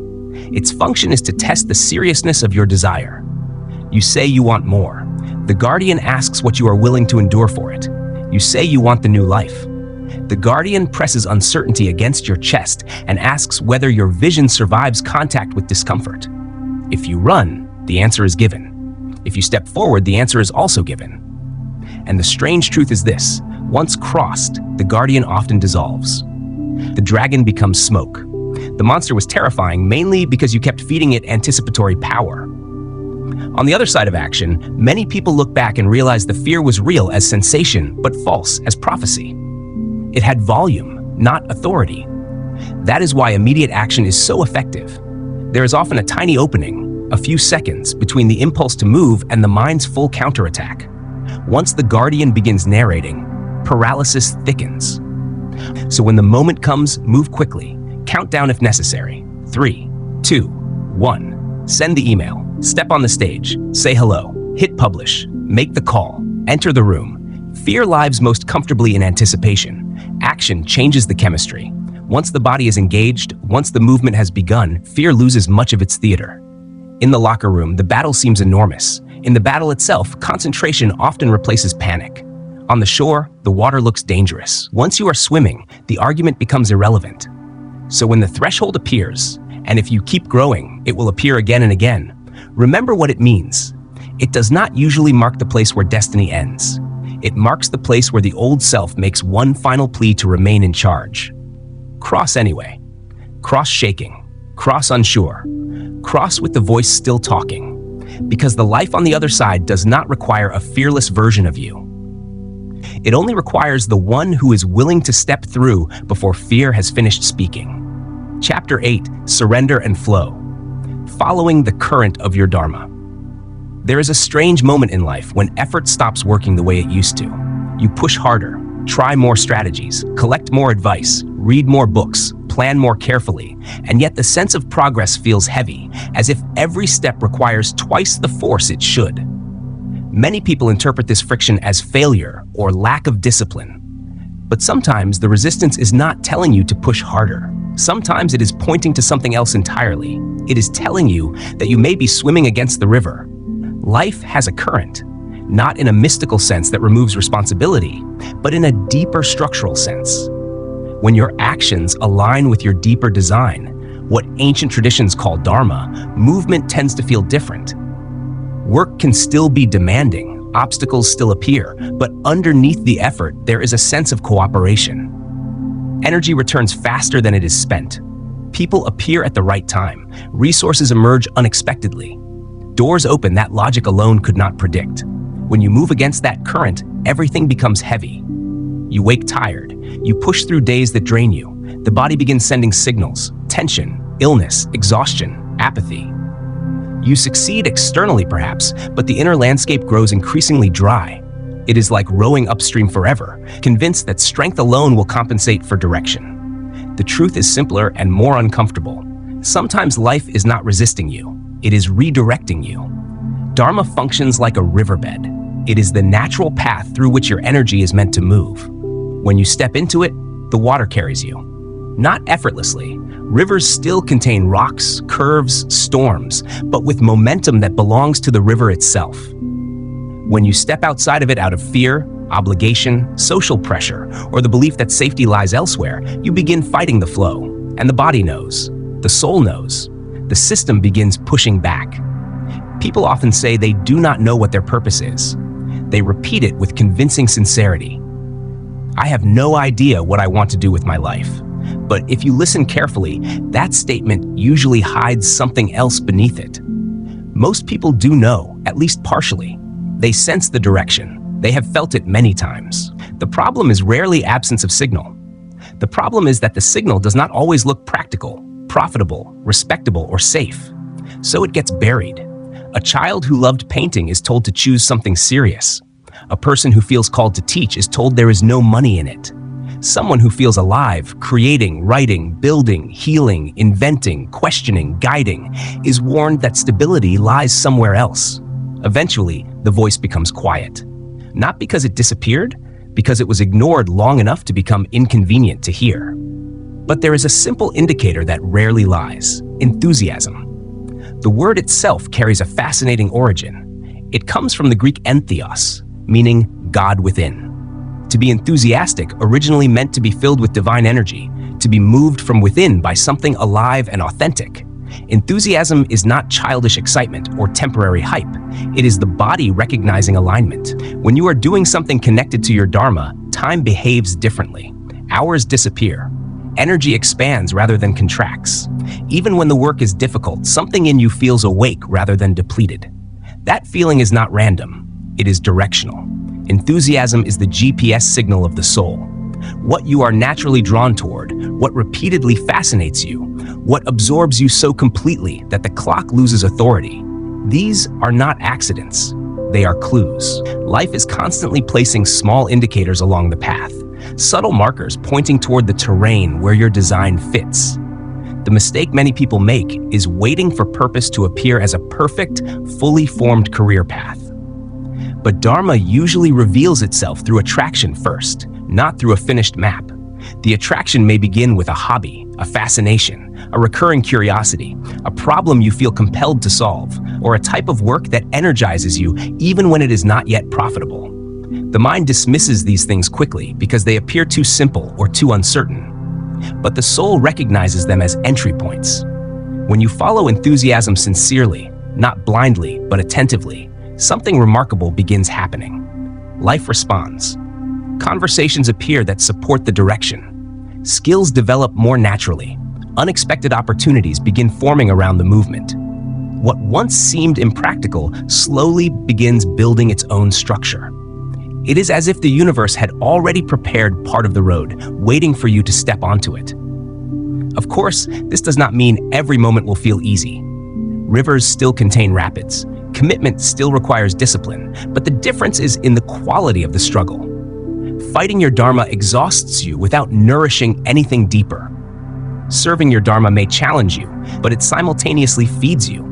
Its function is to test the seriousness of your desire. You say you want more. The Guardian asks what you are willing to endure for it. You say you want the new life. The Guardian presses uncertainty against your chest and asks whether your vision survives contact with discomfort. If you run, the answer is given. If you step forward, the answer is also given. And the strange truth is this: once crossed, the Guardian often dissolves. The dragon becomes smoke. The monster was terrifying mainly because you kept feeding it anticipatory power. On the other side of action, many people look back and realize the fear was real as sensation, but false as prophecy. It had volume, not authority. That is why immediate action is so effective. There is often a tiny opening, a few seconds, between the impulse to move and the mind's full counterattack. Once the Guardian begins narrating, paralysis thickens. So when the moment comes, move quickly. Count down if necessary. 3, 2, 1. Send the email. Step on the stage. Say hello. Hit publish. Make the call. Enter the room. Fear lives most comfortably in anticipation. Action changes the chemistry. Once the body is engaged, once the movement has begun, fear loses much of its theater. In the locker room, the battle seems enormous. In the battle itself, concentration often replaces panic. On the shore, the water looks dangerous. Once you are swimming, the argument becomes irrelevant. So when the threshold appears, and if you keep growing, it will appear again and again, remember what it means. It does not usually mark the place where destiny ends. It marks the place where the old self makes one final plea to remain in charge. Cross anyway. Cross shaking. Cross unsure. Cross with the voice still talking. Because the life on the other side does not require a fearless version of you. It only requires the one who is willing to step through before fear has finished speaking. Chapter 8, Surrender and Flow. Following the current of your dharma. There is a strange moment in life when effort stops working the way it used to. You push harder, try more strategies, collect more advice, read more books, plan more carefully, and yet the sense of progress feels heavy, as if every step requires twice the force it should. Many people interpret this friction as failure or lack of discipline. But sometimes the resistance is not telling you to push harder. Sometimes it is pointing to something else entirely. It is telling you that you may be swimming against the river. Life has a current, not in a mystical sense that removes responsibility, but in a deeper structural sense. When your actions align with your deeper design, what ancient traditions call dharma, movement tends to feel different. Work can still be demanding, obstacles still appear, but underneath the effort, there is a sense of cooperation. Energy returns faster than it is spent. People appear at the right time. Resources emerge unexpectedly. Doors open that logic alone could not predict. When you move against that current, everything becomes heavy. You wake tired. You push through days that drain you. The body begins sending signals: tension, illness, exhaustion, apathy. You succeed externally perhaps, but the inner landscape grows increasingly dry. It is like rowing upstream forever, convinced that strength alone will compensate for direction. The truth is simpler and more uncomfortable. Sometimes life is not resisting you. It is redirecting you. Dharma functions like a riverbed. It is the natural path through which your energy is meant to move. When you step into it, the water carries you. Not effortlessly. Rivers still contain rocks, curves, storms, but with momentum that belongs to the river itself. When you step outside of it out of fear, obligation, social pressure, or the belief that safety lies elsewhere, you begin fighting the flow. And the body knows. The soul knows. The system begins pushing back. People often say they do not know what their purpose is. They repeat it with convincing sincerity. I have no idea what I want to do with my life. But if you listen carefully, that statement usually hides something else beneath it. Most people do know, at least partially. They sense the direction. They have felt it many times. The problem is rarely absence of signal. The problem is that the signal does not always look practical, profitable, respectable, or safe. So it gets buried. A child who loved painting is told to choose something serious. A person who feels called to teach is told there is no money in it. Someone who feels alive, creating, writing, building, healing, inventing, questioning, guiding, is warned that stability lies somewhere else. Eventually, the voice becomes quiet. Not because it disappeared, because it was ignored long enough to become inconvenient to hear. But there is a simple indicator that rarely lies: enthusiasm. The word itself carries a fascinating origin. It comes from the Greek entheos, meaning God within. To be enthusiastic originally meant to be filled with divine energy, to be moved from within by something alive and authentic. Enthusiasm is not childish excitement or temporary hype. It is the body recognizing alignment. When you are doing something connected to your dharma, time behaves differently. Hours disappear. Energy expands rather than contracts. Even when the work is difficult, something in you feels awake rather than depleted. That feeling is not random. It is directional. Enthusiasm is the GPS signal of the soul. What you are naturally drawn toward, what repeatedly fascinates you, what absorbs you so completely that the clock loses authority. These are not accidents. They are clues. Life is constantly placing small indicators along the path, subtle markers pointing toward the terrain where your design fits. The mistake many people make is waiting for purpose to appear as a perfect, fully formed career path. But dharma usually reveals itself through attraction first, not through a finished map. The attraction may begin with a hobby, a fascination, a recurring curiosity, a problem you feel compelled to solve, or a type of work that energizes you even when it is not yet profitable. The mind dismisses these things quickly because they appear too simple or too uncertain. But the soul recognizes them as entry points. When you follow enthusiasm sincerely, not blindly but attentively, something remarkable begins happening. Life responds. Conversations appear that support the direction. Skills develop more naturally. Unexpected opportunities begin forming around the movement. What once seemed impractical slowly begins building its own structure. It is as if the universe had already prepared part of the road, waiting for you to step onto it. Of course, this does not mean every moment will feel easy. Rivers still contain rapids. Commitment still requires discipline, but the difference is in the quality of the struggle. Fighting your dharma exhausts you without nourishing anything deeper. Serving your dharma may challenge you, but it simultaneously feeds you.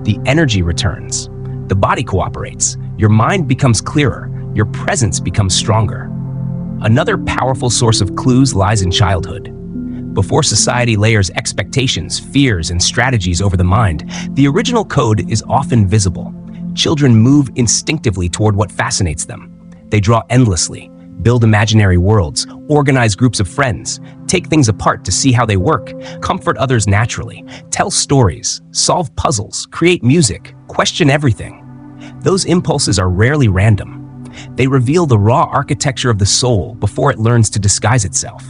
The energy returns. The body cooperates. Your mind becomes clearer. Your presence becomes stronger. Another powerful source of clues lies in childhood. Before society layers expectations, fears, and strategies over the mind, the original code is often visible. Children move instinctively toward what fascinates them. They draw endlessly, build imaginary worlds, organize groups of friends, take things apart to see how they work, comfort others naturally, tell stories, solve puzzles, create music, question everything. Those impulses are rarely random. They reveal the raw architecture of the soul before it learns to disguise itself.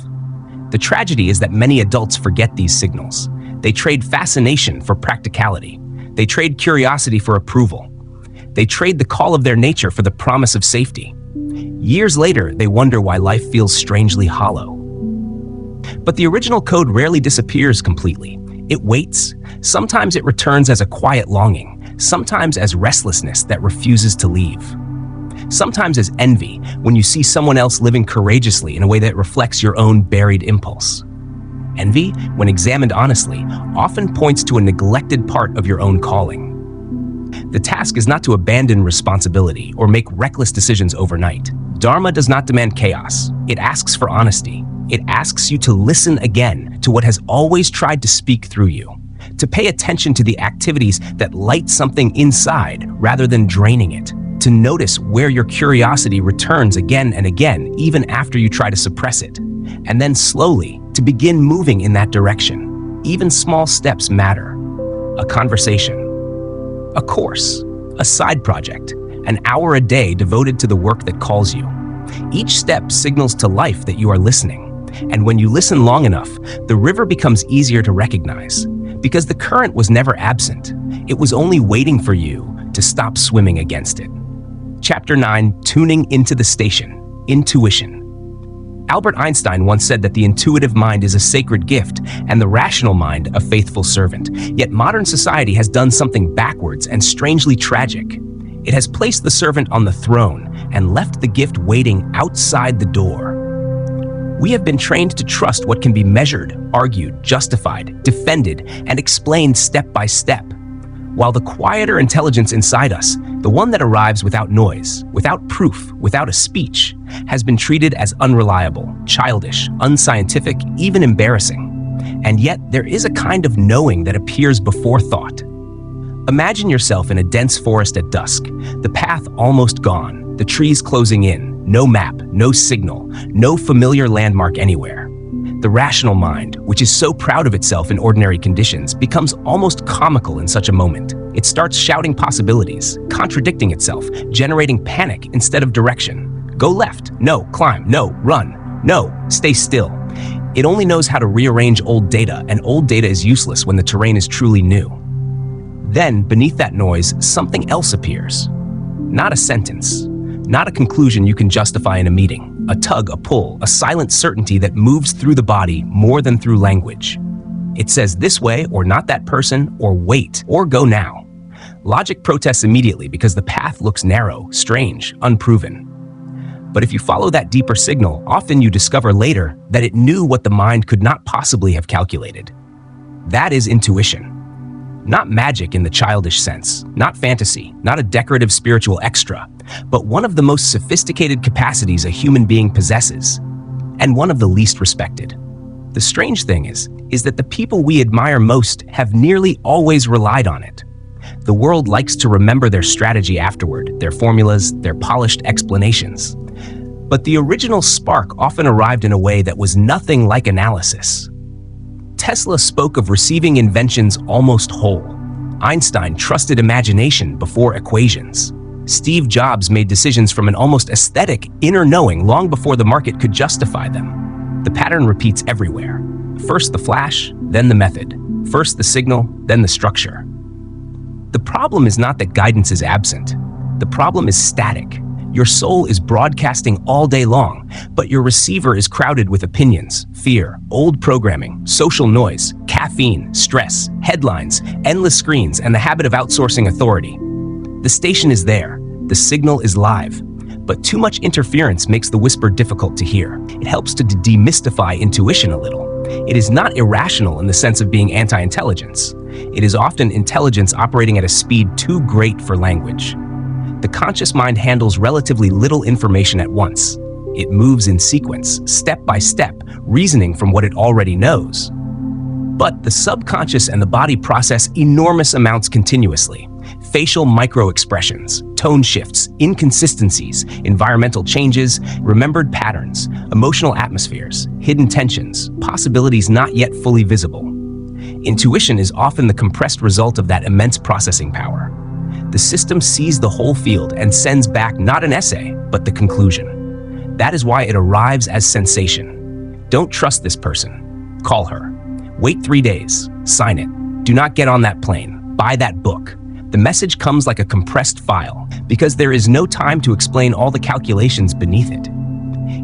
The tragedy is that many adults forget these signals. They trade fascination for practicality. They trade curiosity for approval. They trade the call of their nature for the promise of safety. Years later, they wonder why life feels strangely hollow. But the original code rarely disappears completely. It waits. Sometimes it returns as a quiet longing, sometimes as restlessness that refuses to leave. Sometimes as envy, when you see someone else living courageously in a way that reflects your own buried impulse. Envy, when examined honestly, often points to a neglected part of your own calling. The task is not to abandon responsibility or make reckless decisions overnight. Dharma does not demand chaos. It asks for honesty. It asks you to listen again to what has always tried to speak through you, to pay attention to the activities that light something inside rather than draining it, to notice where your curiosity returns again and again, even after you try to suppress it, and then slowly to begin moving in that direction. Even small steps matter. A conversation, a course, a side project, an hour a day devoted to the work that calls you. Each step signals to life that you are listening. And when you listen long enough, the river becomes easier to recognize, because the current was never absent. It was only waiting for you to stop swimming against it. Chapter 9, Tuning into the Station, Intuition. Albert Einstein once said that the intuitive mind is a sacred gift and the rational mind a faithful servant. Yet modern society has done something backwards and strangely tragic. It has placed the servant on the throne and left the gift waiting outside the door. We have been trained to trust what can be measured, argued, justified, defended, and explained step by step, while the quieter intelligence inside us, the one that arrives without noise, without proof, without a speech, has been treated as unreliable, childish, unscientific, even embarrassing. And yet, there is a kind of knowing that appears before thought. Imagine yourself in a dense forest at dusk, the path almost gone, the trees closing in, no map, no signal, no familiar landmark anywhere. The rational mind, which is so proud of itself in ordinary conditions, becomes almost comical in such a moment. It starts shouting possibilities, contradicting itself, generating panic instead of direction. Go left, no, climb, no, run, no, stay still. It only knows how to rearrange old data, and old data is useless when the terrain is truly new. Then, beneath that noise, something else appears. Not a sentence, not a conclusion you can justify in a meeting. A tug, a pull, a silent certainty that moves through the body more than through language. It says this way, or not that person, or wait, or go now. Logic protests immediately because the path looks narrow, strange, unproven. But if you follow that deeper signal, often you discover later that it knew what the mind could not possibly have calculated. That is intuition. Not magic in the childish sense, not fantasy, not a decorative spiritual extra, but one of the most sophisticated capacities a human being possesses, and one of the least respected. The strange thing is that the people we admire most have nearly always relied on it. The world likes to remember their strategy afterward, their formulas, their polished explanations. But the original spark often arrived in a way that was nothing like analysis. Tesla spoke of receiving inventions almost whole. Einstein trusted imagination before equations. Steve Jobs made decisions from an almost aesthetic inner knowing long before the market could justify them. The pattern repeats everywhere. First the flash, then the method. First the signal, then the structure. The problem is not that guidance is absent. The problem is static. Your soul is broadcasting all day long, but your receiver is crowded with opinions, fear, old programming, social noise, caffeine, stress, headlines, endless screens, and the habit of outsourcing authority. The station is there. The signal is live. But too much interference makes the whisper difficult to hear. It helps to demystify intuition a little. It is not irrational in the sense of being anti-intelligence. It is often intelligence operating at a speed too great for language. The conscious mind handles relatively little information at once. It moves in sequence, step by step, reasoning from what it already knows. But the subconscious and the body process enormous amounts continuously. Facial micro-expressions, tone shifts, inconsistencies, environmental changes, remembered patterns, emotional atmospheres, hidden tensions, possibilities not yet fully visible. Intuition is often the compressed result of that immense processing power. The system sees the whole field and sends back not an essay, but the conclusion. That is why it arrives as sensation. Don't trust this person. Call her. Wait 3 days. Sign it. Do not get on that plane. Buy that book. The message comes like a compressed file because there is no time to explain all the calculations beneath it.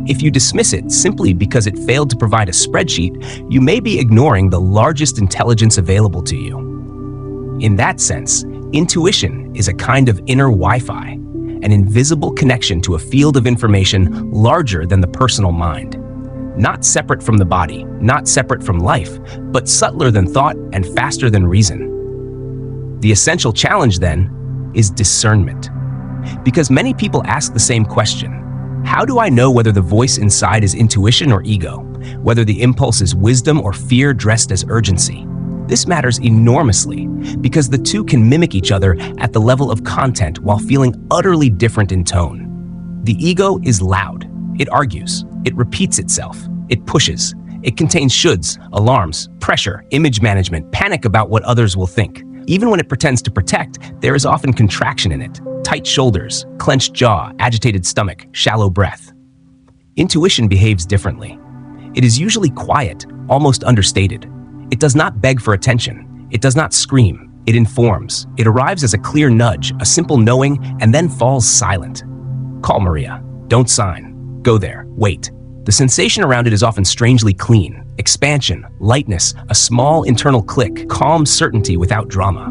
If you dismiss it simply because it failed to provide a spreadsheet, you may be ignoring the largest intelligence available to you. In that sense, intuition is a kind of inner Wi-Fi, an invisible connection to a field of information larger than the personal mind. Not separate from the body, not separate from life, but subtler than thought and faster than reason. The essential challenge, then, is discernment. Because many people ask the same question. How do I know whether the voice inside is intuition or ego? Whether the impulse is wisdom or fear dressed as urgency? This matters enormously because the two can mimic each other at the level of content while feeling utterly different in tone. The ego is loud. It argues. It repeats itself. It pushes. It contains shoulds, alarms, pressure, image management, panic about what others will think. Even when it pretends to protect, there is often contraction in it. Tight shoulders, clenched jaw, agitated stomach, shallow breath. Intuition behaves differently. It is usually quiet, almost understated. It does not beg for attention. It does not scream. It informs. It arrives as a clear nudge, a simple knowing, and then falls silent. Call Maria. Don't sign. Go there. Wait. The sensation around it is often strangely clean. Expansion, lightness, a small internal click, calm certainty without drama.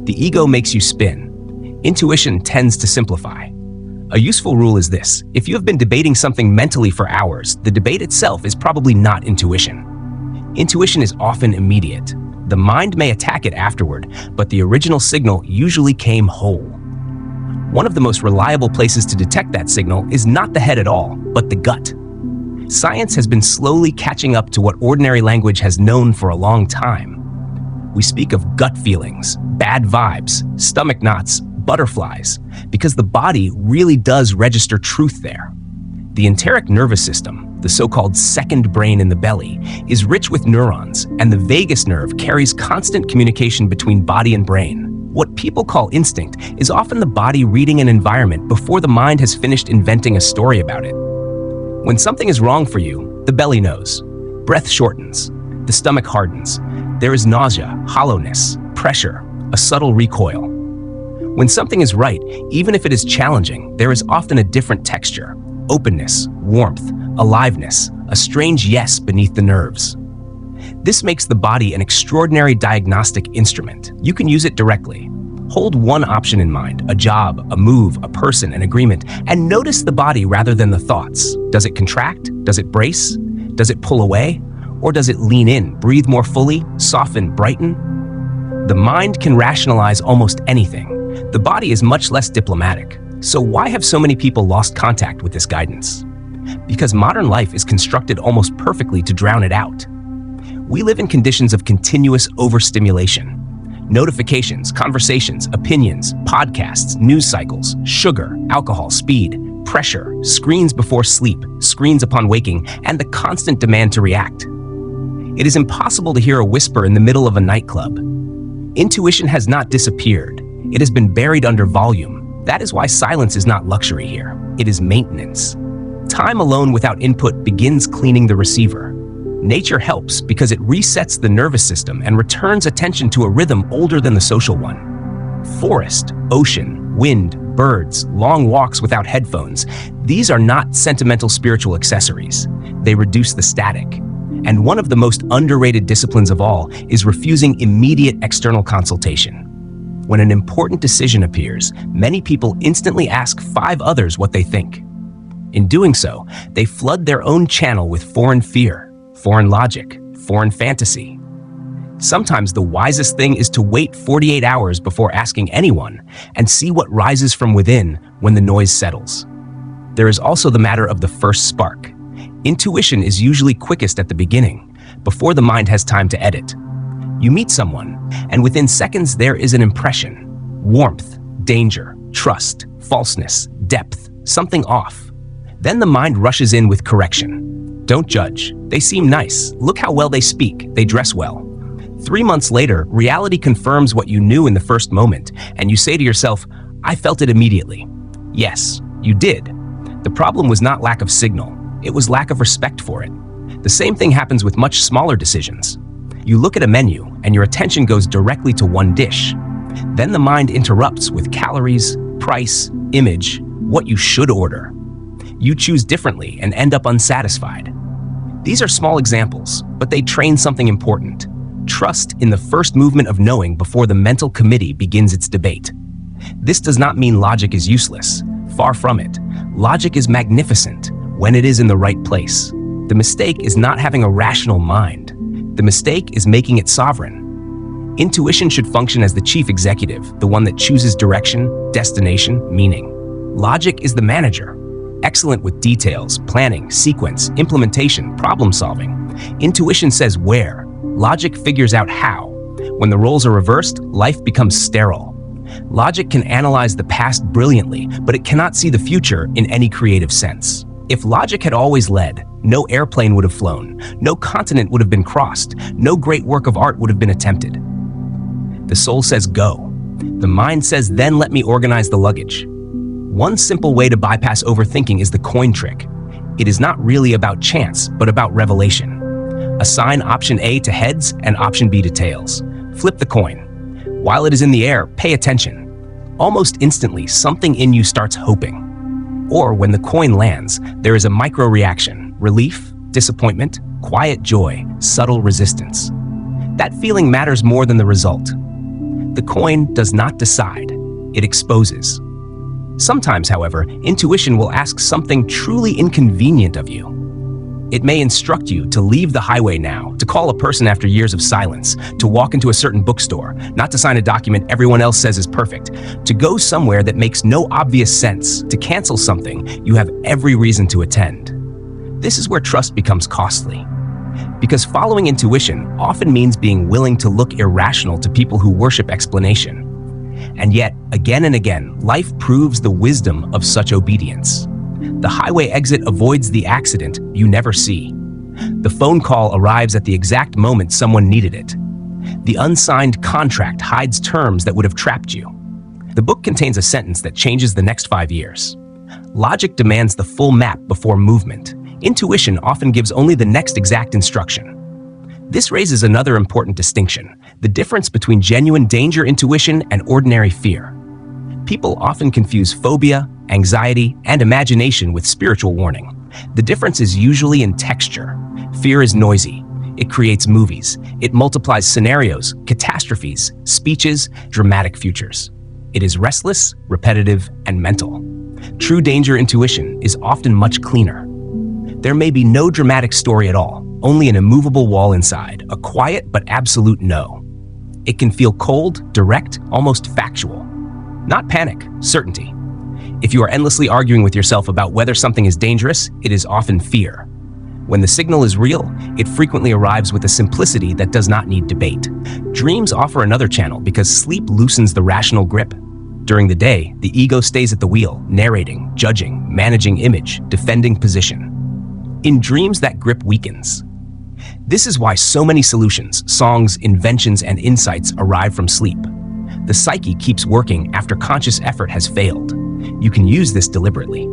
The ego makes you spin. Intuition tends to simplify. A useful rule is this: if you have been debating something mentally for hours, the debate itself is probably not intuition. Intuition is often immediate. The mind may attack it afterward, but the original signal usually came whole. One of the most reliable places to detect that signal is not the head at all, but the gut. Science has been slowly catching up to what ordinary language has known for a long time. We speak of gut feelings, bad vibes, stomach knots, butterflies, because the body really does register truth there. The enteric nervous system, the so-called second brain in the belly, is rich with neurons, and the vagus nerve carries constant communication between body and brain. What people call instinct is often the body reading an environment before the mind has finished inventing a story about it. When something is wrong for you, the belly knows. Breath shortens. The stomach hardens. There is nausea, hollowness, pressure, a subtle recoil. When something is right, even if it is challenging, there is often a different texture. Openness, warmth, aliveness, a strange yes beneath the nerves. This makes the body an extraordinary diagnostic instrument. You can use it directly. Hold one option in mind, a job, a move, a person, an agreement, and notice the body rather than the thoughts. Does it contract? Does it brace? Does it pull away? Or does it lean in, breathe more fully, soften, brighten? The mind can rationalize almost anything. The body is much less diplomatic. So why have so many people lost contact with this guidance? Because modern life is constructed almost perfectly to drown it out. We live in conditions of continuous overstimulation. Notifications, conversations, opinions, podcasts, news cycles, sugar, alcohol, speed, pressure, screens before sleep, screens upon waking, and the constant demand to react. It is impossible to hear a whisper in the middle of a nightclub. Intuition has not disappeared. It has been buried under volume. That is why silence is not luxury here. It is maintenance. Time alone without input begins cleaning the receiver. Nature helps because it resets the nervous system and returns attention to a rhythm older than the social one. Forest, ocean, wind, birds, long walks without headphones. These are not sentimental spiritual accessories. They reduce the static. And one of the most underrated disciplines of all is refusing immediate external consultation. When an important decision appears, many people instantly ask 5 others what they think. In doing so, they flood their own channel with foreign fear, foreign logic, foreign fantasy. Sometimes the wisest thing is to wait 48 hours before asking anyone and see what rises from within when the noise settles. There is also the matter of the first spark. Intuition is usually quickest at the beginning, before the mind has time to edit. You meet someone, and within seconds there is an impression. Warmth, danger, trust, falseness, depth, something off. Then the mind rushes in with correction. Don't judge. They seem nice. Look how well they speak. They dress well. 3 months later, reality confirms what you knew in the first moment, and you say to yourself, I felt it immediately. Yes, you did. The problem was not lack of signal. It was lack of respect for it. The same thing happens with much smaller decisions. You look at a menu, and your attention goes directly to one dish. Then the mind interrupts with calories, price, image, what you should order. You choose differently and end up unsatisfied. These are small examples, but they train something important. Trust in the first movement of knowing before the mental committee begins its debate. This does not mean logic is useless. Far from it. Logic is magnificent when it is in the right place. The mistake is not having a rational mind. The mistake is making it sovereign. Intuition should function as the chief executive, the one that chooses direction, destination, meaning. Logic is the manager, excellent with details, planning, sequence, implementation, problem solving. Intuition says where. Logic figures out how. When the roles are reversed, life becomes sterile. Logic can analyze the past brilliantly, but it cannot see the future in any creative sense. If logic had always led, no airplane would have flown, no continent would have been crossed, no great work of art would have been attempted. The soul says go. The mind says then let me organize the luggage. One simple way to bypass overthinking is the coin trick. It is not really about chance, but about revelation. Assign option A to heads and option B to tails. Flip the coin. While it is in the air, pay attention. Almost instantly, something in you starts hoping. Or when the coin lands, there is a micro-reaction, relief, disappointment, quiet joy, subtle resistance. That feeling matters more than the result. The coin does not decide, it exposes. Sometimes, however, intuition will ask something truly inconvenient of you. It may instruct you to leave the highway now, to call a person after years of silence, to walk into a certain bookstore, not to sign a document everyone else says is perfect, to go somewhere that makes no obvious sense, to cancel something you have every reason to attend. This is where trust becomes costly. Because following intuition often means being willing to look irrational to people who worship explanation. And yet, again and again, life proves the wisdom of such obedience. The highway exit avoids the accident you never see. The phone call arrives at the exact moment someone needed it. The unsigned contract hides terms that would have trapped you. The book contains a sentence that changes the next 5 years. Logic demands the full map before movement. Intuition often gives only the next exact instruction. This raises another important distinction, the difference between genuine danger intuition and ordinary fear. People often confuse phobia, anxiety, and imagination with spiritual warning. The difference is usually in texture. Fear is noisy. It creates movies. It multiplies scenarios, catastrophes, speeches, dramatic futures. It is restless, repetitive, and mental. True danger intuition is often much cleaner. There may be no dramatic story at all, only an immovable wall inside, a quiet but absolute no. It can feel cold, direct, almost factual. Not panic, certainty. If you are endlessly arguing with yourself about whether something is dangerous, it is often fear. When the signal is real, it frequently arrives with a simplicity that does not need debate. Dreams offer another channel because sleep loosens the rational grip. During the day, the ego stays at the wheel, narrating, judging, managing image, defending position. In dreams, that grip weakens. This is why so many solutions, songs, inventions, and insights arrive from sleep. The psyche keeps working after conscious effort has failed. You can use this deliberately.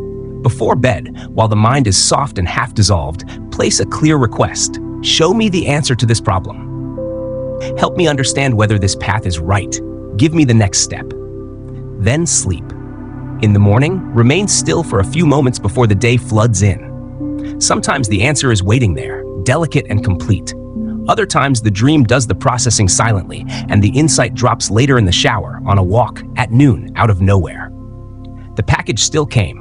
Before bed, while the mind is soft and half-dissolved, place a clear request. Show me the answer to this problem. Help me understand whether this path is right. Give me the next step. Then sleep. In the morning, remain still for a few moments before the day floods in. Sometimes the answer is waiting there, delicate and complete. Other times the dream does the processing silently, and the insight drops later in the shower, on a walk, at noon, out of nowhere. The package still came.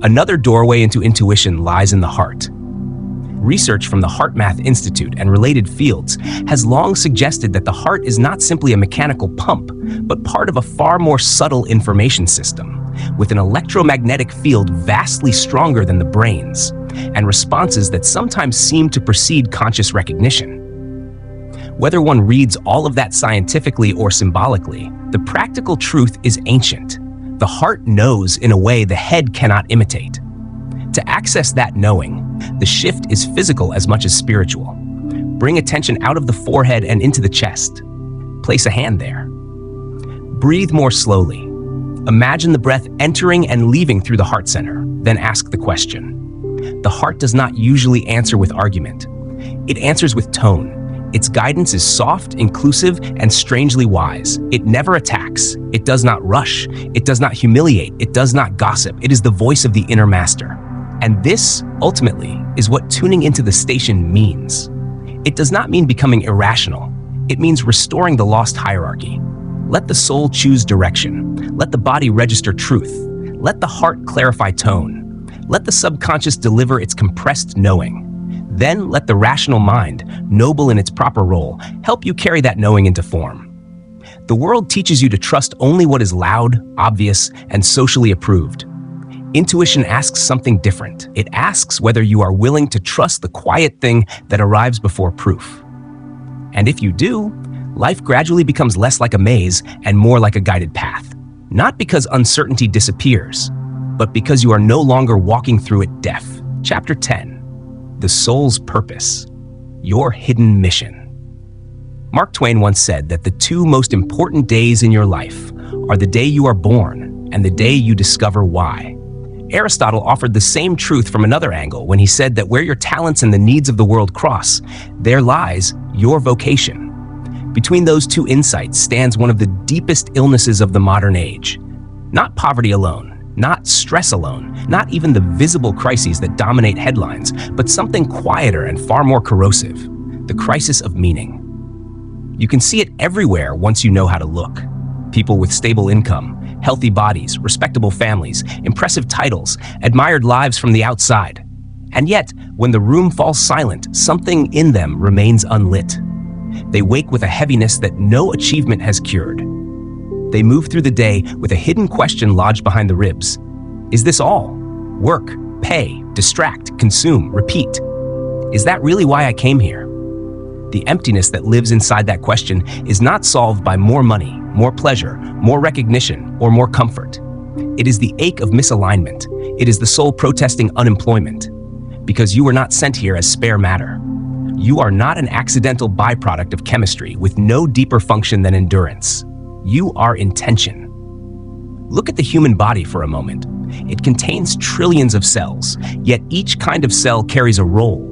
Another doorway into intuition lies in the heart. Research from the HeartMath Institute and related fields has long suggested that the heart is not simply a mechanical pump, but part of a far more subtle information system, with an electromagnetic field vastly stronger than the brain's, and responses that sometimes seem to precede conscious recognition. Whether one reads all of that scientifically or symbolically, the practical truth is ancient. The heart knows in a way the head cannot imitate. To access that knowing, the shift is physical as much as spiritual. Bring attention out of the forehead and into the chest. Place a hand there. Breathe more slowly. Imagine the breath entering and leaving through the heart center, then ask the question. The heart does not usually answer with argument. It answers with tone. Its guidance is soft, inclusive, and strangely wise. It never attacks. It does not rush. It does not humiliate. It does not gossip. It is the voice of the inner master. And this, ultimately, is what tuning into the station means. It does not mean becoming irrational. It means restoring the lost hierarchy. Let the soul choose direction. Let the body register truth. Let the heart clarify tone. Let the subconscious deliver its compressed knowing. Then let the rational mind, noble in its proper role, help you carry that knowing into form. The world teaches you to trust only what is loud, obvious, and socially approved. Intuition asks something different. It asks whether you are willing to trust the quiet thing that arrives before proof. And if you do, life gradually becomes less like a maze and more like a guided path. Not because uncertainty disappears, but because you are no longer walking through it deaf. Chapter 10. The Soul's Purpose. Your Hidden Mission. Mark Twain once said that the two most important days in your life are the day you are born and the day you discover why. Aristotle offered the same truth from another angle when he said that where your talents and the needs of the world cross, there lies your vocation. Between those two insights stands one of the deepest illnesses of the modern age. Not poverty alone, not stress alone, not even the visible crises that dominate headlines, but something quieter and far more corrosive, the crisis of meaning. You can see it everywhere once you know how to look. People with stable income, healthy bodies, respectable families, impressive titles, admired lives from the outside. And yet, when the room falls silent, something in them remains unlit. They wake with a heaviness that no achievement has cured. They move through the day with a hidden question lodged behind the ribs. Is this all? Work, pay, distract, consume, repeat. Is that really why I came here? The emptiness that lives inside that question is not solved by more money, more pleasure, more recognition, or more comfort. It is the ache of misalignment. It is the soul protesting unemployment. Because you were not sent here as spare matter. You are not an accidental byproduct of chemistry with no deeper function than endurance. You are intention. Look at the human body for a moment. It contains trillions of cells, yet each kind of cell carries a role.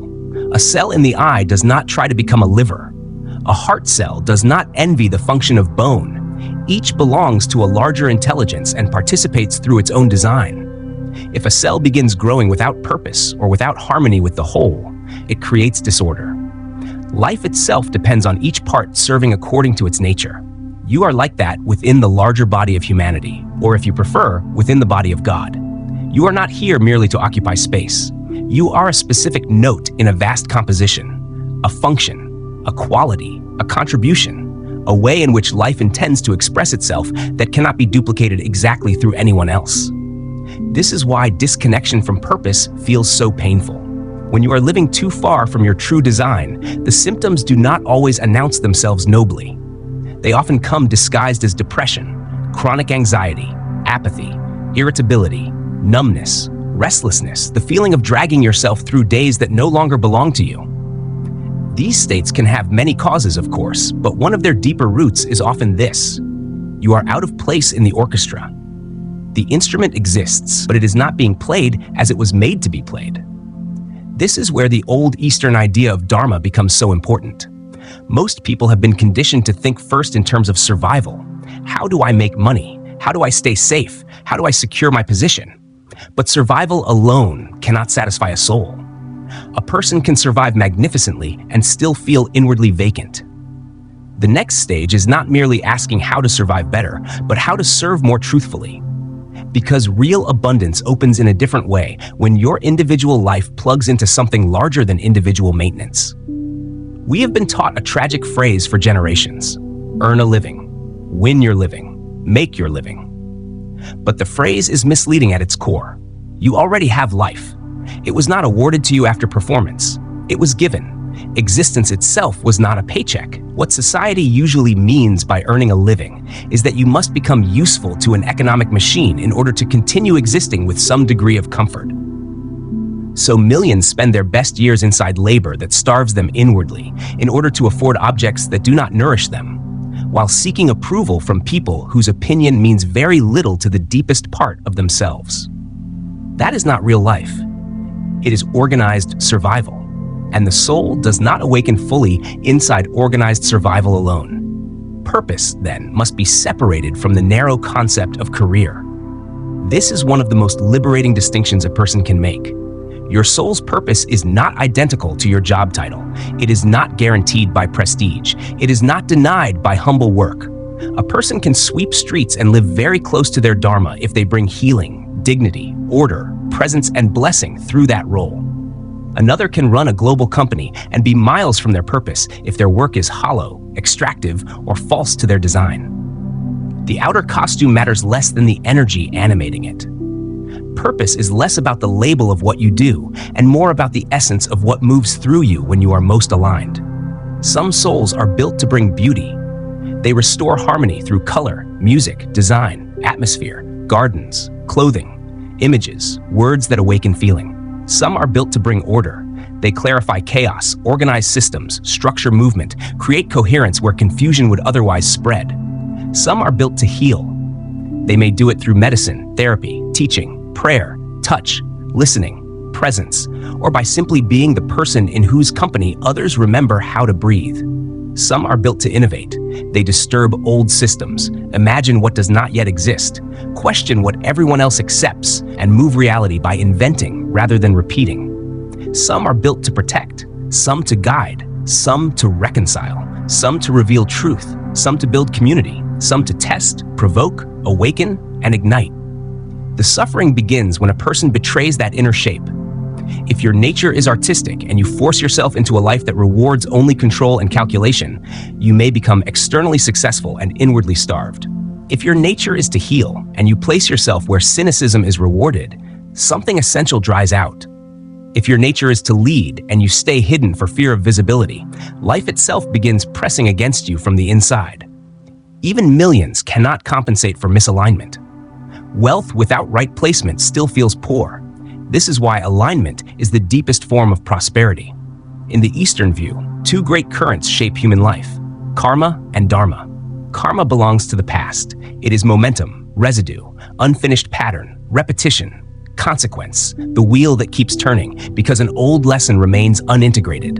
A cell in the eye does not try to become a liver. A heart cell does not envy the function of bone. Each belongs to a larger intelligence and participates through its own design. If a cell begins growing without purpose or without harmony with the whole, it creates disorder. Life itself depends on each part serving according to its nature. You are like that within the larger body of humanity, or if you prefer, within the body of God. You are not here merely to occupy space. You are a specific note in a vast composition, a function, a quality, a contribution, a way in which life intends to express itself that cannot be duplicated exactly through anyone else. This is why disconnection from purpose feels so painful. When you are living too far from your true design, the symptoms do not always announce themselves nobly. They often come disguised as depression, chronic anxiety, apathy, irritability, numbness, restlessness, the feeling of dragging yourself through days that no longer belong to you. These states can have many causes, of course, but one of their deeper roots is often this: You are out of place in the orchestra. The instrument exists, but it is not being played as it was made to be played. This is where the old Eastern idea of dharma becomes so important. Most people have been conditioned to think first in terms of survival. How do I make money? How do I stay safe? How do I secure my position? But survival alone cannot satisfy a soul. A person can survive magnificently and still feel inwardly vacant. The next stage is not merely asking how to survive better, but how to serve more truthfully. Because real abundance opens in a different way when your individual life plugs into something larger than individual maintenance. We have been taught a tragic phrase for generations: earn a living, win your living, make your living. But the phrase is misleading at its core. You already have life. It was not awarded to you after performance. It was given. Existence itself was not a paycheck. What society usually means by earning a living is that you must become useful to an economic machine in order to continue existing with some degree of comfort. So millions spend their best years inside labor that starves them inwardly in order to afford objects that do not nourish them, while seeking approval from people whose opinion means very little to the deepest part of themselves. That is not real life. It is organized survival. And the soul does not awaken fully inside organized survival alone. Purpose, then, must be separated from the narrow concept of career. This is one of the most liberating distinctions a person can make. Your soul's purpose is not identical to your job title. It is not guaranteed by prestige. It is not denied by humble work. A person can sweep streets and live very close to their dharma if they bring healing, dignity, order, presence, and blessing through that role. Another can run a global company and be miles from their purpose if their work is hollow, extractive, or false to their design. The outer costume matters less than the energy animating it. Purpose is less about the label of what you do and more about the essence of what moves through you when you are most aligned. Some souls are built to bring beauty. They restore harmony through color, music, design, atmosphere, gardens, clothing, images, words that awaken feeling. Some are built to bring order. They clarify chaos, organize systems, structure movement, create coherence where confusion would otherwise spread. Some are built to heal. They may do it through medicine, therapy, teaching, prayer, touch, listening, presence, or by simply being the person in whose company others remember how to breathe. Some are built to innovate. They disturb old systems, imagine what does not yet exist, question what everyone else accepts, and move reality by inventing rather than repeating. Some are built to protect, some to guide, some to reconcile, some to reveal truth, some to build community, some to test, provoke, awaken, and ignite. The suffering begins when a person betrays that inner shape. If your nature is artistic and you force yourself into a life that rewards only control and calculation, you may become externally successful and inwardly starved. If your nature is to heal and you place yourself where cynicism is rewarded, something essential dries out. If your nature is to lead and you stay hidden for fear of visibility, life itself begins pressing against you from the inside. Even millions cannot compensate for misalignment. Wealth without right placement still feels poor. This is why alignment is the deepest form of prosperity. In the Eastern view, two great currents shape human life: karma and dharma. Karma belongs to the past. It is momentum, residue, unfinished pattern, repetition, consequence, the wheel that keeps turning because an old lesson remains unintegrated.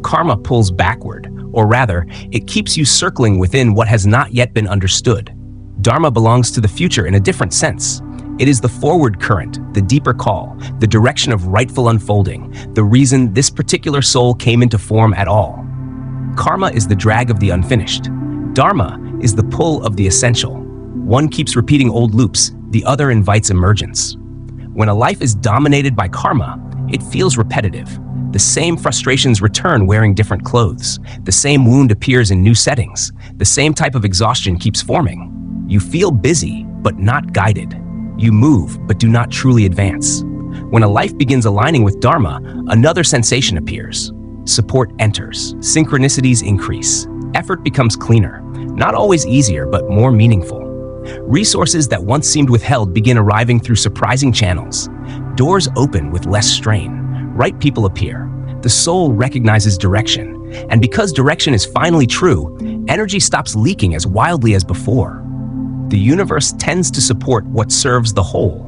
Karma pulls backward, or rather, it keeps you circling within what has not yet been understood. Dharma belongs to the future in a different sense. It is the forward current, the deeper call, the direction of rightful unfolding, the reason this particular soul came into form at all. Karma is the drag of the unfinished. Dharma is the pull of the essential. One keeps repeating old loops, the other invites emergence. When a life is dominated by karma, it feels repetitive. The same frustrations return wearing different clothes. The same wound appears in new settings. The same type of exhaustion keeps forming. You feel busy, but not guided. You move, but do not truly advance. When a life begins aligning with dharma, another sensation appears. Support enters. Synchronicities increase. Effort becomes cleaner. Not always easier, but more meaningful. Resources that once seemed withheld begin arriving through surprising channels. Doors open with less strain. Right people appear. The soul recognizes direction. And because direction is finally true, energy stops leaking as wildly as before. The universe tends to support what serves the whole.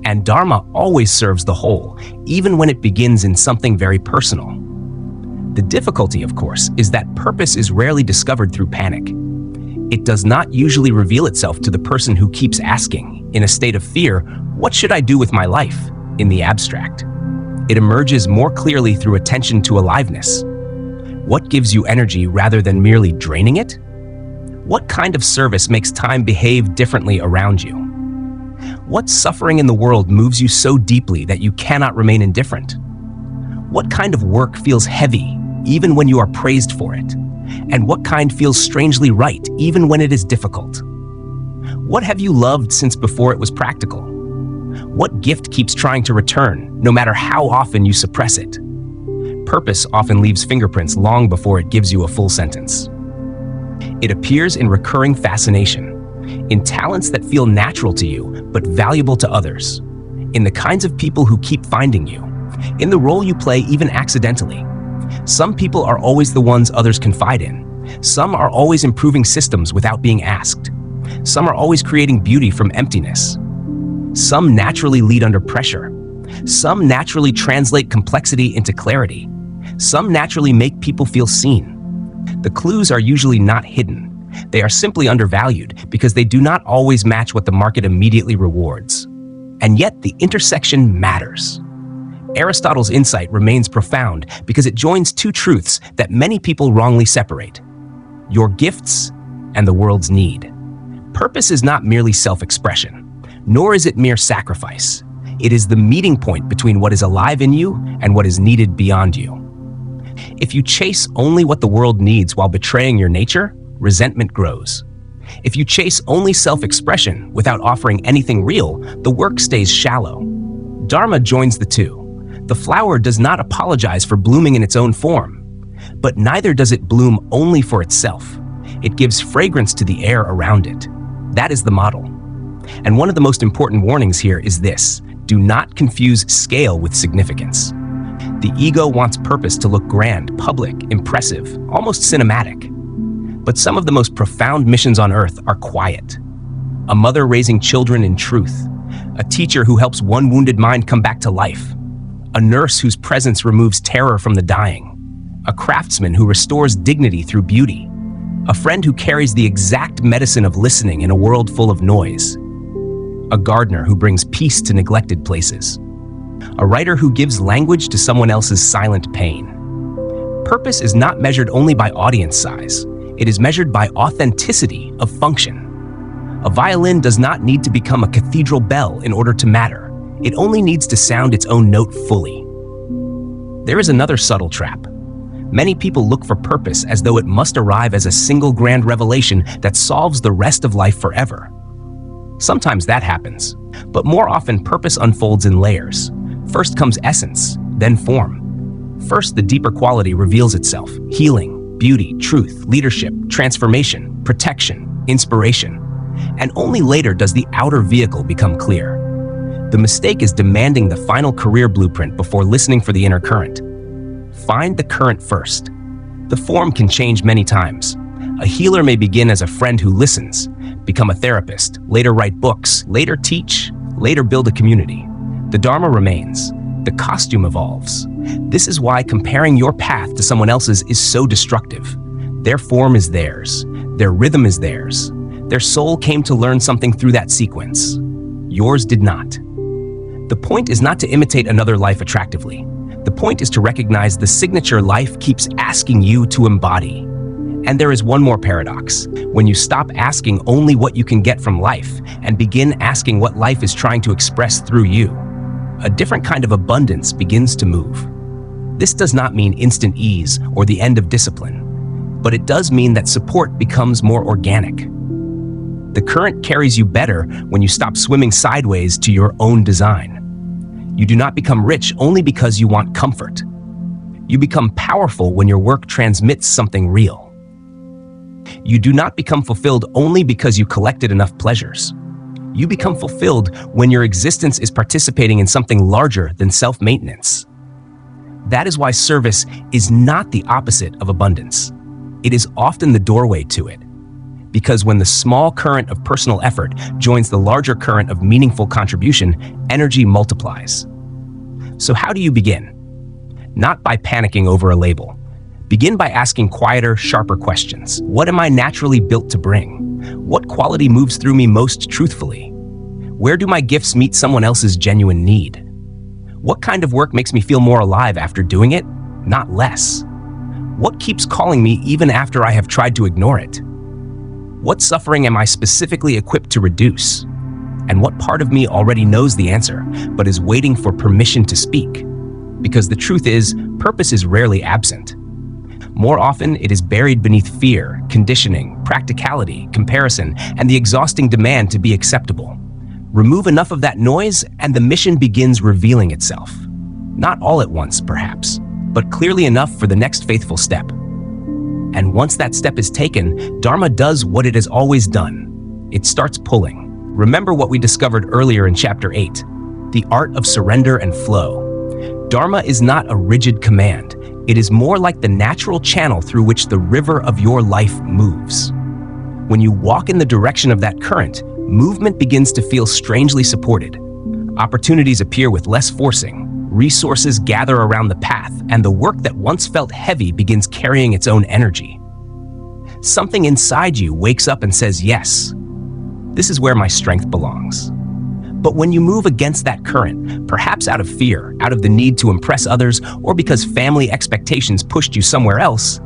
And dharma always serves the whole, even when it begins in something very personal. The difficulty, of course, is that purpose is rarely discovered through panic. It does not usually reveal itself to the person who keeps asking, in a state of fear, "What should I do with my life?" in the abstract. It emerges more clearly through attention to aliveness. What gives you energy rather than merely draining it? What kind of service makes time behave differently around you? What suffering in the world moves you so deeply that you cannot remain indifferent? What kind of work feels heavy, even when you are praised for it? And what kind feels strangely right, even when it is difficult? What have you loved since before it was practical? What gift keeps trying to return, no matter how often you suppress it? Purpose often leaves fingerprints long before it gives you a full sentence. It appears in recurring fascination, in talents that feel natural to you but valuable to others, in the kinds of people who keep finding you, in the role you play even accidentally. Some people are always the ones others confide in. Some are always improving systems without being asked. Some are always creating beauty from emptiness. Some naturally lead under pressure. Some naturally translate complexity into clarity. Some naturally make people feel seen. The clues are usually not hidden. They are simply undervalued because they do not always match what the market immediately rewards. And yet the intersection matters. Aristotle's insight remains profound because it joins two truths that many people wrongly separate: your gifts and the world's need. Purpose is not merely self-expression, nor is it mere sacrifice. It is the meeting point between what is alive in you and what is needed beyond you. If you chase only what the world needs while betraying your nature, resentment grows. If you chase only self-expression without offering anything real, the work stays shallow. Dharma joins the two. The flower does not apologize for blooming in its own form, but neither does it bloom only for itself. It gives fragrance to the air around it. That is the model. And one of the most important warnings here is this: do not confuse scale with significance. The ego wants purpose to look grand, public, impressive, almost cinematic. But some of the most profound missions on earth are quiet. A mother raising children in truth, a teacher who helps one wounded mind come back to life, a nurse whose presence removes terror from the dying, a craftsman who restores dignity through beauty, a friend who carries the exact medicine of listening in a world full of noise, a gardener who brings peace to neglected places, a writer who gives language to someone else's silent pain. Purpose is not measured only by audience size. It is measured by authenticity of function. A violin does not need to become a cathedral bell in order to matter. It only needs to sound its own note fully. There is another subtle trap. Many people look for purpose as though it must arrive as a single grand revelation that solves the rest of life forever. Sometimes that happens, but more often purpose unfolds in layers. First comes essence, then form. First, the deeper quality reveals itself: healing, beauty, truth, leadership, transformation, protection, inspiration. And only later does the outer vehicle become clear. The mistake is demanding the final career blueprint before listening for the inner current. Find the current first. The form can change many times. A healer may begin as a friend who listens, become a therapist, later write books, later teach, later build a community. The Dharma remains. The costume evolves. This is why comparing your path to someone else's is so destructive. Their form is theirs. Their rhythm is theirs. Their soul came to learn something through that sequence. Yours did not. The point is not to imitate another life attractively. The point is to recognize the signature life keeps asking you to embody. And there is one more paradox. When you stop asking only what you can get from life and begin asking what life is trying to express through you, a different kind of abundance begins to move. This does not mean instant ease or the end of discipline, but it does mean that support becomes more organic. The current carries you better when you stop swimming sideways to your own design. You do not become rich only because you want comfort. You become powerful when your work transmits something real. You do not become fulfilled only because you collected enough pleasures. You become fulfilled when your existence is participating in something larger than self-maintenance. That is why service is not the opposite of abundance. It is often the doorway to it. Because when the small current of personal effort joins the larger current of meaningful contribution, energy multiplies. So how do you begin? Not by panicking over a label. Begin by asking quieter, sharper questions. What am I naturally built to bring? What quality moves through me most truthfully? Where do my gifts meet someone else's genuine need? What kind of work makes me feel more alive after doing it, not less? What keeps calling me even after I have tried to ignore it? What suffering am I specifically equipped to reduce? And what part of me already knows the answer, but is waiting for permission to speak? Because the truth is, purpose is rarely absent. More often, it is buried beneath fear, conditioning, practicality, comparison, and the exhausting demand to be acceptable. Remove enough of that noise, and the mission begins revealing itself. Not all at once, perhaps, but clearly enough for the next faithful step. And once that step is taken, Dharma does what it has always done. It starts pulling. Remember what we discovered earlier in Chapter 8, the art of surrender and flow. Dharma is not a rigid command. It is more like the natural channel through which the river of your life moves. When you walk in the direction of that current, movement begins to feel strangely supported. Opportunities appear with less forcing. Resources gather around the path, and the work that once felt heavy begins carrying its own energy. Something inside you wakes up and says, yes, this is where my strength belongs. But when you move against that current, perhaps out of fear, out of the need to impress others, or because family expectations pushed you somewhere else,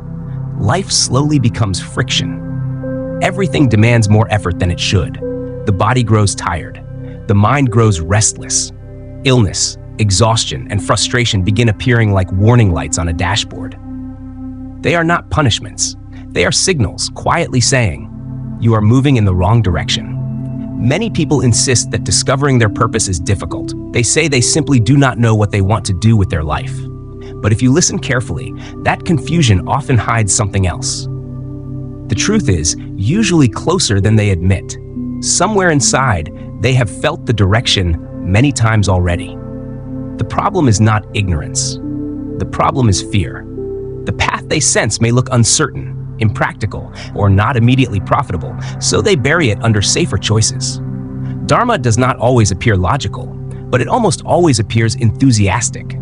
life slowly becomes friction. Everything demands more effort than it should. The body grows tired. The mind grows restless. Illness, exhaustion, and frustration begin appearing like warning lights on a dashboard. They are not punishments. They are signals quietly saying, you are moving in the wrong direction. Many people insist that discovering their purpose is difficult. They say they simply do not know what they want to do with their life. But if you listen carefully, that confusion often hides something else. The truth is usually closer than they admit. Somewhere inside, they have felt the direction many times already. The problem is not ignorance. The problem is fear. The path they sense may look uncertain, impractical, or not immediately profitable, so they bury it under safer choices. Dharma does not always appear logical, but it almost always appears enthusiastic.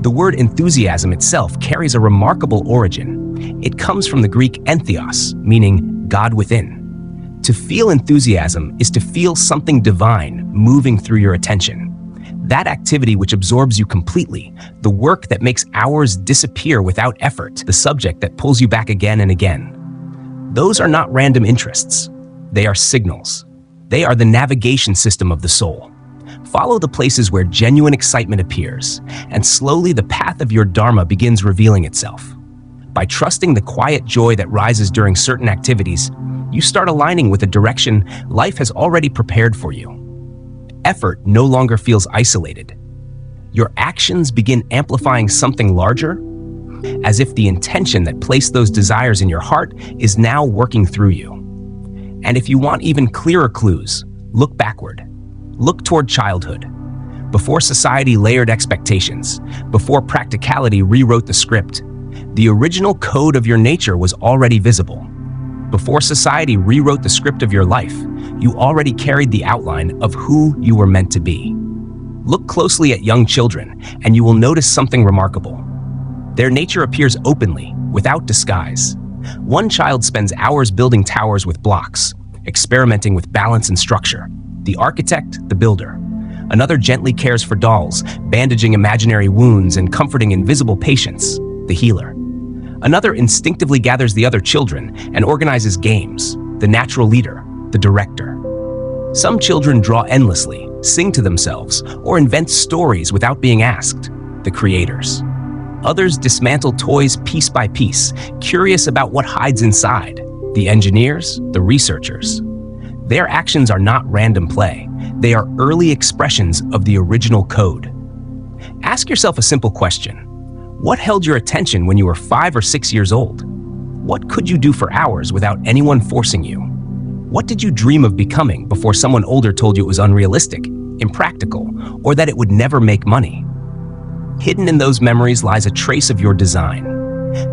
The word enthusiasm itself carries a remarkable origin. It comes from the Greek entheos, meaning God within. To feel enthusiasm is to feel something divine moving through your attention. That activity which absorbs you completely, the work that makes hours disappear without effort, the subject that pulls you back again and again. Those are not random interests. They are signals. They are the navigation system of the soul. Follow the places where genuine excitement appears, and slowly the path of your dharma begins revealing itself. By trusting the quiet joy that rises during certain activities, you start aligning with a direction life has already prepared for you. Effort no longer feels isolated. Your actions begin amplifying something larger, as if the intention that placed those desires in your heart is now working through you. And if you want even clearer clues, look backward. Look toward childhood. Before society layered expectations, before practicality rewrote the script, the original code of your nature was already visible. Before society rewrote the script of your life, you already carried the outline of who you were meant to be. Look closely at young children, and you will notice something remarkable. Their nature appears openly, without disguise. One child spends hours building towers with blocks, experimenting with balance and structure. The architect, the builder. Another gently cares for dolls, bandaging imaginary wounds and comforting invisible patients, the healer. Another instinctively gathers the other children and organizes games, the natural leader, the director. Some children draw endlessly, sing to themselves, or invent stories without being asked, the creators. Others dismantle toys piece by piece, curious about what hides inside, the engineers, the researchers. Their actions are not random play. They are early expressions of the original code. Ask yourself a simple question. What held your attention when you were 5 or 6 years old? What could you do for hours without anyone forcing you? What did you dream of becoming before someone older told you it was unrealistic, impractical, or that it would never make money? Hidden in those memories lies a trace of your design.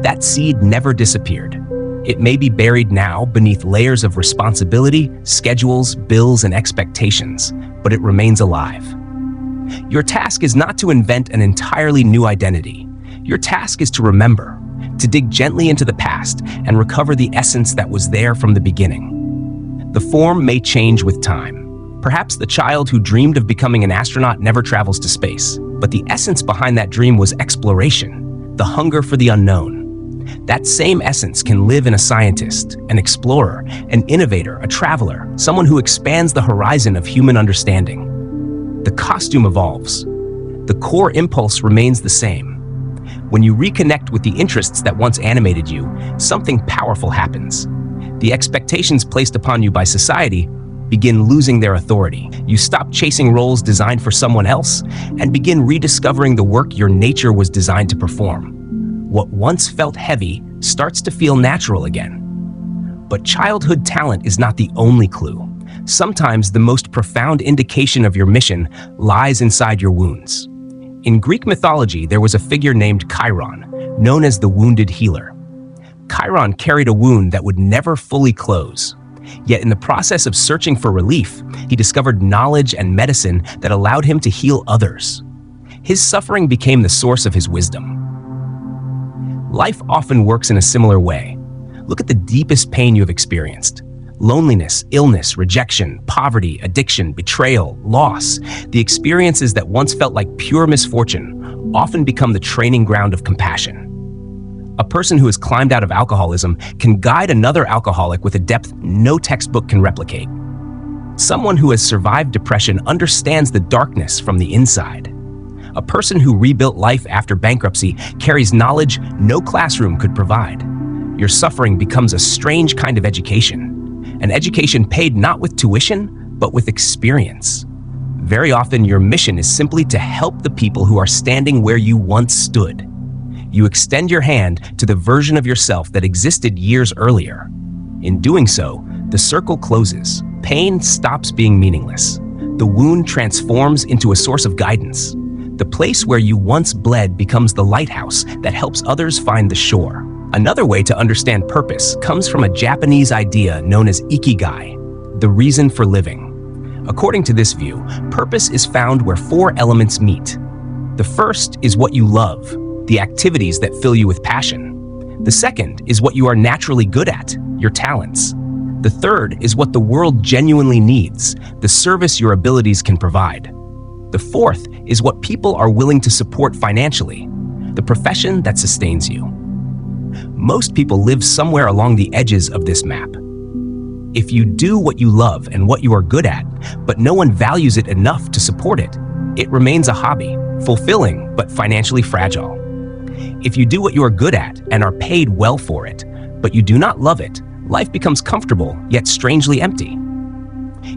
That seed never disappeared. It may be buried now beneath layers of responsibility, schedules, bills, and expectations, but it remains alive. Your task is not to invent an entirely new identity. Your task is to remember, to dig gently into the past and recover the essence that was there from the beginning. The form may change with time. Perhaps the child who dreamed of becoming an astronaut never travels to space, but the essence behind that dream was exploration, the hunger for the unknown. That same essence can live in a scientist, an explorer, an innovator, a traveler, someone who expands the horizon of human understanding. The costume evolves. The core impulse remains the same. When you reconnect with the interests that once animated you, something powerful happens. The expectations placed upon you by society begin losing their authority. You stop chasing roles designed for someone else and begin rediscovering the work your nature was designed to perform. What once felt heavy starts to feel natural again. But childhood talent is not the only clue. Sometimes the most profound indication of your mission lies inside your wounds. In Greek mythology, there was a figure named Chiron, known as the wounded healer. Chiron carried a wound that would never fully close. Yet in the process of searching for relief, he discovered knowledge and medicine that allowed him to heal others. His suffering became the source of his wisdom. Life often works in a similar way. Look at the deepest pain you have experienced. Loneliness, illness, rejection, poverty, addiction, betrayal, loss. The experiences that once felt like pure misfortune often become the training ground of compassion. A person who has climbed out of alcoholism can guide another alcoholic with a depth no textbook can replicate. Someone who has survived depression understands the darkness from the inside. A person who rebuilt life after bankruptcy carries knowledge no classroom could provide. Your suffering becomes a strange kind of education, an education paid not with tuition, but with experience. Very often, your mission is simply to help the people who are standing where you once stood. You extend your hand to the version of yourself that existed years earlier. In doing so, the circle closes. Pain stops being meaningless. The wound transforms into a source of guidance. The place where you once bled becomes the lighthouse that helps others find the shore. Another way to understand purpose comes from a Japanese idea known as Ikigai, the reason for living. According to this view, purpose is found where four elements meet. The first is what you love, the activities that fill you with passion. The second is what you are naturally good at, your talents. The third is what the world genuinely needs, the service your abilities can provide. The fourth is what people are willing to support financially, the profession that sustains you. Most people live somewhere along the edges of this map. If you do what you love and what you are good at, but no one values it enough to support it, it remains a hobby, fulfilling but financially fragile. If you do what you are good at and are paid well for it, but you do not love it, life becomes comfortable yet strangely empty.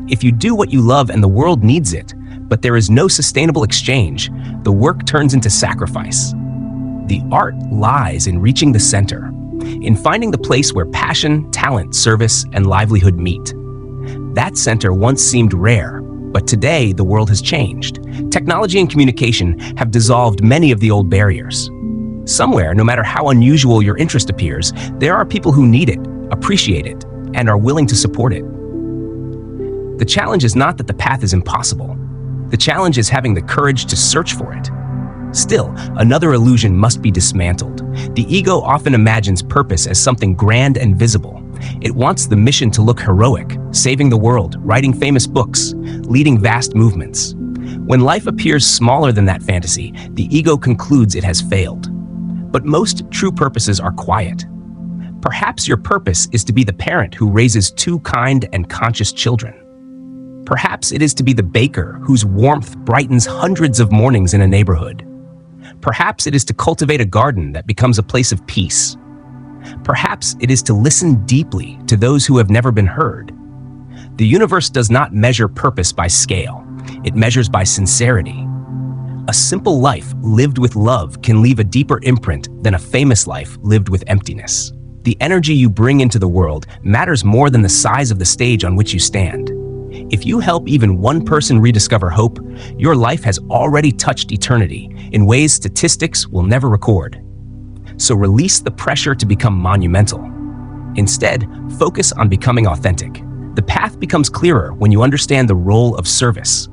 If you do what you love and the world needs it, but there is no sustainable exchange, the work turns into sacrifice. The art lies in reaching the center, in finding the place where passion, talent, service, and livelihood meet. That center once seemed rare, but today the world has changed. Technology and communication have dissolved many of the old barriers. Somewhere, no matter how unusual your interest appears, there are people who need it, appreciate it, and are willing to support it. The challenge is not that the path is impossible. The challenge is having the courage to search for it. Still, another illusion must be dismantled. The ego often imagines purpose as something grand and visible. It wants the mission to look heroic, saving the world, writing famous books, leading vast movements. When life appears smaller than that fantasy, the ego concludes it has failed. But most true purposes are quiet. Perhaps your purpose is to be the parent who raises two kind and conscious children. Perhaps it is to be the baker whose warmth brightens hundreds of mornings in a neighborhood. Perhaps it is to cultivate a garden that becomes a place of peace. Perhaps it is to listen deeply to those who have never been heard. The universe does not measure purpose by scale. It measures by sincerity. A simple life lived with love can leave a deeper imprint than a famous life lived with emptiness. The energy you bring into the world matters more than the size of the stage on which you stand. If you help even one person rediscover hope, your life has already touched eternity in ways statistics will never record. So release the pressure to become monumental. Instead, focus on becoming authentic. The path becomes clearer when you understand the role of service.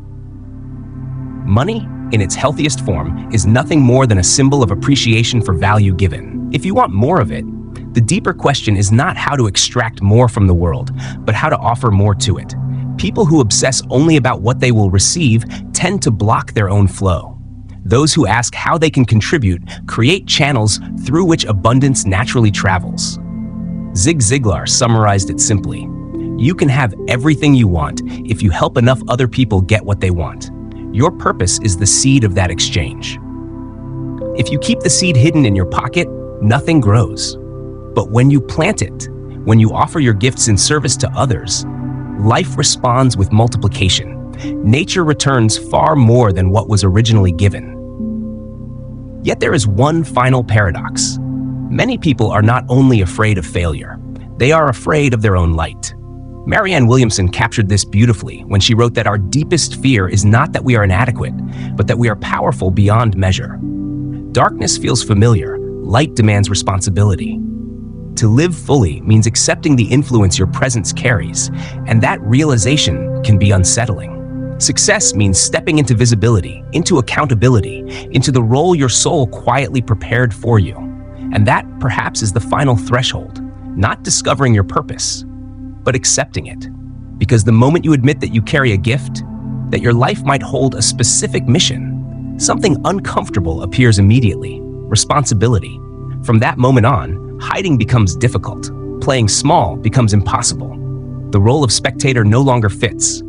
Money, in its healthiest form, is nothing more than a symbol of appreciation for value given. If you want more of it, the deeper question is not how to extract more from the world, but how to offer more to it. People who obsess only about what they will receive tend to block their own flow. Those who ask how they can contribute create channels through which abundance naturally travels. Zig Ziglar summarized it simply: you can have everything you want if you help enough other people get what they want. Your purpose is the seed of that exchange. If you keep the seed hidden in your pocket, nothing grows. But when you plant it, when you offer your gifts in service to others, life responds with multiplication. Nature returns far more than what was originally given. Yet there is one final paradox. Many people are not only afraid of failure, they are afraid of their own light. Marianne Williamson captured this beautifully when she wrote that our deepest fear is not that we are inadequate, but that we are powerful beyond measure. Darkness feels familiar, light demands responsibility. To live fully means accepting the influence your presence carries, and that realization can be unsettling. Success means stepping into visibility, into accountability, into the role your soul quietly prepared for you. And that perhaps is the final threshold, not discovering your purpose, but accepting it. Because the moment you admit that you carry a gift, that your life might hold a specific mission, something uncomfortable appears immediately: responsibility. From that moment on, hiding becomes difficult. Playing small becomes impossible. The role of spectator no longer fits.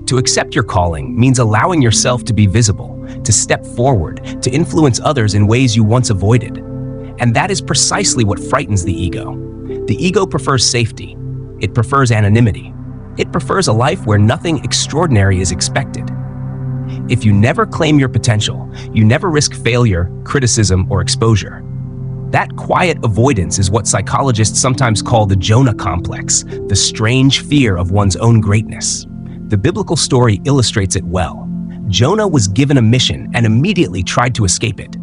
To accept your calling means allowing yourself to be visible, to step forward, to influence others in ways you once avoided. And that is precisely what frightens the ego. The ego prefers safety. It prefers anonymity. It prefers a life where nothing extraordinary is expected. If you never claim your potential, you never risk failure, criticism, or exposure. That quiet avoidance is what psychologists sometimes call the Jonah complex, the strange fear of one's own greatness. The biblical story illustrates it well. Jonah was given a mission and immediately tried to escape it.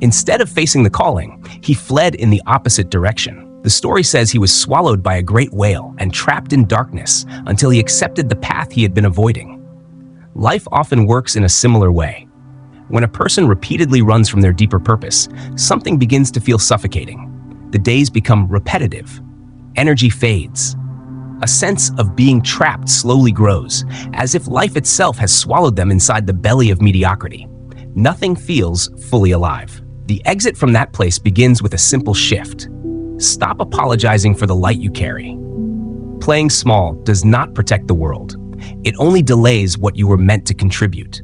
Instead of facing the calling, he fled in the opposite direction. The story says he was swallowed by a great whale and trapped in darkness until he accepted the path he had been avoiding. Life often works in a similar way. When a person repeatedly runs from their deeper purpose, something begins to feel suffocating. The days become repetitive. Energy fades. A sense of being trapped slowly grows, as if life itself has swallowed them inside the belly of mediocrity. Nothing feels fully alive. The exit from that place begins with a simple shift. Stop apologizing for the light you carry. Playing small does not protect the world. It only delays what you were meant to contribute.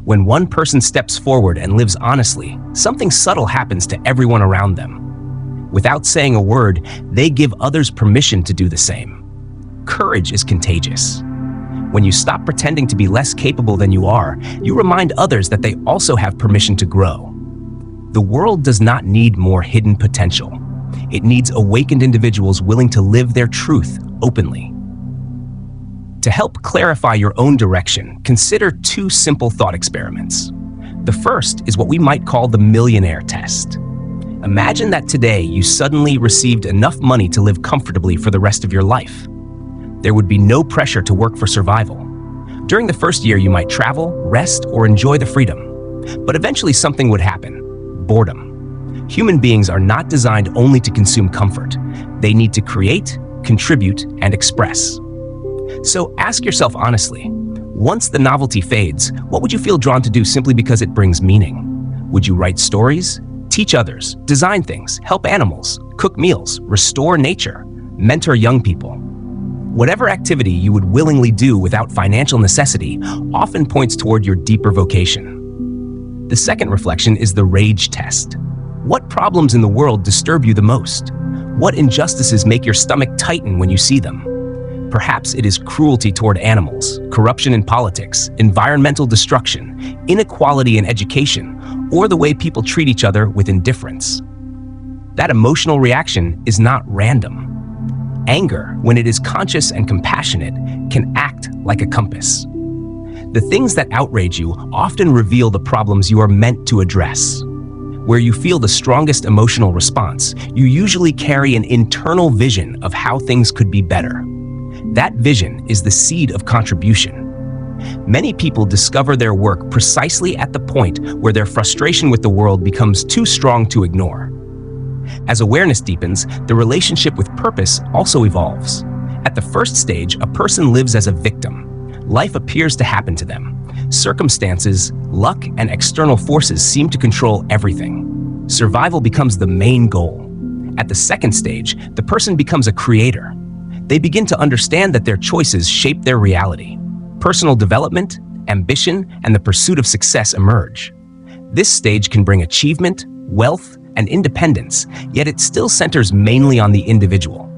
When one person steps forward and lives honestly, something subtle happens to everyone around them. Without saying a word, they give others permission to do the same. Courage is contagious. When you stop pretending to be less capable than you are, you remind others that they also have permission to grow. The world does not need more hidden potential. It needs awakened individuals willing to live their truth openly. To help clarify your own direction, consider two simple thought experiments. The first is what we might call the millionaire test. Imagine that today you suddenly received enough money to live comfortably for the rest of your life. There would be no pressure to work for survival. During the first year, you might travel, rest, or enjoy the freedom. But eventually something would happen: boredom. Human beings are not designed only to consume comfort. They need to create, contribute, and express. So ask yourself honestly, once the novelty fades, what would you feel drawn to do simply because it brings meaning? Would you write stories, teach others, design things, help animals, cook meals, restore nature, mentor young people? Whatever activity you would willingly do without financial necessity often points toward your deeper vocation. The second reflection is the rage test. What problems in the world disturb you the most? What injustices make your stomach tighten when you see them? Perhaps it is cruelty toward animals, corruption in politics, environmental destruction, inequality in education, or the way people treat each other with indifference. That emotional reaction is not random. Anger, when it is conscious and compassionate, can act like a compass. The things that outrage you often reveal the problems you are meant to address. Where you feel the strongest emotional response, you usually carry an internal vision of how things could be better. That vision is the seed of contribution. Many people discover their work precisely at the point where their frustration with the world becomes too strong to ignore. As awareness deepens, the relationship with purpose also evolves. At the first stage, a person lives as a victim. Life appears to happen to them. Circumstances, luck, and external forces seem to control everything. Survival becomes the main goal. At the second stage, the person becomes a creator. They begin to understand that their choices shape their reality. Personal development, ambition, and the pursuit of success emerge. This stage can bring achievement, wealth, and independence, yet it still centers mainly on the individual.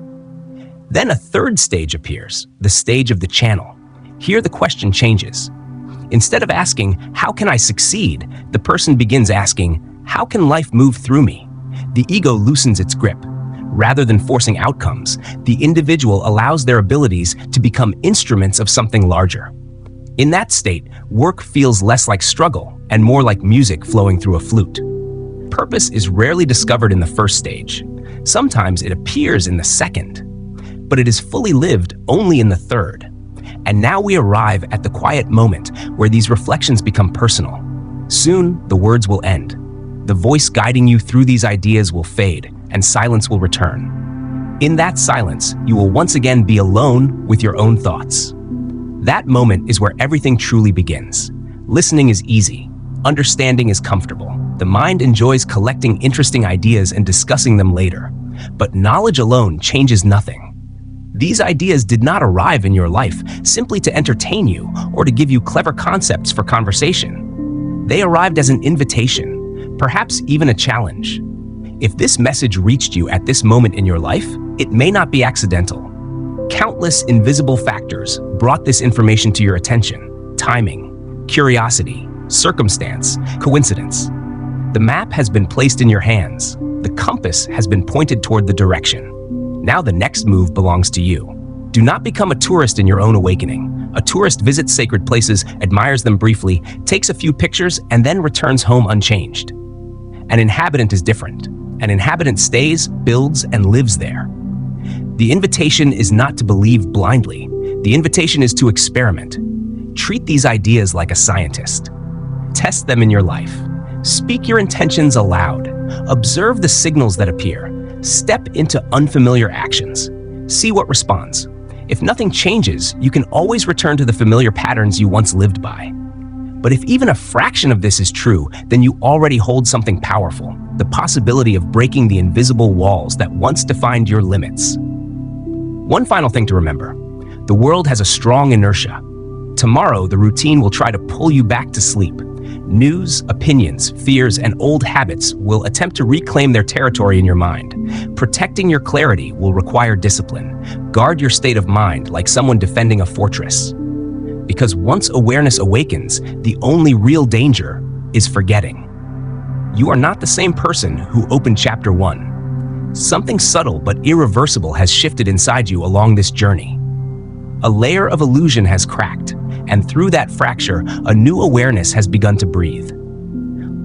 Then a third stage appears, the stage of the channel. Here the question changes. Instead of asking, "How can I succeed?" the person begins asking, "How can life move through me?" The ego loosens its grip. Rather than forcing outcomes, the individual allows their abilities to become instruments of something larger. In that state, work feels less like struggle and more like music flowing through a flute. Purpose is rarely discovered in the first stage. Sometimes it appears in the second, but it is fully lived only in the third. And now we arrive at the quiet moment where these reflections become personal. Soon, the words will end. The voice guiding you through these ideas will fade, and silence will return. In that silence, you will once again be alone with your own thoughts. That moment is where everything truly begins. Listening is easy. Understanding is comfortable. The mind enjoys collecting interesting ideas and discussing them later. But knowledge alone changes nothing. These ideas did not arrive in your life simply to entertain you or to give you clever concepts for conversation. They arrived as an invitation, perhaps even a challenge. If this message reached you at this moment in your life, it may not be accidental. Countless invisible factors brought this information to your attention: timing, curiosity, circumstance, coincidence. The map has been placed in your hands. The compass has been pointed toward the direction. Now the next move belongs to you. Do not become a tourist in your own awakening. A tourist visits sacred places, admires them briefly, takes a few pictures, and then returns home unchanged. An inhabitant is different. An inhabitant stays, builds, and lives there. The invitation is not to believe blindly. The invitation is to experiment. Treat these ideas like a scientist. Test them in your life. Speak your intentions aloud. Observe the signals that appear. Step into unfamiliar actions. See what responds. If nothing changes, you can always return to the familiar patterns you once lived by. But if even a fraction of this is true, then you already hold something powerful, the possibility of breaking the invisible walls that once defined your limits. One final thing to remember: the world has a strong inertia. Tomorrow, the routine will try to pull you back to sleep. News, opinions, fears, and old habits will attempt to reclaim their territory in your mind. Protecting your clarity will require discipline. Guard your state of mind like someone defending a fortress. Because once awareness awakens, the only real danger is forgetting. You are not the same person who opened chapter 1. Something subtle but irreversible has shifted inside you along this journey. A layer of illusion has cracked, and through that fracture, a new awareness has begun to breathe.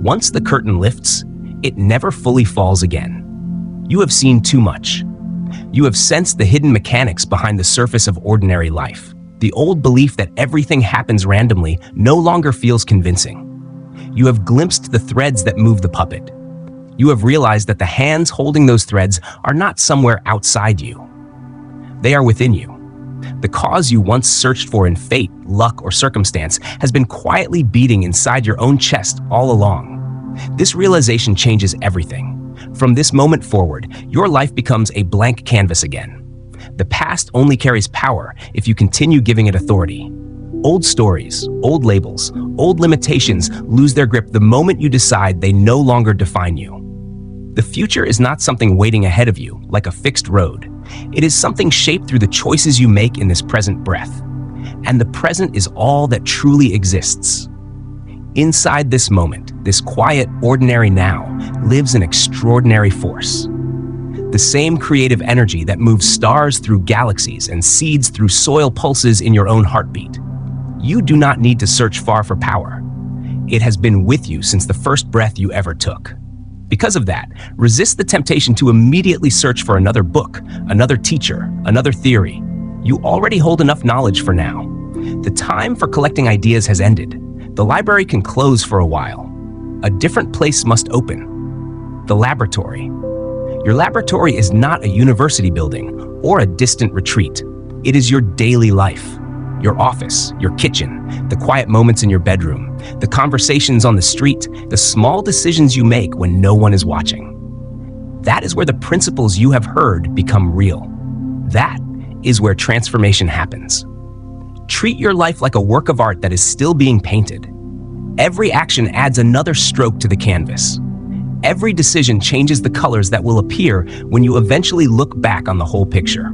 Once the curtain lifts, it never fully falls again. You have seen too much. You have sensed the hidden mechanics behind the surface of ordinary life. The old belief that everything happens randomly no longer feels convincing. You have glimpsed the threads that move the puppet. You have realized that the hands holding those threads are not somewhere outside you. They are within you. The cause you once searched for in fate, luck, or circumstance has been quietly beating inside your own chest all along. This realization changes everything. From this moment forward, your life becomes a blank canvas again. The past only carries power if you continue giving it authority. Old stories, old labels, old limitations lose their grip the moment you decide they no longer define you. The future is not something waiting ahead of you, like a fixed road. It is something shaped through the choices you make in this present breath. And the present is all that truly exists. Inside this moment, this quiet, ordinary now, lives an extraordinary force. The same creative energy that moves stars through galaxies and seeds through soil pulses in your own heartbeat. You do not need to search far for power. It has been with you since the first breath you ever took. Because of that, resist the temptation to immediately search for another book, another teacher, another theory. You already hold enough knowledge for now. The time for collecting ideas has ended. The library can close for a while. A different place must open. The laboratory. Your laboratory is not a university building or a distant retreat. It is your daily life. Your office, your kitchen, the quiet moments in your bedroom, the conversations on the street, the small decisions you make when no one is watching. That is where the principles you have heard become real. That is where transformation happens. Treat your life like a work of art that is still being painted. Every action adds another stroke to the canvas. Every decision changes the colors that will appear when you eventually look back on the whole picture.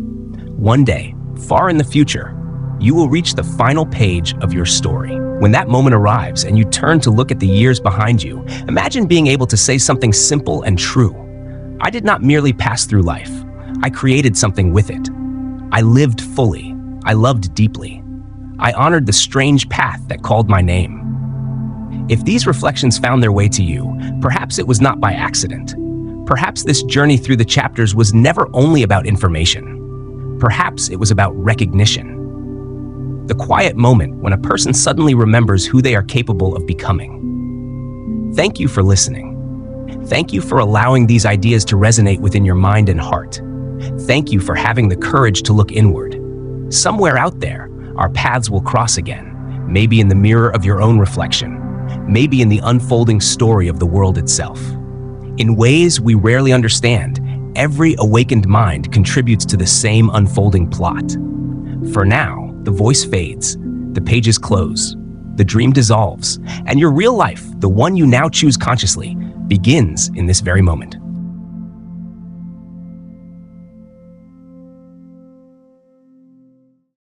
One day, far in the future, you will reach the final page of your story. When that moment arrives and you turn to look at the years behind you, imagine being able to say something simple and true. I did not merely pass through life. I created something with it. I lived fully. I loved deeply. I honored the strange path that called my name. If these reflections found their way to you, perhaps it was not by accident. Perhaps this journey through the chapters was never only about information. Perhaps it was about recognition. The quiet moment when a person suddenly remembers who they are capable of becoming. Thank you for listening. Thank you for allowing these ideas to resonate within your mind and heart. Thank you for having the courage to look inward. Somewhere out there, our paths will cross again, maybe in the mirror of your own reflection, maybe in the unfolding story of the world itself. In ways we rarely understand, every awakened mind contributes to the same unfolding plot. For now, the voice fades, the pages close, the dream dissolves, and your real life, the one you now choose consciously, begins in this very moment.